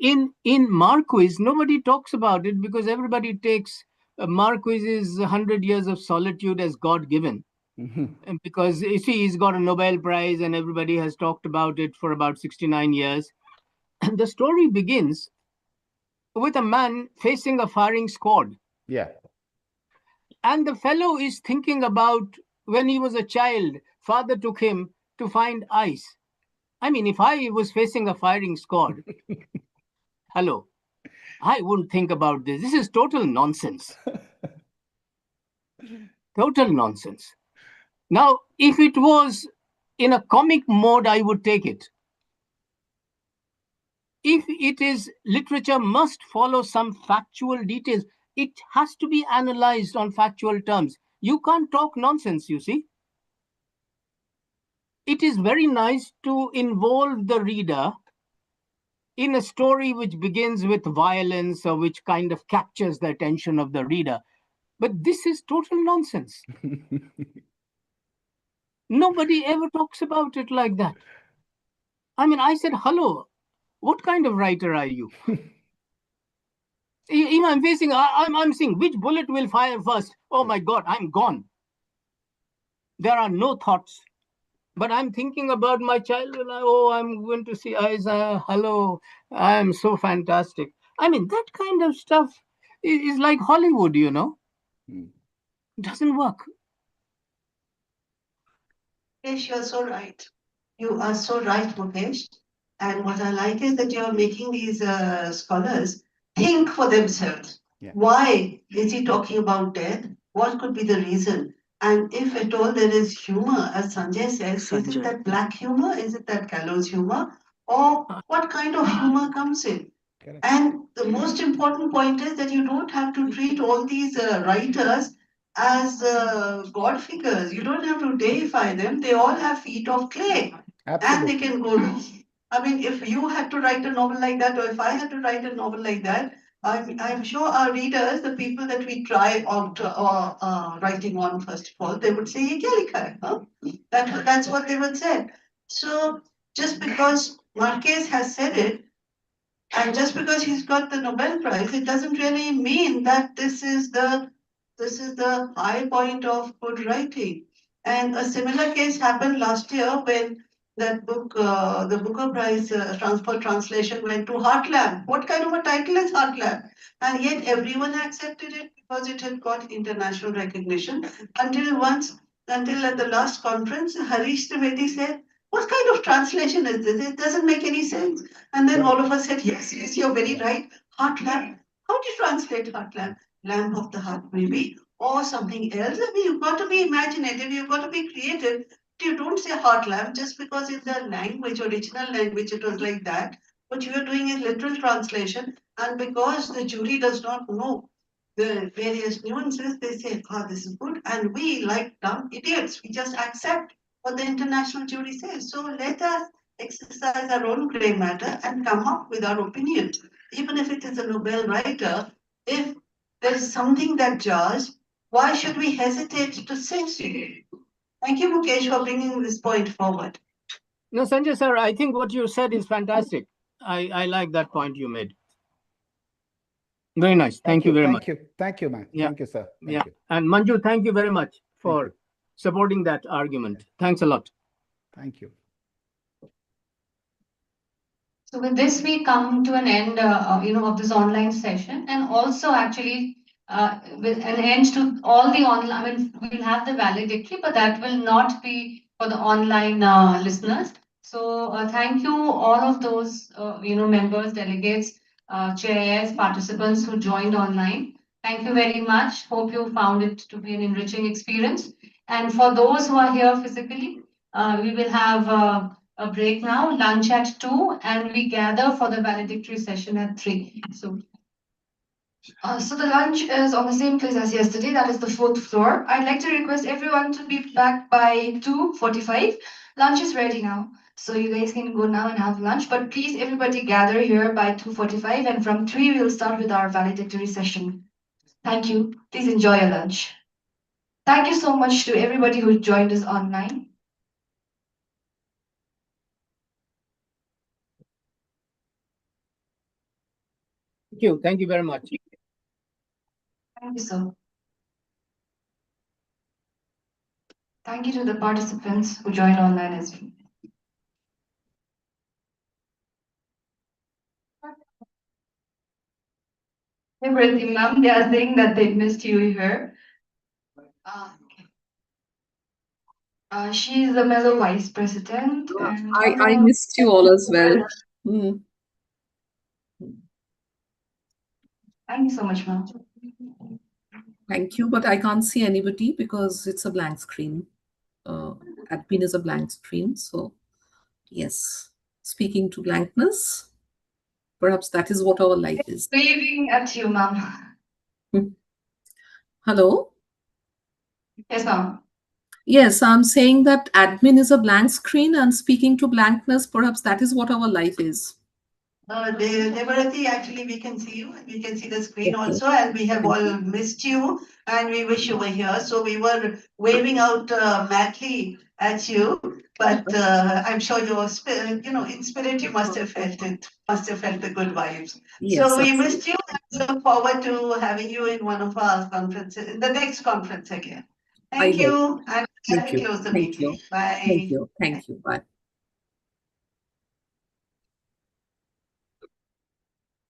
in Marquez, nobody talks about it because everybody takes Marquez's 100 years of solitude as God-given. Because you see, he's got a Nobel Prize and everybody has talked about it for about 69 years. And the story begins with a man facing a firing squad. Yeah. And the fellow is thinking about when he was a child, father took him to find ice. I mean, if I was facing a firing squad, hello, I wouldn't think about this. This is total nonsense. Total nonsense. Now, if it was in a comic mode, I would take it. If it is literature must follow some factual details, it has to be analyzed on factual terms. You can't talk nonsense, you see. It is very nice to involve the reader in a story which begins with violence or which kind of captures the attention of the reader. But this is total nonsense. Nobody ever talks about it like that. I mean, I said, hello, what kind of writer are you? Even I'm facing, I'm saying, which bullet will fire first? Oh my God, I'm gone. There are no thoughts. But I'm thinking about my child. Oh, I'm going to see Isaiah. Hello, I am so fantastic. I mean, that kind of stuff is like Hollywood, you know. It doesn't work. Yes, you're so right. You are so right, Mukesh. And what I like is that you're making these scholars think for themselves. Yeah. Why is he talking about death? What could be the reason? And if at all there is humor, as Sanjay says, is it that black humor? Is it that gallows humor? Or what kind of humor comes in? And the most important point is that you don't have to treat all these writers as God figures. You don't have to deify them. They all have feet of clay. And they can go wrong. I mean, if you had to write a novel like that, or if I had to write a novel like that, I'm sure our readers, the people that we try out writing on, first of all, they would say, "Ye kya likha hai?" Huh? That's what they would say. So just because Marquez has said it, and just because he's got the Nobel Prize, it doesn't really mean that this is the high point of good writing. And a similar case happened last year when that book, the Booker Prize for translation went to Heartland. What kind of a title is Heartland? And yet everyone accepted it because it had got international recognition. Until at the last conference, Harish Trivedi said, "What kind of translation is this? It doesn't make any sense." And then all of us said, yes, you're very right. Heartland. How do you translate Heartland? Lamb of the heart, maybe, or something else. I mean, you've got to be imaginative, you've got to be creative. You don't say heartland just because in the language, original language, it was like that. What you are doing is literal translation, and because the jury does not know the various nuances, they say, this is good. And we, like dumb idiots, we just accept what the international jury says. So let us exercise our own grey matter and come up with our opinion. Even if it is a Nobel writer, if there is something that jars, why should we hesitate to say so? Thank you, Mukesh, for bringing this point forward. No, Sanjay sir, I think what you said is fantastic. I like that point you made. Very nice. Thank you very much. Thank you, man. Yeah. Thank you, sir. Thank Yeah. you. And Manju, thank you very much for supporting that argument. Thanks a lot. Thank you. So with this, we come to an end, of this online session, and also actually with an end to all the online. I mean, we'll have the valedictory, but that will not be for the online listeners. So thank you all of those, members, delegates, chairs, participants who joined online. Thank you very much. Hope you found it to be an enriching experience. And for those who are here physically, we will have a break now, lunch at 2, and we gather for the valedictory session at 3. So the lunch is on the same place as yesterday, that is the 4th floor. I'd like to request everyone to be back by 2:45. Lunch is ready now, so you guys can go now and have lunch. But please, everybody gather here by 2:45, and from 3 we'll start with our valedictory session. Thank you. Please enjoy your lunch. Thank you so much to everybody who joined us online. Thank you. Thank you very much. Thank you, sir. Thank you to the participants who joined online as well. Hey, Pratim ma'am, they are saying that they missed you here. She is the Mellow Vice President. And I missed you all as well. Thank you so much, ma'am. Thank you, but I can't see anybody because it's a blank screen. Admin is a blank screen. So yes, speaking to blankness, perhaps that is what our life is. Waving at you, ma'am. Hello? Yes, ma'am. Yes, I'm saying that admin is a blank screen and speaking to blankness, perhaps that is what our life is. Devarati, actually, we can see you and we can see the screen Okay. also, and we have all missed you and we wish you were here. So we were waving out madly at you, but I'm sure in spirit, you must have felt it, must have felt the good vibes. Yes, So we absolutely. missed you and look forward to having you in one of our conferences, in the next conference again. Thank I hope. you. And Thank you. close the Thank meeting. you. Bye. Thank you. Thank you. Bye.